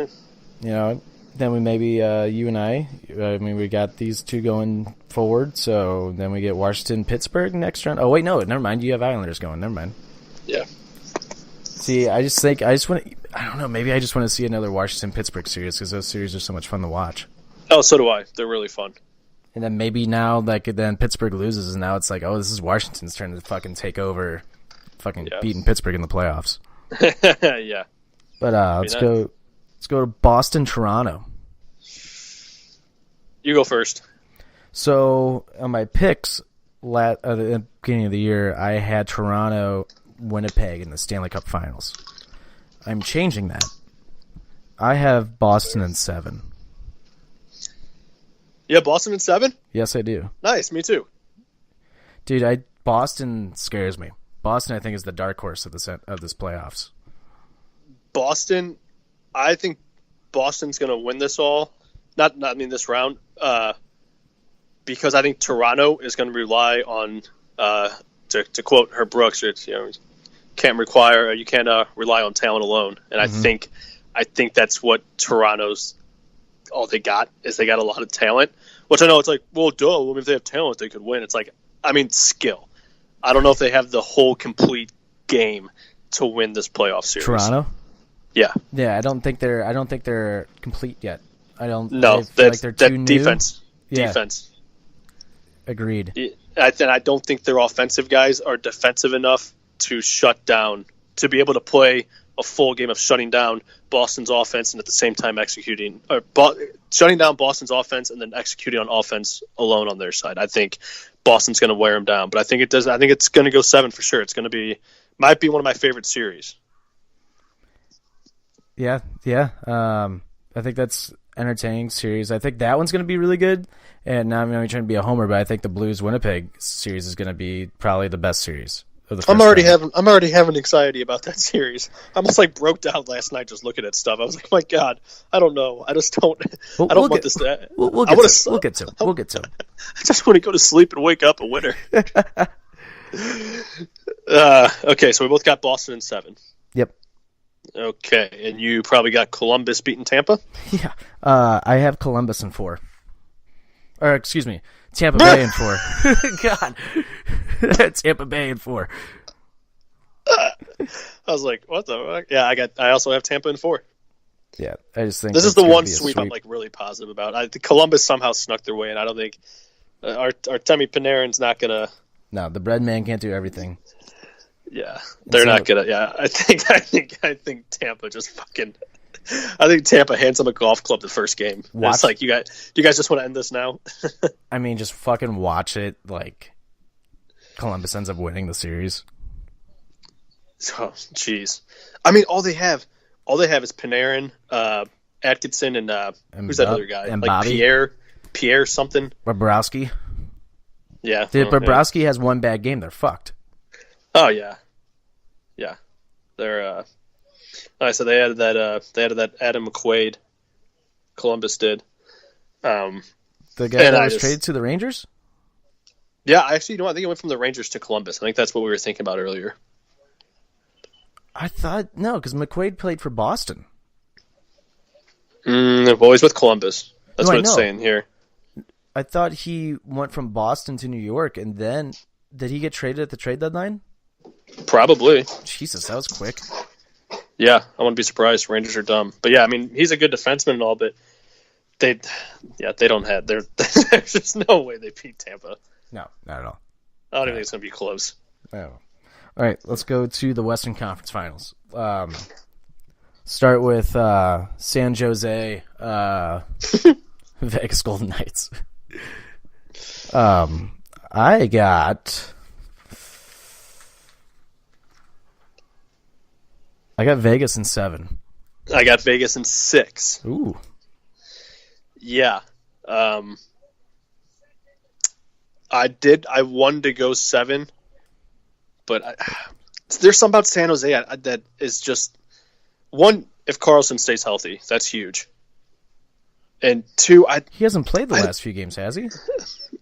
You know, then we maybe you and I mean, we got these 2 going forward. So then we get Washington, Pittsburgh next round. Oh wait, no, never mind. You have Islanders going. Never mind. Yeah. See, I just want to. I don't know. Maybe I just want to see another Washington Pittsburgh series, because those series are so much fun to watch. Oh, so do I. They're really fun. And then maybe now, then Pittsburgh loses, and now it's like, oh, this is Washington's turn to fucking take over, beating Pittsburgh in the playoffs. Yeah. But let's go to Boston, Toronto. You go first. So on my picks at the beginning of the year, I had Toronto, Winnipeg in the Stanley Cup Finals. I'm changing that. I have Boston in 7. Yeah, Boston in 7? Yes, I do. Nice, me too. Dude, Boston scares me. Boston, I think, is the dark horse of this playoffs. Boston, I think Boston's going to win this all. Not this round. Because I think Toronto is going to rely on, to quote Herb Brooks, you can't rely on talent alone. And I think that's what Toronto's all they got is they got a lot of talent, which I know it's like, well, duh. Well, if they have talent, they could win. It's like, I mean, skill. I don't know if they have the whole complete game to win this playoff series. Toronto? Yeah. Yeah, I don't think they're complete yet. I don't. No, feel like they're too new. Defense. Yeah. Defense. Agreed. I don't think their offensive guys are defensive enough to be able to play a full game of shutting down Boston's offense and at the same time shutting down Boston's offense and then executing on offense alone on their side. I think Boston's going to wear them down, but I think it's going to go 7 for sure. It's going to might be one of my favorite series. Yeah. I think that's entertaining series. I think that one's going to be really good. And now I'm not trying to be a homer, but I think the Blues Winnipeg series is going to be probably the best series. I'm already having anxiety about that series. I almost broke down last night just looking at stuff. I was like, oh my God, I don't know. I just don't. I don't want this to. We'll get to it. We'll get to it. I just want to go to sleep and wake up a winner. Okay, so we both got Boston in 7. Yep. Okay, and you probably got Columbus beating Tampa. Yeah. I have Columbus in 4. Or excuse me, Tampa Bay in 4. God. Tampa Bay in 4. I was like, what the fuck? Yeah, I also have Tampa in 4. Yeah, I just think this is the one sweep I'm really positive about. Columbus somehow snuck their way in. I don't think Artemi Panarin's not gonna No, the bread man can't do everything. Yeah, they're not gonna. Yeah, I think Tampa just fucking. I think Tampa hands them a golf club the first game. It's like, do you guys just want to end this now? I mean, just fucking watch it. Like, Columbus ends up winning the series. Oh, jeez. I mean, all they have is Panarin, Atkinson, and who's that other guy? And like Bobby? Pierre something. Bobrovsky. Yeah. If Bobrovsky has one bad game, they're fucked. Oh yeah. Yeah. They're so they added that Adam McQuaid. Columbus did. The guy that was traded to the Rangers? Yeah, actually, I think it went from the Rangers to Columbus. I think that's what we were thinking about earlier. I thought no, because McQuaid played for Boston. Always with Columbus. That's what it's know. saying here. I thought he went from Boston to New York, and then did he get traded at the trade deadline? Probably. Jesus, that was quick. Yeah, I wouldn't be surprised. Rangers are dumb, but yeah, I mean, he's a good defenseman and all, but they don't have. There's just no way they beat Tampa. No, not at all. I don't even think it's gonna be close. Oh. All right, let's go to the Western Conference Finals. Start with San Jose, Vegas Golden Knights. I got Vegas in 7. I got Vegas in 6. Ooh. Yeah. I wanted to go 7, but there's something about San Jose that is just, one, if Carlson stays healthy, that's huge. And 2, he hasn't played the last few games, has he?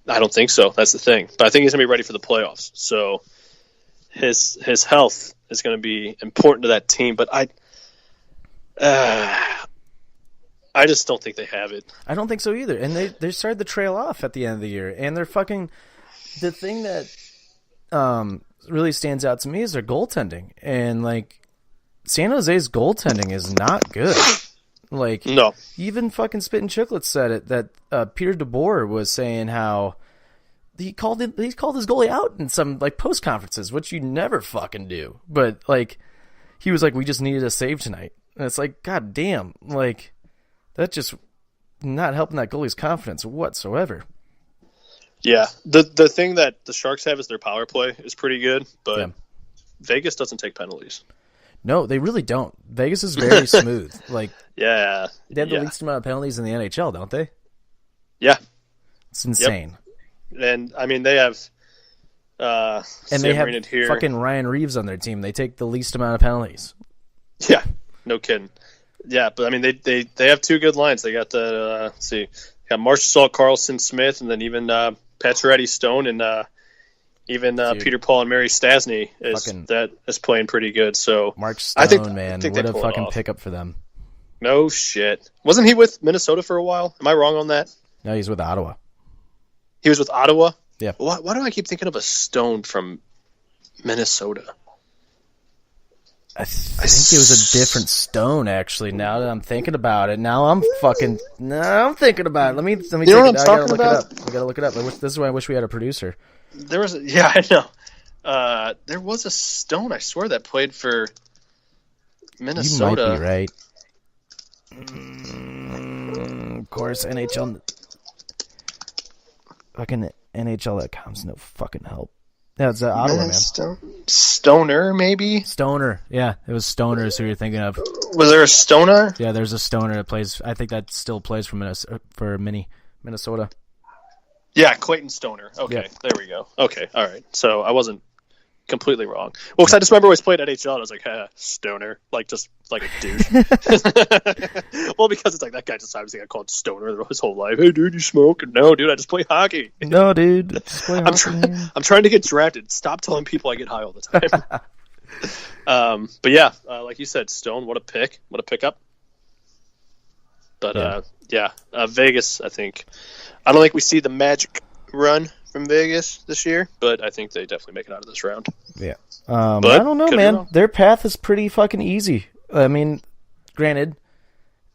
I don't think so. That's the thing. But I think he's going to be ready for the playoffs. So his health is going to be important to that team. But I just don't think they have it. I don't think so either. And they started to trail off at the end of the year. And they're fucking – the thing that really stands out to me is their goaltending. And, like, San Jose's goaltending is not good. Like, no. Even fucking Spittin' Chicklets said it, that Peter DeBoer was saying how he called his goalie out in some, like, post conferences, which you never fucking do. But, like, he was like, we just needed a save tonight. And it's like, god damn, like, that's just not helping that goalie's confidence whatsoever. Yeah, the thing that the Sharks have is their power play is pretty good, but Vegas doesn't take penalties. No, they really don't. Vegas is very smooth. Like, yeah, they have the least amount of penalties in the NHL, don't they? Yeah, it's insane. Yep. And I mean, they have and they have fucking Ryan Reeves on their team. They take the least amount of penalties. Yeah, no kidding. Yeah, but I mean, they have 2 good lines. They got the let's see, got Marchessault, Carlson, Smith, and then even Pacioretty, Stone, and even Peter Paul and Mary Stasny is playing pretty good. So Mark Stone, I think what a fucking pickup for them. No shit. Wasn't he with Minnesota for a while? Am I wrong on that? No, he's with Ottawa. He was with Ottawa? Yeah. Why do I keep thinking of a Stone from Minnesota? I think it was a different Stone, actually. Now that I'm thinking about it, I'm thinking about it. Let me. You know what I'm talking about? I gotta look it up. This is why I wish we had a producer. There was, I know. There was a Stone, I swear, that played for Minnesota. You might be right. Of course, NHL. Fucking NHL.com's no fucking help. Yeah, it's Ottawa, man. Stoner, maybe? Stoner. Yeah, it was Stoner is who you're thinking of. Was there a Stoner? Yeah, there's a Stoner that plays. I think that still plays for Minnesota. Yeah, Clayton Stoner. Okay, There we go. Okay, all right. So I wasn't completely wrong. Well, because I just remember always played at NHL, and I was like, Stoner. Like, just like a douche. Well, because it's like that guy just obviously got called Stoner his whole life. Hey, dude, you smoke? No, dude, I just play hockey. No, dude, just play hockey. I'm trying to get drafted. Stop telling people I get high all the time. But yeah, like you said, Stone, what a pick. What a pickup. But Vegas, I think. I don't think we see the magic run from Vegas this year, but I think they definitely make it out of this round. Yeah. I don't know, man. Their path is pretty fucking easy. I mean, granted,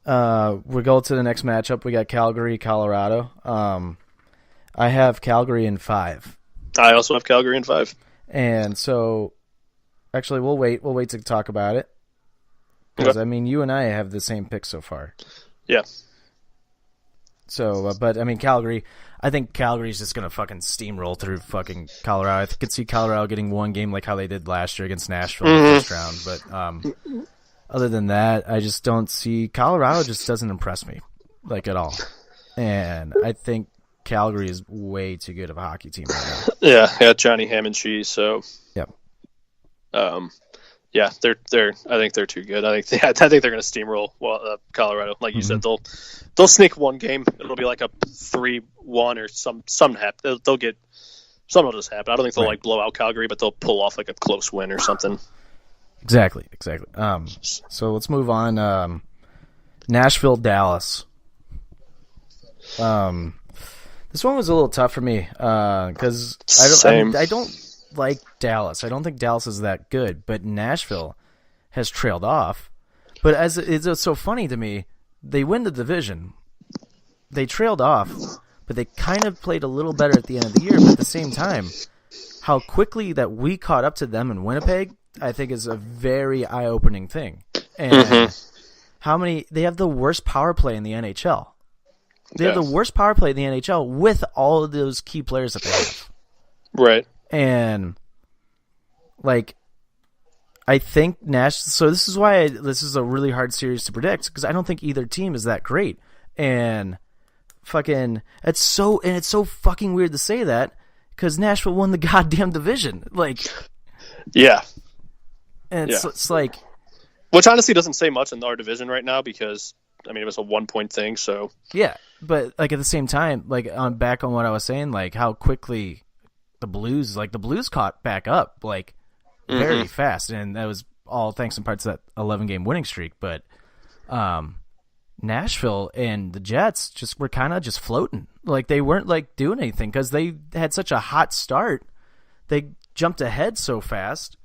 we go to the next matchup. We got Calgary, Colorado. I have Calgary in 5. I also have Calgary in 5. And so, actually, we'll wait to talk about it. Because, Okay. I mean, you and I have the same pick so far. Yeah. So, but, I mean, Calgary, I think Calgary's just going to fucking steamroll through fucking Colorado. I could see Colorado getting one game like how they did last year against Nashville in the first round. But other than that, I just don't see – Colorado just doesn't impress me, like, at all. And I think Calgary is way too good of a hockey team right now. Yeah, Johnny Ham and Cheese, so... Yep. Yeah, they're. I think they're too good. I think they're going to steamroll Colorado. Like you said, they'll sneak one game. It'll be like a 3-1 or something happen. They'll get something will just happen. I don't think they'll like blow out Calgary, but they'll pull off like a close win or something. Exactly. So let's move on. Nashville, Dallas. This one was a little tough for me because I don't like Dallas. I don't think Dallas is that good, but Nashville has trailed off. But as it's so funny to me, they win the division. They trailed off, but they kind of played a little better at the end of the year. But at the same time, how quickly that we caught up to them in Winnipeg, I think is a very eye-opening thing. And they have the worst power play in the NHL. They have the worst power play in the NHL with all of those key players that they have. Right. And, like, I think so this is why this is a really hard series to predict, because I don't think either team is that great. And it's so fucking weird to say that, because Nashville won the goddamn division. Like, yeah. And it's like... Which honestly doesn't say much in our division right now, because, I mean, it was a 1-point thing, so... Yeah, but, like, at the same time, like, back on what I was saying, like, how quickly... The Blues caught back up, like, very fast, and that was all thanks in part to that 11-game winning streak. But Nashville and the Jets were kind of just floating. Like, they weren't, like, doing anything because they had such a hot start. They jumped ahead so fast,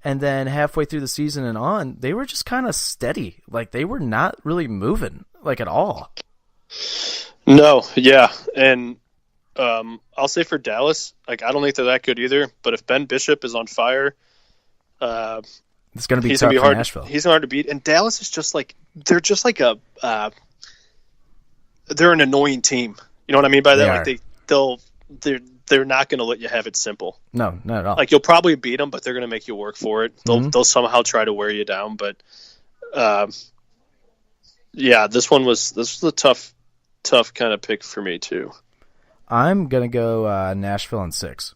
and then halfway through the season and on, they were just kind of steady. Like, they were not really moving, like, at all. No, yeah, and... I'll say for Dallas, like, I don't think they're that good either. But if Ben Bishop is on fire, it's going to be tough for Nashville. He's hard to beat. And Dallas is just like they're an annoying team. You know what I mean by that? They're not going to let you have it simple. No, not at all. Like, you'll probably beat them, but they're going to make you work for it. They'll somehow try to wear you down. But this was a tough kind of pick for me too. I'm going to go Nashville in 6.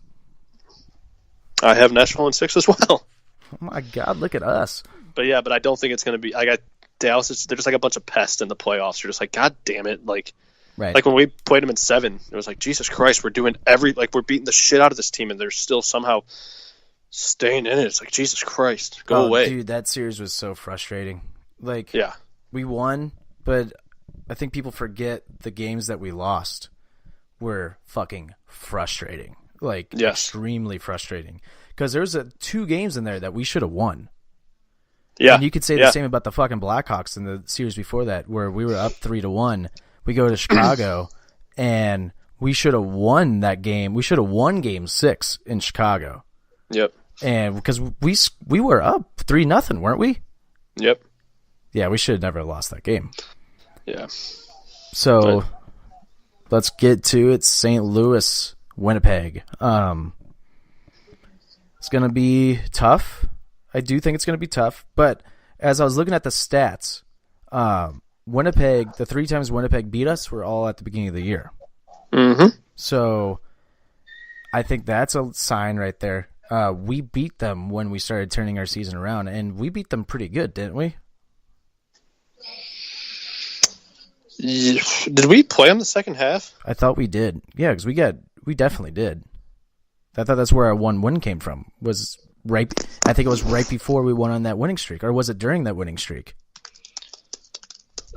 I have Nashville in 6 as well. Oh, my God, look at us. But I don't think it's going to be – I got Dallas. They're just like a bunch of pests in the playoffs. You're just like, God damn it. Like, right. Like when we played them in 7, it was like, Jesus Christ, we're doing we're beating the shit out of this team, and they're still somehow staying in it. It's like, Jesus Christ, go away. Dude, that series was so frustrating. Like, yeah. We won, but I think people forget the games that we lost were fucking frustrating, like extremely frustrating, because there's 2 games in there that we should have won. Yeah, and you could say the same about the fucking Blackhawks in the series before that, where we were up 3-1. We go to Chicago, and we should have won that game. We should have won Game 6 in Chicago. Yep. And because we were up 3-0, weren't we? Yep. Yeah, we should have never lost that game. Yeah. So. Let's get to it. St. Louis, Winnipeg. It's going to be tough. I do think it's going to be tough. But as I was looking at the stats, Winnipeg, the 3 times Winnipeg beat us were all at the beginning of the year. Mm-hmm. So I think that's a sign right there. We beat them when we started turning our season around, and we beat them pretty good, didn't we? Did we play them the second half? I thought we did. Yeah, because we definitely did. I thought that's where our 1 win came from. I think it was right before we went on that winning streak, or was it during that winning streak?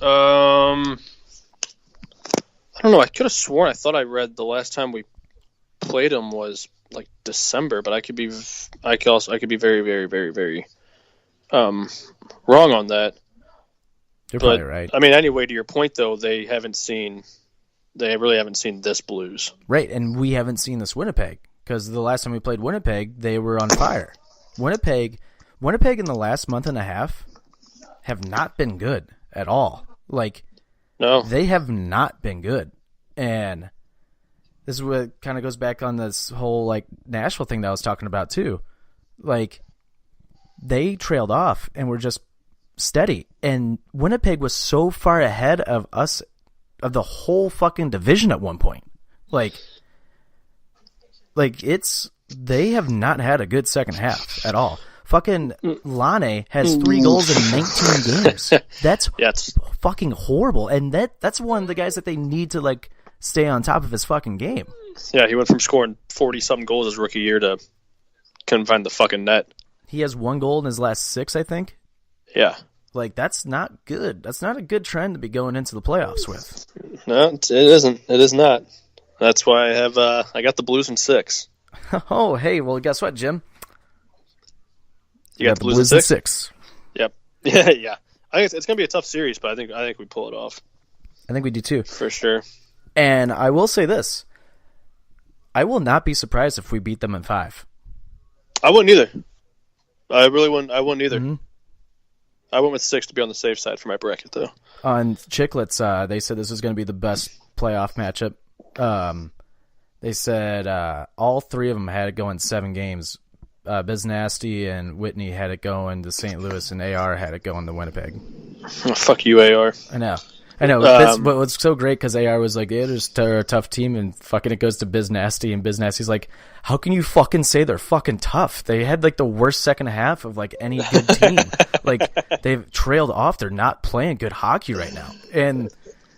I don't know. I could have sworn I thought I read the last time we played them was like December, but I could be very, very, very, very wrong on that. You're probably right. I mean, anyway, to your point, though, they really haven't seen this Blues. Right, and we haven't seen this Winnipeg, because the last time we played Winnipeg, they were on fire. Winnipeg in the last month and a half have not been good at all. Like, no, they have not been good. And this is what kind of goes back on this whole, like, Nashville thing that I was talking about, too. Like, they trailed off and were just steady. And Winnipeg was so far ahead of us, of the whole fucking division at one point. Like they have not had a good second half at all. Fucking Lane has 3 goals in 19 games. That's fucking horrible. And that's one of the guys that they need to, like, stay on top of his fucking game. Yeah, he went from scoring 40-something goals his rookie year to couldn't find the fucking net. He has 1 goal in his last 6, I think. Yeah. Like, that's not good. That's not a good trend to be going into the playoffs with. No, it isn't. It is not. That's why I got the Blues in 6. Oh, hey, well, guess what, Jim? You got the Blues in 6. Yep. Yeah. I think it's going to be a tough series, but I think we pull it off. I think we do too. For sure. And I will say this. I will not be surprised if we beat them in 5. I wouldn't either. I really wouldn't. I wouldn't either. Mm-hmm. I went with 6 to be on the safe side for my bracket, though. On Chicklets, they said this was going to be the best playoff matchup. They said all 3 of them had it going 7 games. Biz Nasty and Whitney had it going to St. Louis, and AR had it going to Winnipeg. Oh, fuck you, AR. I know. But what's so great, because AR was like, they're a tough team, and fucking it goes to Biz Nasty, and Biz Nasty's like, how can you fucking say they're fucking tough? They had, like, the worst second half of, like, any good team. Like, they've trailed off. They're not playing good hockey right now. And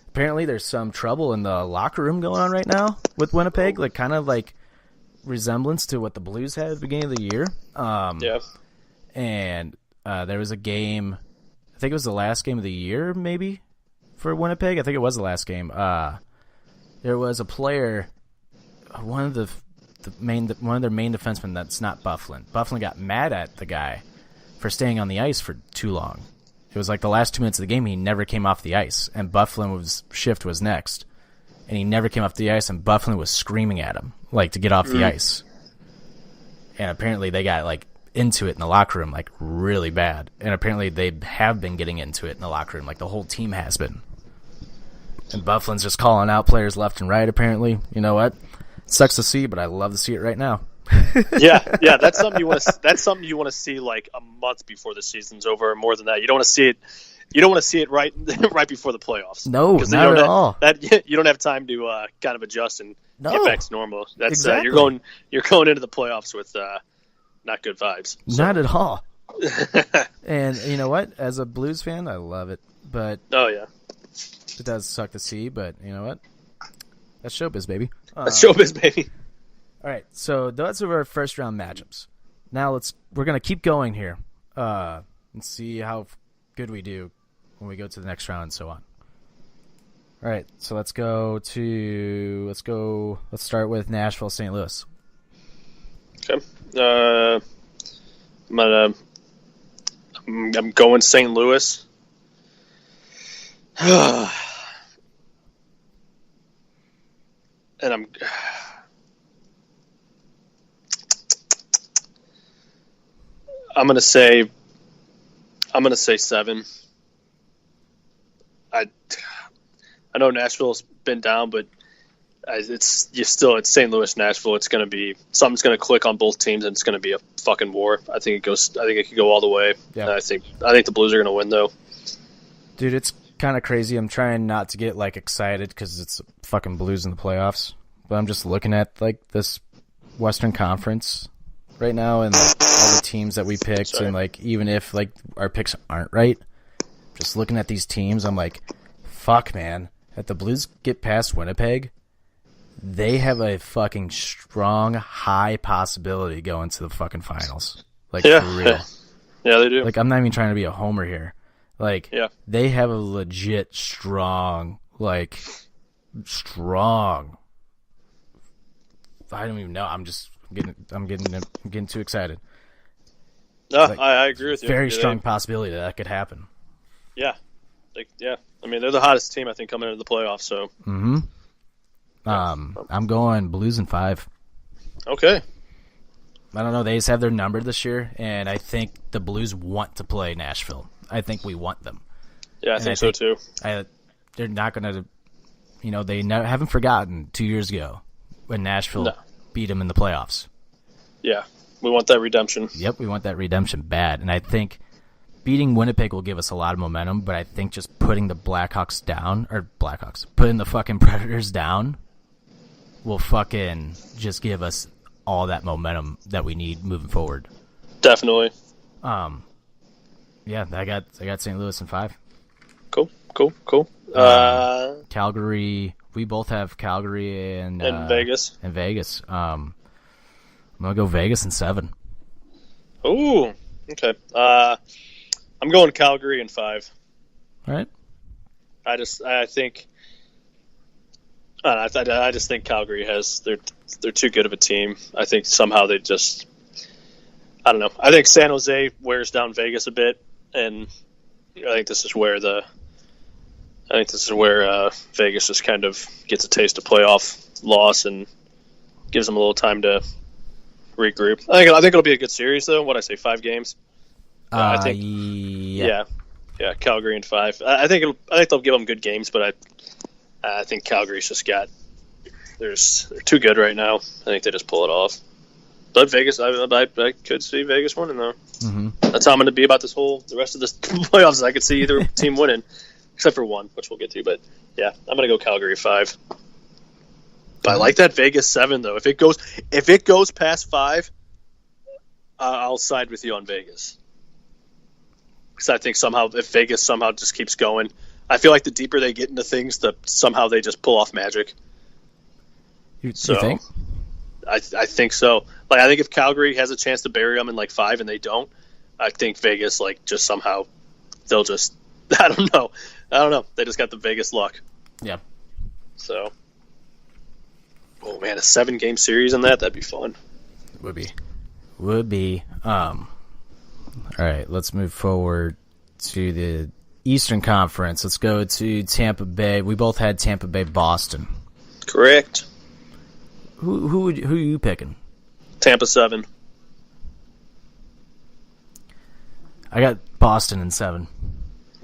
apparently there's some trouble in the locker room going on right now with Winnipeg, like, kind of like resemblance to what the Blues had at the beginning of the year. Yeah. And there was a game, I think it was the last game of the year, maybe, for Winnipeg. I think it was the last game. There was a player, one of their main defensemen that's not Bufflin. Bufflin got mad at the guy for staying on the ice for too long. It was like the last 2 minutes of the game, he never came off the ice, and Bufflin's shift was next. And he never came off the ice, and Bufflin was screaming at him, like, to get off the ice. And apparently they got, like, into it in the locker room, like, really bad. And apparently they have been getting into it in the locker room, like the whole team has been. And Bufflin's just calling out players left and right, apparently. You know what? It sucks to see, but I love to see it right now. yeah, that's something you want to. That's something you want to see like a month before the season's over, or more than that. You don't want to see it. You don't want to see it right before the playoffs. No, not at all. You don't have time to kind of adjust and get back to normal. That's exactly. You're going into the playoffs with not good vibes. So. Not at all. And you know what? As a Blues fan, I love it. But oh yeah, it does suck to see. But you know what? That's showbiz, baby. That's showbiz, baby. All right, so those are our first round matchups. Now we're gonna keep going here and see how good we do when we go to the next round and so on. All right, so let's start with Nashville, St. Louis. Okay, I'm going St. Louis. And I'm gonna say 7. I know Nashville's been down, but it's St. Louis, Nashville. It's gonna be something's gonna click on both teams, and it's gonna be a fucking war. I think it could go all the way. Yeah. I think the Blues are gonna win though. Dude, it's kind of crazy. I'm trying not to get like excited because it's fucking Blues in the playoffs, but I'm just looking at like this Western Conference right now, and like all the teams that we picked, and like even if like our picks aren't right, just looking at these teams, I'm like, fuck, man. If the Blues get past Winnipeg, they have a fucking strong, high possibility going to the fucking finals. Like, for real. Yeah, they do. Like, I'm not even trying to be a homer here. Like, yeah. They have a legit strong. I don't even know. I'm getting too excited. No, like, I agree with you. Very strong possibility that could happen. Yeah. Yeah. I mean, they're the hottest team, I think, coming into the playoffs, so. Mm-hmm. I'm going Blues in 5. Okay. I don't know. They just have their number this year, and I think the Blues want to play Nashville. I think we want them. Yeah, I think so too. They're not going to, they haven't forgotten 2 years ago when Nashville beat them in the playoffs. Yeah, we want that redemption. Yep, we want that redemption bad. And I think beating Winnipeg will give us a lot of momentum, but I think just putting the putting the fucking Predators down will fucking just give us all that momentum that we need moving forward. Definitely. Yeah, I got St. Louis in 5. Cool. Calgary. We both have Calgary and Vegas. And Vegas. I'm gonna go Vegas in 7. Ooh. Okay. I'm going Calgary in 5. All right. I just think Calgary they're too good of a team. I think somehow they just, I don't know. I think San Jose wears down Vegas a bit, and I think this is where Vegas just kind of gets a taste of playoff loss and gives them a little time to regroup. I think it'll be a good series though. What I say, 5 games. I think. Yeah, Calgary in 5. I think they'll give them good games, but I think Calgary's just they're too good right now. I think they just pull it off. But Vegas, I could see Vegas winning though. Mm-hmm. That's how I'm going to be about the rest of this playoffs. I could see either team winning, except for one, which we'll get to. But yeah, I'm going to go Calgary 5. But I like that Vegas 7 though. If it goes past 5, I'll side with you on Vegas. Because I think if Vegas somehow just keeps going, I feel like the deeper they get into things, somehow they just pull off magic. You think? I think so. Like I think if Calgary has a chance to bury them in like 5 and they don't, I think Vegas just somehow they'll just I don't know. They just got the Vegas luck. Yeah. So, oh man, a 7-game series on that'd be fun. Would be. All right, let's move forward to the Eastern Conference. Let's go to Tampa Bay. We both had Tampa Bay, Boston. Correct. Who are you picking? Tampa 7. I got Boston in 7.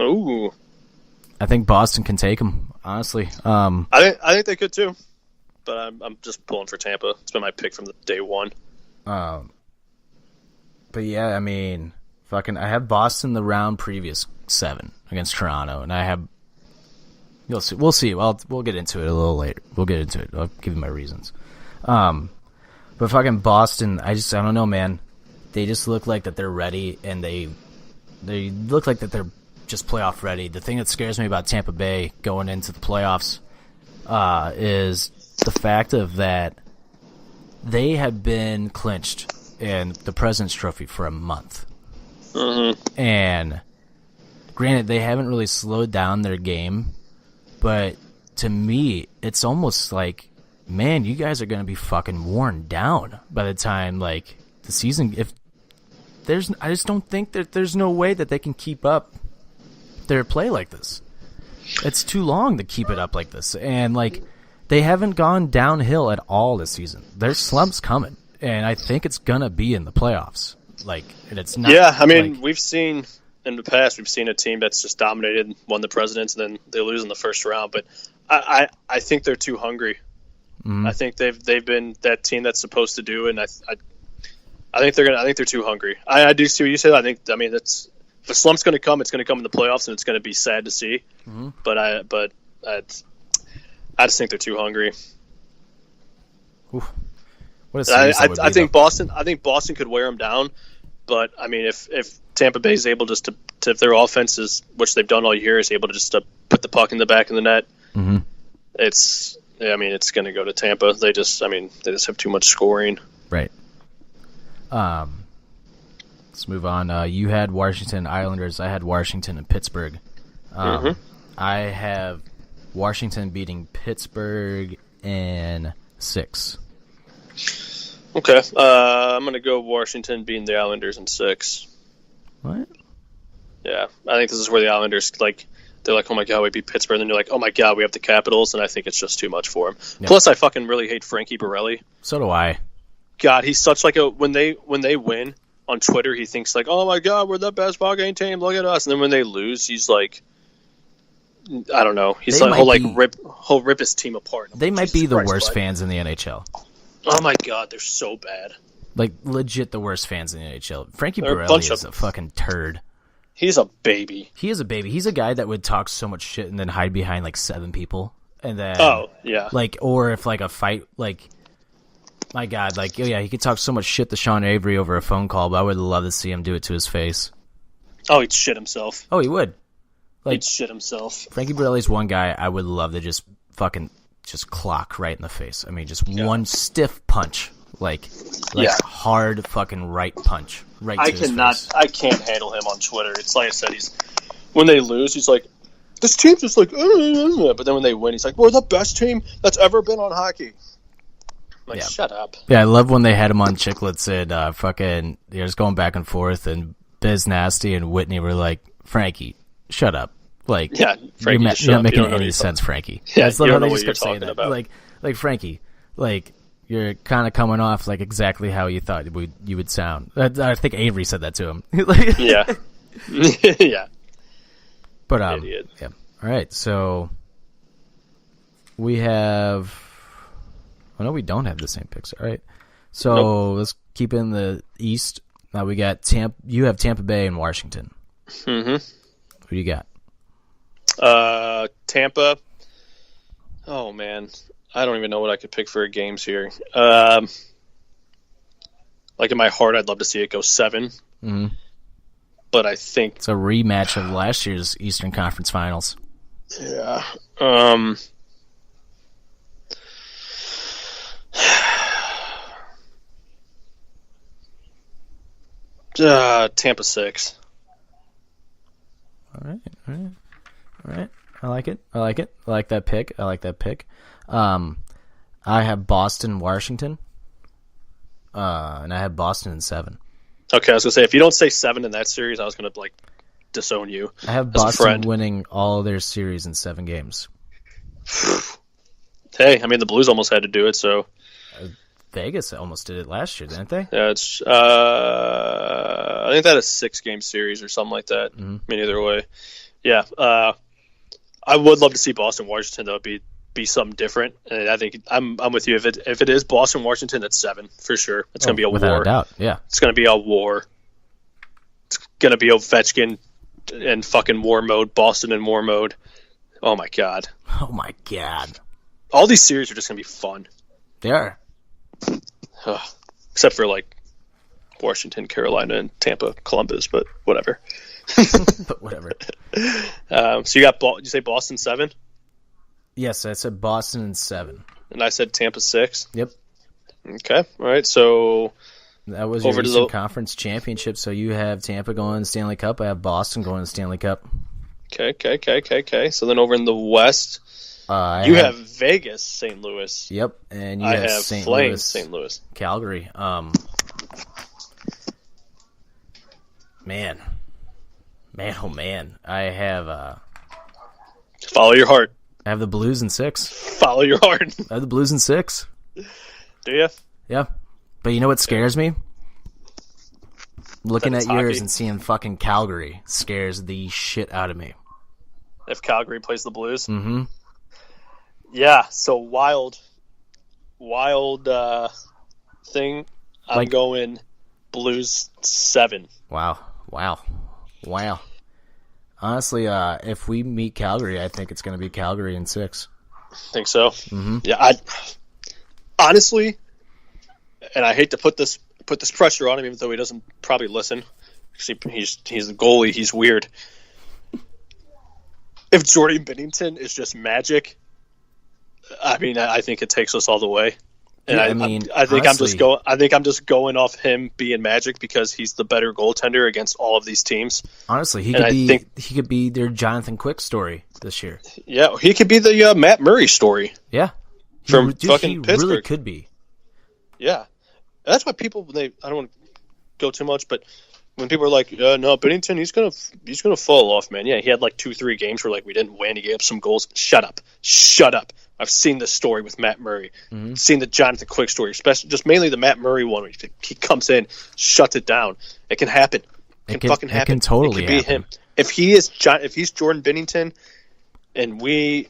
Ooh. I think Boston can take them. Honestly, I think they could too, but I'm just pulling for Tampa. It's been my pick from the day one. But yeah, I mean, I have Boston the round previous 7 against Toronto, and I have. We'll see. We'll get into it a little later. We'll get into it. I'll give you my reasons. But fucking Boston, I don't know, man. They just look like that they're ready, and they look like that they're just playoff ready. The thing that scares me about Tampa Bay going into the playoffs is the fact of that they have been clinched in the President's Trophy for a month. Mm-hmm. And granted, they haven't really slowed down their game, but to me, it's almost like, man, you guys are going to be fucking worn down by the time like the season. I just don't think that there's no way that they can keep up their play like this. It's too long to keep it up like this, and like they haven't gone downhill at all this season. There's slumps coming, and I think it's gonna be in the playoffs. Like, and it's not. Yeah, I mean, we've seen in the past, we've seen a team that's just dominated, won the Presidents, and then they lose in the first round. But I think they're too hungry. Mm-hmm. I think they've been that team that's supposed to do, and I think they're too hungry. I do see what you said. I mean, if a slump's going to come, it's going to come in the playoffs, and it's going to be sad to see. Mm-hmm. But I just think they're too hungry. Oof. What a series that would be, I think Boston. I think Boston could wear them down. But I mean, if Tampa Bay is able just to if their offense is, which they've done all year, is able to just put the puck in the back of the net, mm-hmm. it's going to go to Tampa. They just have too much scoring. Right. Let's move on. You had Washington Islanders. I had Washington and Pittsburgh. Mm-hmm. I have Washington beating Pittsburgh in 6. Okay. I'm going to go Washington beating the Islanders in 6. What? Yeah. I think this is where the Islanders, they're like, oh my God, we beat Pittsburgh. And then you're like, oh my God, we have the Capitals. And I think it's just too much for them. Yep. Plus, I fucking really hate Frankie Borelli. So do I. God, he's such like a when they win on Twitter, he thinks like, oh my God, we're the best ball game team. Look at us. And then when they lose, he's like, I don't know. He's like he'll rip his team apart. They might be the worst fans in the NHL. Oh my God, they're so bad. Like legit the worst fans in the NHL. Frankie Borelli is a fucking turd. He's a baby. He is a baby. He's a guy that would talk so much shit and then hide behind like 7 people. And then like, or if like a fight, like, my God, like, yeah, he could talk so much shit to Sean Avery over a phone call, but I would love to see him do it to his face. Oh, he'd shit himself. Oh, he would. Like, he'd shit himself. Frankie Borelli's one guy I would love to just fucking just clock right in the face. I mean, just one stiff punch, like hard fucking right punch right to his face. I can't handle him on Twitter. It's like I said, when they lose, he's like, this team's just like, but then when they win, he's like, we're the best team that's ever been on hockey. I'm like, shut up. Yeah, I love when they had him on Chicklets and fucking, just going back and forth, and Biz Nasty and Whitney were like, Frankie, shut up. Like, Frankie, you're not making any sense, Frankie. Yeah, you don't know what you're talking about. Like Frankie, like, you're kind of coming off like exactly how you thought you would sound. I think Avery said that to him. Yeah. Yeah. But idiot. Yeah. All right, so we have. Oh no, we don't have the same picks. All right, so let's keep in the East. Now we got Tampa. You have Tampa Bay and Washington. Mm-hmm. Who do you got? Tampa. Oh man, I don't even know what I could pick for games here. Like in my heart, I'd love to see it go 7. Mm-hmm. But I think it's a rematch of last year's Eastern Conference Finals. Yeah. Tampa 6. All right. I like it. I like that pick. I have Boston, Washington, and I have Boston in 7. Okay, I was gonna say if you don't say 7 in that series, I was gonna like disown you. I have Boston winning all their series in 7 games. Hey, I mean the Blues almost had to do it, so Vegas almost did it last year, didn't they? Yeah, it's I think that is a 6-game series or something like that. Mm-hmm. I mean, either way, yeah. I would love to see Boston Washington though be something different, and I think I'm with you. If it is Boston Washington, that's 7 for sure. It's gonna be a without war. A doubt. Yeah, it's gonna be a war. It's gonna be Ovechkin and fucking war mode, Boston in war mode. Oh my god. All these series are just gonna be fun. They are. Except for like Washington, Carolina, and Tampa, Columbus, but whatever. But whatever. So you say Boston 7? Yes, I said Boston in 7. And I said Tampa 6? Yep. Okay. All right. So that was your Eastern Conference Championship. So you have Tampa going to the Stanley Cup. I have Boston going to the Stanley Cup. Okay. So then over in the West, you have Vegas, St. Louis. Yep. And you I have have St. Flames, Louis, St. Louis. Calgary. Man, oh man. I have follow your heart. I have the Blues in 6. Follow your heart. I have the Blues in 6. Do you? Yeah. But you know what scares me? Looking at yours hockey. and seeing fucking Calgary scares the shit out of me. If Calgary plays the Blues? Mm-hmm. Yeah, so wild thing. I'm going Blues 7. Wow. Honestly, if we meet Calgary, I think it's going to be Calgary in 6. Think so? Mm-hmm. Yeah, I honestly, and I hate to put this pressure on him, even though he doesn't probably listen. He's the goalie. He's weird. If Jordan Binnington is just magic, I mean, I think it takes us all the way. And yeah, I think honestly, I'm just going off him being magic because he's the better goaltender against all of these teams. Honestly, he could be their Jonathan Quick story this year. Yeah, he could be the Matt Murray story. Yeah, from fucking Pittsburgh. Really could be. Yeah, that's why people I don't want to go too much, but when people are like, no, Binnington, he's gonna fall off, man. Yeah, he had like 2-3 games where like we didn't win. He gave up some goals. Shut up. I've seen this story with Matt Murray. Seen the Jonathan Quick story, especially just mainly the Matt Murray one. Where he comes in, shuts it down. It can happen. It can fucking happen. It can totally be happen. him. If he's Jordan Binnington, and we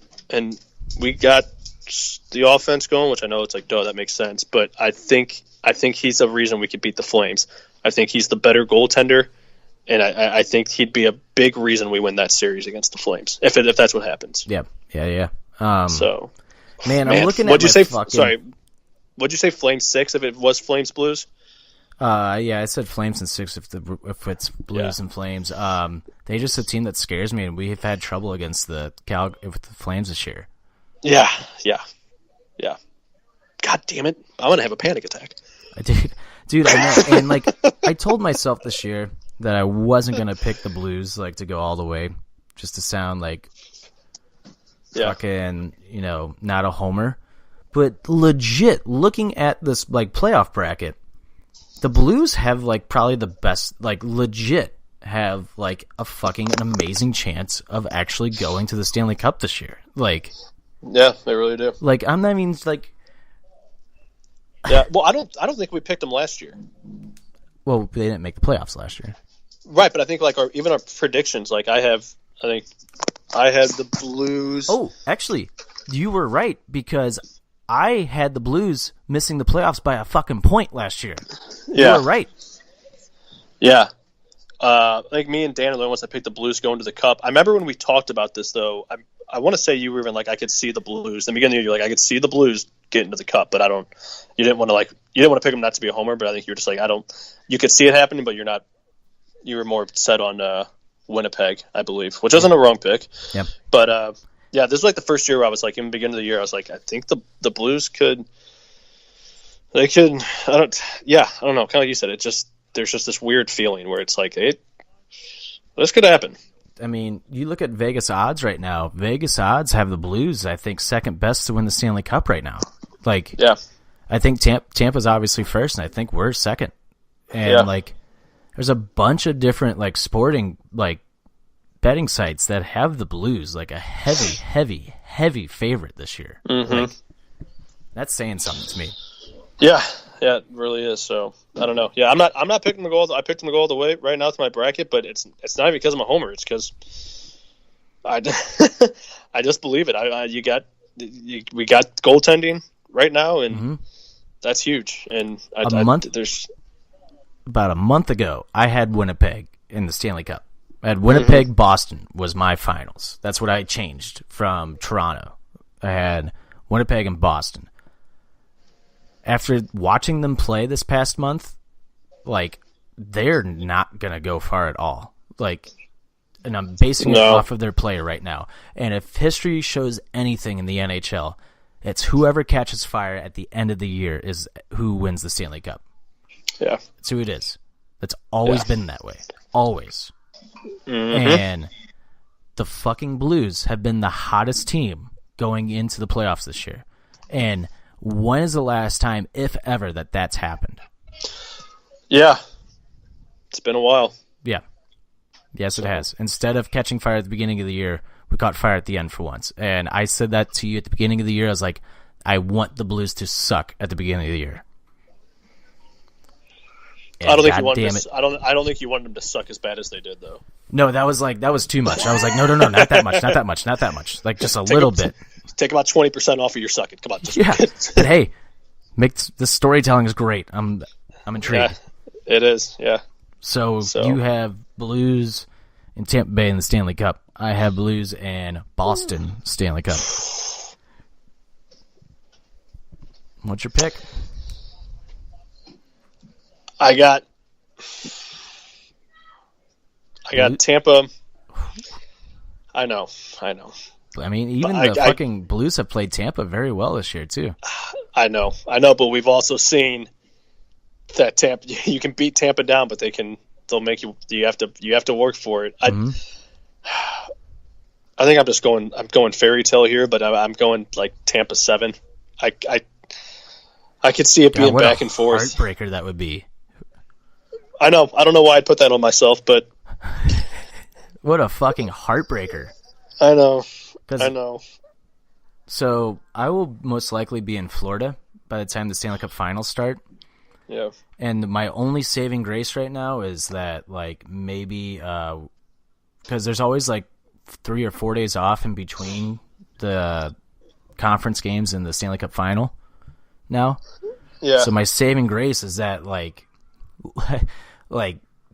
got the offense going, which I know it's like, duh, that makes sense. But I think he's the reason we could beat the Flames. I think he's the better goaltender, and I think he'd be a big reason we win that series against the Flames if that's what happens. Yeah. So, man, I'm looking at what'd you say? fucking... Sorry, what'd you say? Flames 6 if it was Flames Blues? Yeah, I said Flames and 6 if it's Blues and Flames. They just a team that scares me, and we've had trouble against with the Flames this year. Yeah. God damn it! I'm gonna have a panic attack. Dude, I know. And like, I told myself this year that I wasn't gonna pick the Blues, like, to go all the way, just to sound like fucking, not a homer. But legit, looking at this like playoff bracket, the Blues have like probably the best, like legit have like a fucking an amazing chance of actually going to the Stanley Cup this year. Like, yeah, they really do. Like, I'm not even like. Yeah, well, I don't think we picked them last year. Well, they didn't make the playoffs last year. Right, but I think like our predictions, like I had the Blues. Oh, actually, you were right because I had the Blues missing the playoffs by a fucking point last year. Yeah. You were right. Yeah. I think me and Dan are the ones that picked the Blues going to the Cup. I remember when we talked about this, though. I want to say you were even like, I could see the Blues. In the beginning, you're like, I could see the Blues getting to the Cup, but you didn't want to pick them not to be a homer, but I think you were just like, you could see it happening, but you were more set on Winnipeg, I believe, which wasn't a wrong pick. Yep. But, yeah, this was like the first year where I was like, in the beginning of the year, I was like, I think the Blues I don't know, kind of like you said, there's just this weird feeling where it's like, hey, this could happen. I mean, you look at Vegas odds right now. Vegas odds have the Blues, I think, second best to win the Stanley Cup right now. Like, yeah. I think Tampa's obviously first, and I think we're second. And, like, there's a bunch of different, like, sporting, like, betting sites that have the Blues, like, a heavy, heavy, heavy favorite this year. Mm-hmm. Like, that's saying something to me. Yeah, it really is. So I don't know. Yeah, I'm not picking the goal. I picked them to go all the way right now to my bracket, but it's not even because I'm a homer. It's because I just believe it. We got goaltending right now, and that's huge. And about a month ago, I had Winnipeg in the Stanley Cup. I had Winnipeg, Boston was my finals. That's what I changed from Toronto. I had Winnipeg and Boston. After watching them play this past month, like, they're not going to go far at all. Like, and I'm basing it off of their play right now. And if history shows anything in the NHL, it's whoever catches fire at the end of the year is who wins the Stanley Cup. Yeah. That's who it is. That's always been that way. Always. Mm-hmm. And the fucking Blues have been the hottest team going into the playoffs this year. And when is the last time, if ever, that's happened? Yeah. It's been a while. Yeah. Yes, it has. Instead of catching fire at the beginning of the year, we caught fire at the end for once. And I said that to you at the beginning of the year. I was like, I want the Blues to suck at the beginning of the year. And I don't think I don't think you wanted them to suck as bad as they did, though. No, that was too much. I was like, no, not that much. Like, just a little bit. Take about 20% off of your sucking. Come on, But hey, the storytelling is great. I'm intrigued. Yeah, it is. Yeah. So you have Blues and Tampa Bay in the Stanley Cup. I have Blues and Boston Stanley Cup. What's your pick? I got Tampa. I know. I mean, even the fucking Blues have played Tampa very well this year too. I know, but we've also seen that Tampa. You can beat Tampa down, but they'll make you. You have to work for it. I think I'm going fairy tale here, but I'm going like Tampa 7. I could see it being back and forth. Heartbreaker that would be. I know. I don't know why I'd put that on myself, but what a fucking heartbreaker. I know. I know. So I will most likely be in Florida by the time the Stanley Cup Finals start. Yeah. And my only saving grace right now is that, like, maybe because there's always like 3 or 4 days off in between the conference games and the Stanley Cup Final now. Yeah. So my saving grace is that like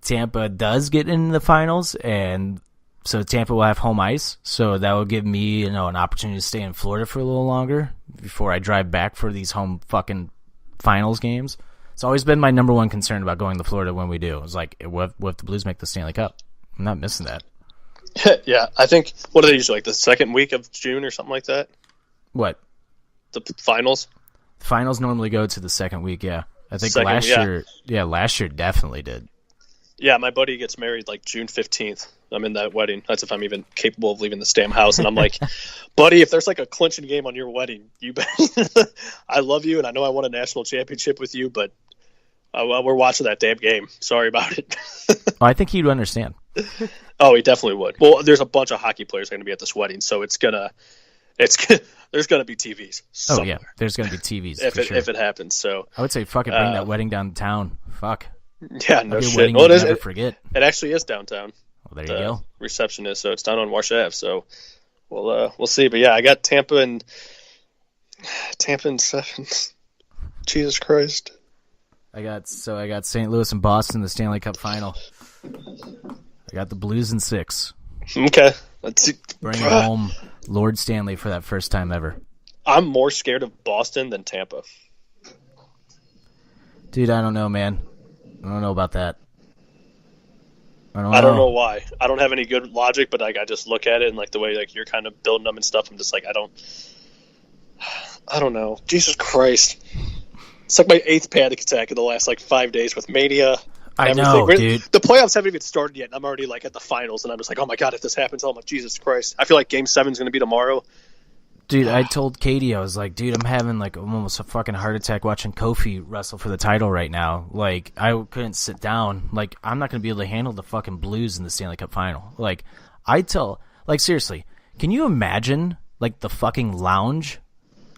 Tampa does get in the finals, and so Tampa will have home ice. So that will give me, an opportunity to stay in Florida for a little longer before I drive back for these home fucking finals games. It's always been my number one concern about going to Florida when we do. It's like, what if the Blues make the Stanley Cup? I'm not missing that. Yeah, I think, what do they usually, like the second week of June or something like that? What? The finals? Finals normally go to the second week, yeah. I think last year definitely did. Yeah, my buddy gets married like June 15th. I'm in that wedding. That's if I'm even capable of leaving this damn house. And I'm like, buddy, if there's like a clinching game on your wedding, you bet. I love you, and I know I won a national championship with you, but we're watching that damn game. Sorry about it. I think he'd understand. Oh, he definitely would. Well, there's a bunch of hockey players going to be at this wedding, so there's gonna be TVs somewhere. Oh yeah, there's gonna be TVs if it happens. So I would say fucking bring that wedding downtown. Fuck. Yeah, no shit. Wedding, never forget. It actually is downtown. Well, there you go. Reception is, so it's down on Wash Ave. So we'll see. But yeah, I got Tampa and 7. Jesus Christ. I got St. Louis and Boston, the Stanley Cup Final. I got the Blues in 6. Okay, let's see. Bring home Lord Stanley for that first time ever. I'm more scared of Boston than Tampa. Dude, I don't know, man. I don't know about that. I don't know why. I don't have any good logic, but like I just look at it and like the way like you're kind of building them and stuff. I'm just like I don't know. Jesus Christ! It's like my 8th panic attack in the last like 5 days with mania. I know, dude. The playoffs haven't even started yet, and I'm already like at the finals, and I'm just like, oh my god, if this happens, oh my Jesus Christ! I feel like Game 7 is going to be tomorrow. Dude, I told Katie, I was like, dude, I'm having like almost a fucking heart attack watching Kofi wrestle for the title right now. Like, I couldn't sit down. Like, I'm not going to be able to handle the fucking Blues in the Stanley Cup Final. Like, seriously, can you imagine like the fucking lounge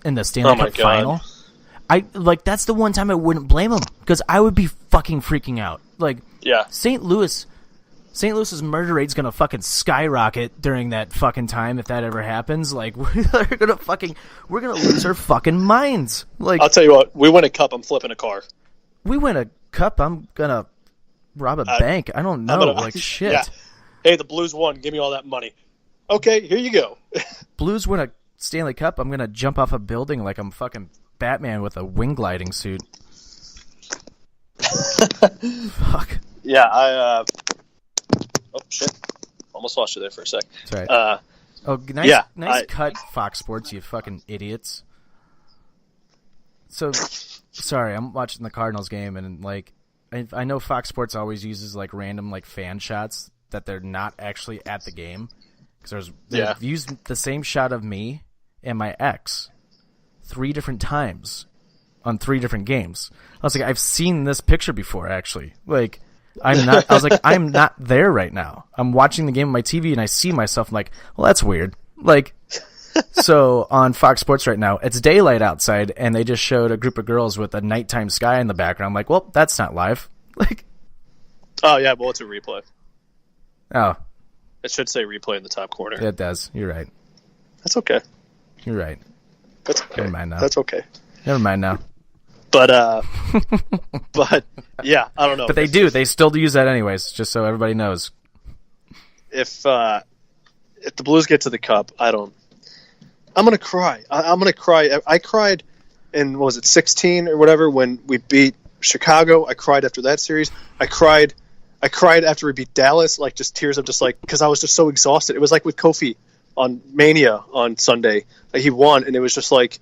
in the Stanley Cup Final? That's the one time I wouldn't blame him because I would be fucking freaking out. Like, yeah, St. Louis's murder rate's gonna fucking skyrocket during that fucking time if that ever happens. Like, we're gonna lose our fucking minds. Like, I'll tell you what, we win a cup, I'm flipping a car. We win a cup, I'm gonna rob a bank. I don't know, shit. Yeah. Hey, the Blues won. Give me all that money. Okay, here you go. Blues win a Stanley Cup. I'm gonna jump off a building like I'm fucking Batman with a wing gliding suit. Fuck. Yeah, oh shit! Almost lost you there for a sec. That's right. Nice cut, Fox Sports, you fucking idiots. So, sorry, I'm watching the Cardinals game, and like, I know Fox Sports always uses like random like fan shots that they're not actually at the game, because they've used the same shot of me and my ex 3 different times on 3 different games. I was like, I've seen this picture before, actually. Like, I'm not there right now. I'm watching the game on my TV and I see myself. I'm like, well, that's weird. Like, so on Fox Sports right now, it's daylight outside and they just showed a group of girls with a nighttime sky in the background. I'm like, well, that's not live. Like, oh yeah, well, it's a replay. Oh, it should say replay in the top corner. It does. You're right. That's okay. You're right. That's okay. Never mind now. That's okay. Never mind now. But yeah, I don't know. But they do. They still use that anyways, just so everybody knows. If the Blues get to the Cup, I'm gonna cry. I'm gonna cry. I cried in, what was it, 16 or whatever, when we beat Chicago. I cried after that series. I cried after we beat Dallas, like just tears of just like, because I was just so exhausted. It was like with Kofi on Mania on Sunday. Like, he won, and it was just like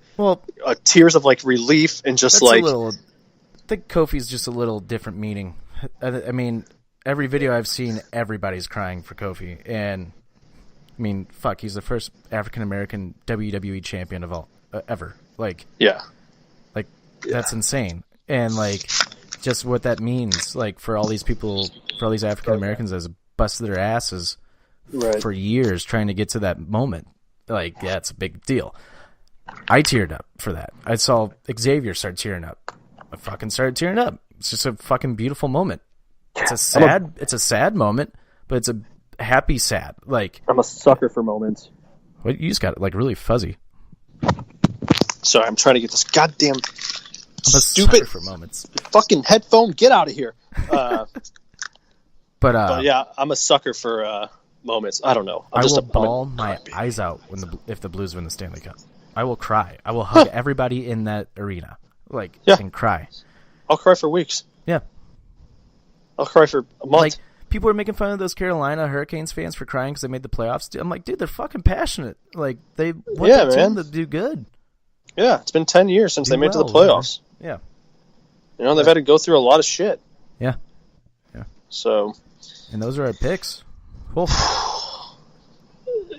tears of like relief and just like. I think Kofi's just a little different meaning. I mean, every video I've seen, everybody's crying for Kofi, and I mean, fuck, he's the first African American WWE champion of all ever. Like, yeah, like that's insane. And like, just what that means, like for all these people, for all these African Americans that have busted their asses for years trying to get to that moment. Like, yeah, it's a big deal. I teared up for that. I saw Xavier start tearing up. I fucking started tearing up. It's just a fucking beautiful moment. It's a sad moment, but it's a happy sad. Like, I'm a sucker for moments. What, you just got like really fuzzy. Sorry, I'm trying to get this goddamn stupid for moments. Fucking headphone. Get out of here. But yeah, I'm a sucker for moments. I don't know. I will bawl my eyes out if the Blues win the Stanley Cup. I will cry. I will hug everybody in that arena, and cry. I'll cry for weeks. Yeah, I'll cry for a month. Like, people are making fun of those Carolina Hurricanes fans for crying because they made the playoffs. I'm like, dude, they're fucking passionate. Like, they want their team to do good. Yeah, it's been 10 years since they made it to the playoffs. Yeah. You know, they've had to go through a lot of shit. Yeah. So. And those are our picks. Cool.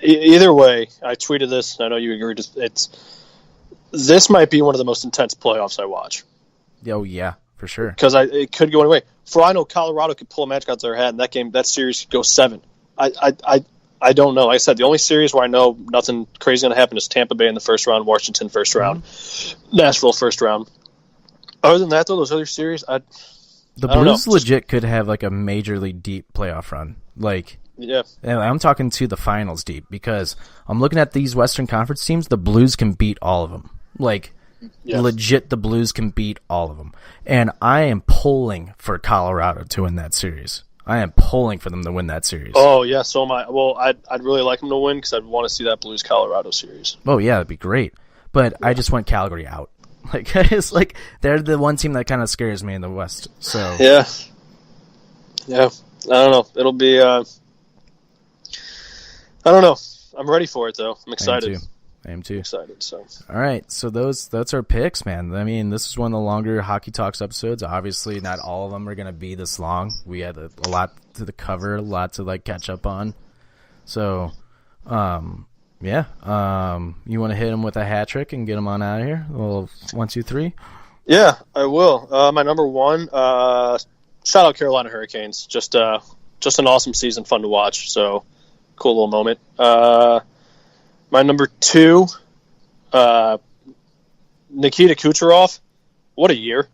Either way, I tweeted this. I know you agreed. This might be one of the most intense playoffs I watch. Oh, yeah, for sure. Because it could go anyway. For all I know, Colorado could pull a magic out of their head, and that series could go 7. I don't know. Like I said, the only series where I know nothing crazy is going to happen is Tampa Bay in the first round, Washington first round, Nashville first round. Other than that, though, those other series, the Blues legit could have like a majorly deep playoff run. Like, yeah, and I'm talking to the finals deep because I'm looking at these Western Conference teams. The Blues can beat all of them. Like, legit, the Blues can beat all of them. And I am pulling for Colorado to win that series. I am pulling for them to win that series. Oh, yeah, so am I. Well, I'd really like them to win because I'd want to see that Blues-Colorado series. Oh, yeah, that'd be great. But I just want Calgary out. Like, it's like they're the one team that kind of scares me in the West. So yeah. I don't know. It'll be. I don't know. I'm ready for it though. I'm excited. I am too. Excited. So. All right. So that's our picks, man. I mean, this is one of the longer Hockey Talks episodes. Obviously, not all of them are going to be this long. We had a lot to cover, a lot to catch up on. So, yeah. You want to hit him with a hat trick and get him on out of here? A little 1, 2, 3. Yeah, I will. My number 1. Shout out Carolina Hurricanes. Just an awesome season, fun to watch. So, cool little moment. My number 2, Nikita Kucherov. What a year!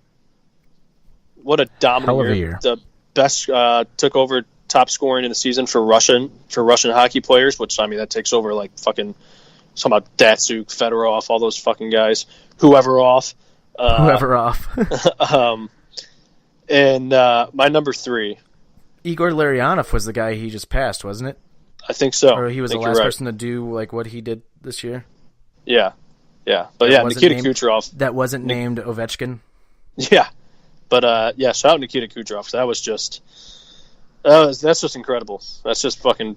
What a dominant Hell of a year. The best took over top scoring in the season for Russian hockey players. Which I mean that takes over like fucking talking about Datsuk, Fedorov, all those fucking guys. Whoever off. And my number 3, Igor Larionov was the guy he just passed, wasn't it? I think so. Or he was the last person to do like what he did this year. Yeah. But yeah, Nikita Kucherov. That wasn't named Ovechkin. Yeah, but shout out Nikita Kucherov. That was just that's just incredible. That's just fucking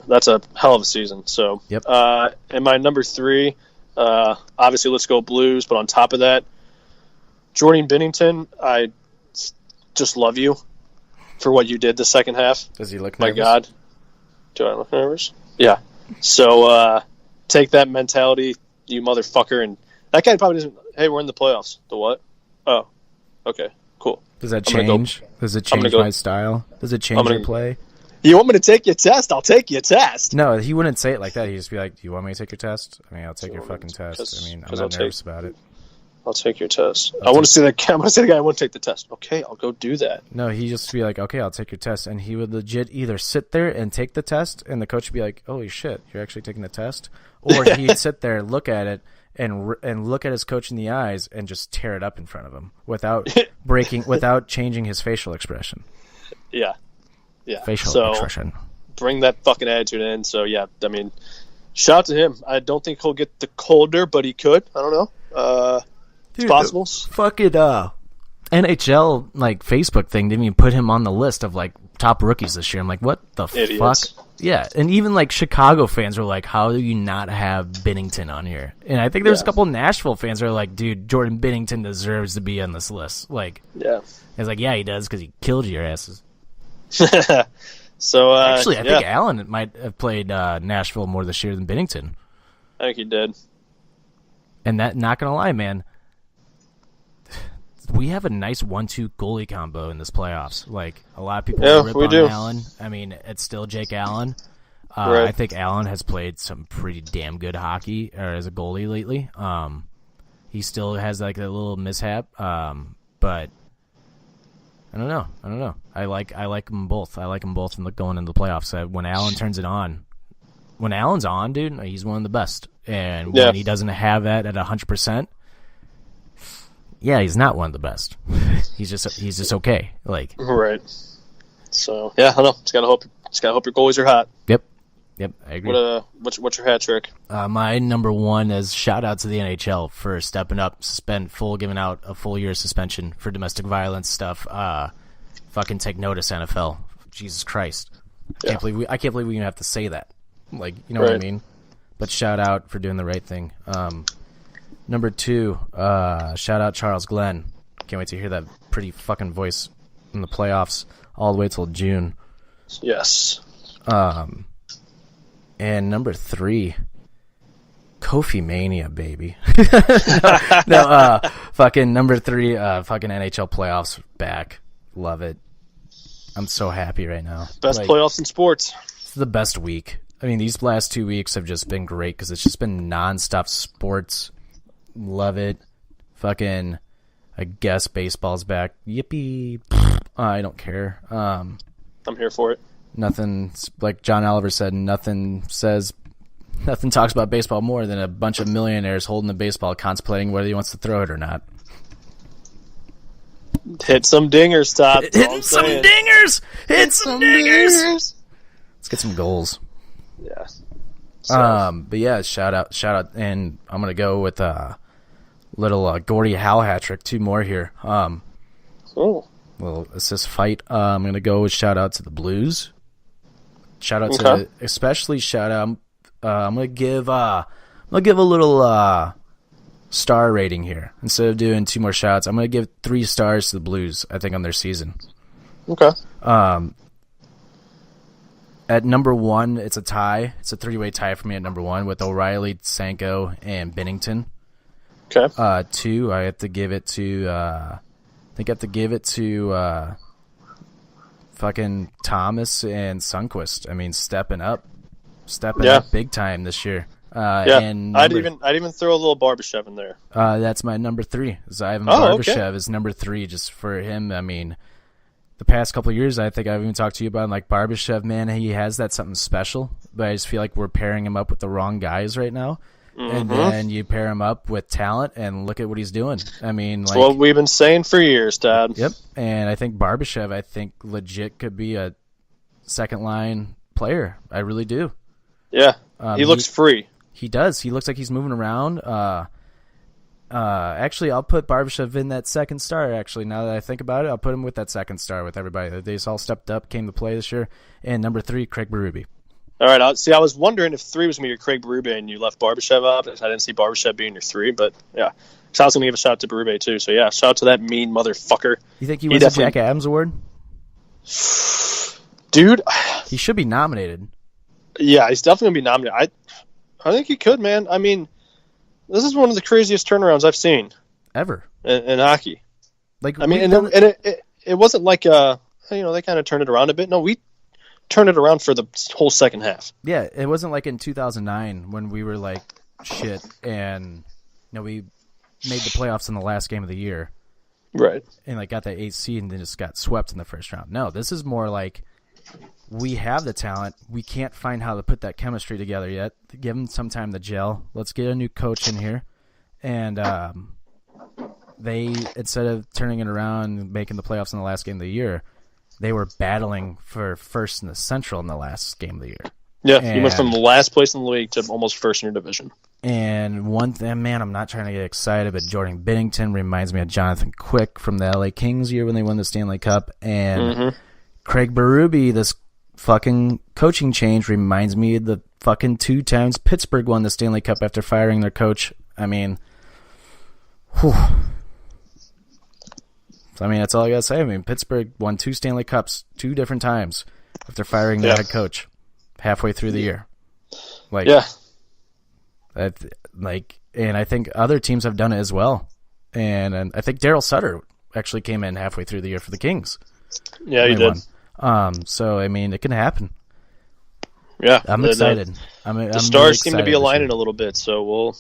that's a hell of a season. So yep. And my number 3, obviously let's go Blues. But on top of that, Jordan Binnington, I just love you for what you did the second half. Does he look nervous? My God. Do I look nervous? Yeah. So take that mentality, you motherfucker. And that guy probably doesn't. Hey, we're in the playoffs. The what? Oh, okay, cool. Does that change? Does it change my style? Does it change your play? You want me to take your test? I'll take your test. No, he wouldn't say it like that. He'd just be like, "Do you want me to take your test?" I mean, I'll take your fucking test. I mean, I'm not nervous about it. I'll take your test. I want to see that. I want to say the guy. I want to take the test. Okay, I'll go do that. No, he'd just be like, "Okay, I'll take your test," and he would legit either sit there and take the test, and the coach would be like, "Holy shit, you're actually taking the test," or he'd sit there, look at it, and look at his coach in the eyes, and just tear it up in front of him without without changing his facial expression. Yeah. Facial expression. Bring that fucking attitude in. So yeah, I mean, shout out to him. I don't think he'll get the Calder, but he could. I don't know. Dude, it's possible. Fucking NHL Facebook thing didn't even put him on the list of top rookies this year. I'm like, what the Idiots. fuck? Yeah, and even Chicago fans were like, how do you not have Binnington on here? And I think there's a couple Nashville fans that are like, dude, Jordan Binnington deserves to be on this list. Yeah, it's like, yeah, he does because he killed your asses. So actually, I think Allen might have played Nashville more this year than Binnington. I think he did. And that, not gonna lie, man. we have a nice 1-2 goalie combo in this playoffs. Like, a lot of people rip on Allen. I mean, it's still Jake Allen. Right. I think Allen has played some pretty damn good hockey as a goalie lately. He still has like a little mishap, but I don't know. I like them both. I like them both going into the playoffs. When Allen turns it on, when Allen's on, dude, he's one of the best. And when he doesn't have that at 100%, yeah, he's not one of the best. he's just okay. Like, right. So yeah, I don't know. Just gotta hope your goalies are hot. Yep, I agree. What's your hat trick? My number one is shout out to the NHL for stepping up, giving out a full year suspension for domestic violence stuff. Fucking take notice, NFL. Jesus Christ, I can't believe we even have to say that. Like, you know what I mean? But shout out for doing the right thing. Number two, shout out Charles Glenn. Can't wait to hear that pretty fucking voice in the playoffs all the way till June. Yes. And number three, Kofi Mania, baby. Fucking number three, fucking NHL playoffs back. Love it. I'm so happy right now. Best playoffs in sports. It's the best week. I mean, these last 2 weeks have just been great because it's just been nonstop sports. Love it. Fucking, I guess baseball's back. Yippee. I don't care. I'm here for it. Nothing, like John Oliver said, nothing talks about baseball more than a bunch of millionaires holding the baseball contemplating whether he wants to throw it or not. Hit some dingers, Todd. Hit some dingers! Hit some dingers! Let's get some goals. Yeah. But yeah, shout out, and I'm gonna go with little Gordie Howe hat trick. Two more here. Little assist fight. I'm gonna go with shout out to the Blues. Shout out to especially shout out. I'm gonna give a little star rating here instead of doing two more shouts. I'm gonna give 3 stars to the Blues. I think on their season. Okay. At number one, it's a tie. It's a 3-way tie for me at number one with O'Reilly, Sanko, and Binnington. Okay. 2, I have to give it to. I think I have to give it to fucking Thomas and Sundqvist. I mean, stepping up big time this year. And I'd even throw a little Barbashev in there. That's my number 3. Ivan Barbashev is number 3 just for him. I mean, the past couple of years, I think I've even talked to you about, like, Barbashev, man, he has that something special, but I just feel like we're pairing him up with the wrong guys right now. Mm-hmm. And then you pair him up with talent, and look at what he's doing. I mean, like, what we've been saying for years, Dad. Yep. And I think Barbashev, legit could be a second-line player. I really do. Yeah. He looks free. He does. He looks like he's moving around. Actually, I'll put Barbashev in that second star, actually. Now that I think about it, I'll put him with that second star with everybody. They just all stepped up, came to play this year. And number 3, Craig Berube. All right. I was wondering if 3 was going to be your Craig Berube and you left Barbashev out. I didn't see Barbashev being your 3, but yeah. So I was going to give a shout out to Berube too. So yeah, shout out to that mean motherfucker. You think he wins the Jack Adams Award? Dude. He should be nominated. Yeah, he's definitely going to be nominated. I think he could, man. I mean, this is one of the craziest turnarounds I've seen. Ever. In hockey. Like, I mean, it wasn't like, they kind of turned it around a bit. No, we turned it around for the whole second half. Yeah, it wasn't like in 2009 when we were like shit and we made the playoffs in the last game of the year. Right. And got that 8th seed and then just got swept in the first round. No, this is more like we have the talent. We can't find how to put that chemistry together yet. Give them some time to gel. Let's get a new coach in here. And they, instead of turning it around and making the playoffs in the last game of the year, they were battling for first in the Central in the last game of the year. Yeah, he went from last place in the league to almost first in your division. And one thing, man, I'm not trying to get excited, but Jordan Binnington reminds me of Jonathan Quick from the LA Kings year when they won the Stanley Cup. And Craig Berube, this fucking coaching change reminds me of the fucking 2 times Pittsburgh won the Stanley Cup after firing their coach. I mean, whew. So, I mean, that's all I got to say. I mean, Pittsburgh won 2 Stanley Cups 2 different times after firing their head coach halfway through the year. And I think other teams have done it as well. And I think Daryl Sutter actually came in halfway through the year for the Kings. Yeah, he did. So I mean, it can happen. Yeah, I'm excited. The stars seem to be aligning a little bit, so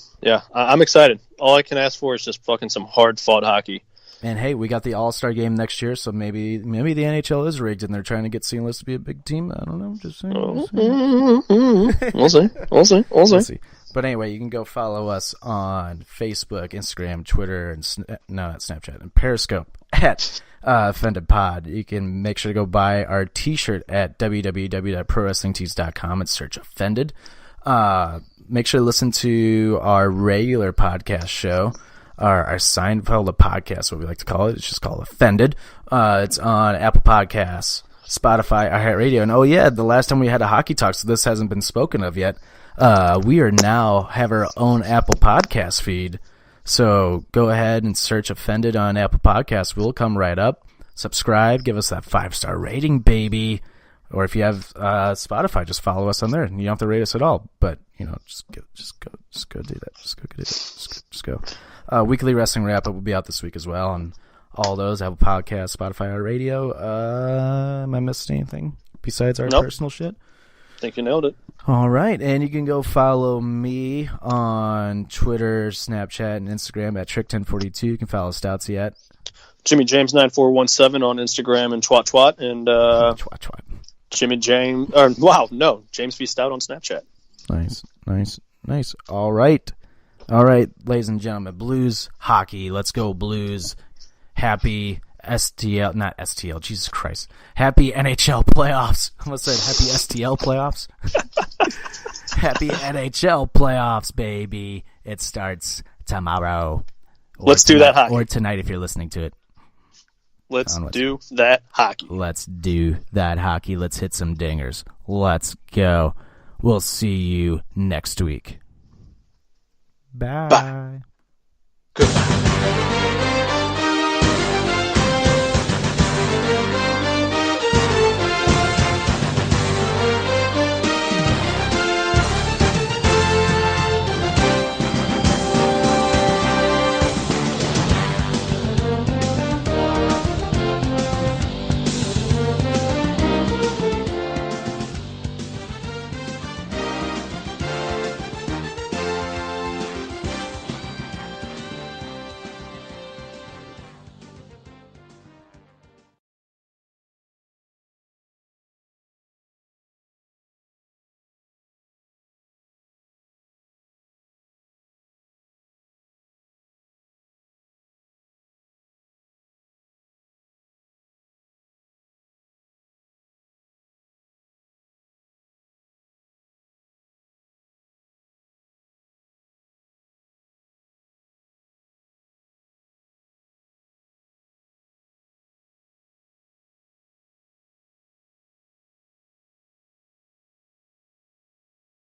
I'm excited. All I can ask for is just fucking some hard fought hockey. And hey, we got the All-Star game next year, so maybe the NHL is rigged and they're trying to get Seamless to be a big team. I don't know. Just saying. We'll see. But anyway, you can go follow us on Facebook, Instagram, Twitter, and not Snapchat, and Periscope at Offended Pod. You can make sure to go buy our T-shirt at www.prowrestlingtees.com and search Offended. Make sure to listen to our regular podcast show. Our Seinfeld podcast, what we like to call it. It's just called Offended. It's on Apple Podcasts, Spotify, iHeartRadio. And the last time we had a hockey talk, so this hasn't been spoken of yet, we are now have our own Apple Podcast feed. So go ahead and search Offended on Apple Podcasts. We'll come right up. Subscribe. Give us that 5-star rating, baby. Or if you have Spotify, just follow us on there. And you don't have to rate us at all. But, just go do that. Just go. Weekly Wrestling Wrap-Up will be out this week as well on all those. Apple Podcasts, Spotify, or radio. Am I missing anything besides our personal shit? I think you nailed it. All right, and you can go follow me on Twitter, Snapchat, and Instagram at Trick1042. You can follow Stoutsy at Jimmy James 9417 on Instagram and twat, and twat. Jimmy James. James V Stout on Snapchat. Nice. All right, ladies and gentlemen, Blues hockey. Let's go Blues. Happy STL, not STL, Jesus Christ. Happy NHL playoffs. I almost said happy STL playoffs. Happy NHL playoffs, baby. It starts tomorrow. Let's do that hockey. Or tonight if you're listening to it. Let's do that hockey. Let's do that hockey. Let's hit some dingers. Let's go. We'll see you next week. Bye. Goodbye.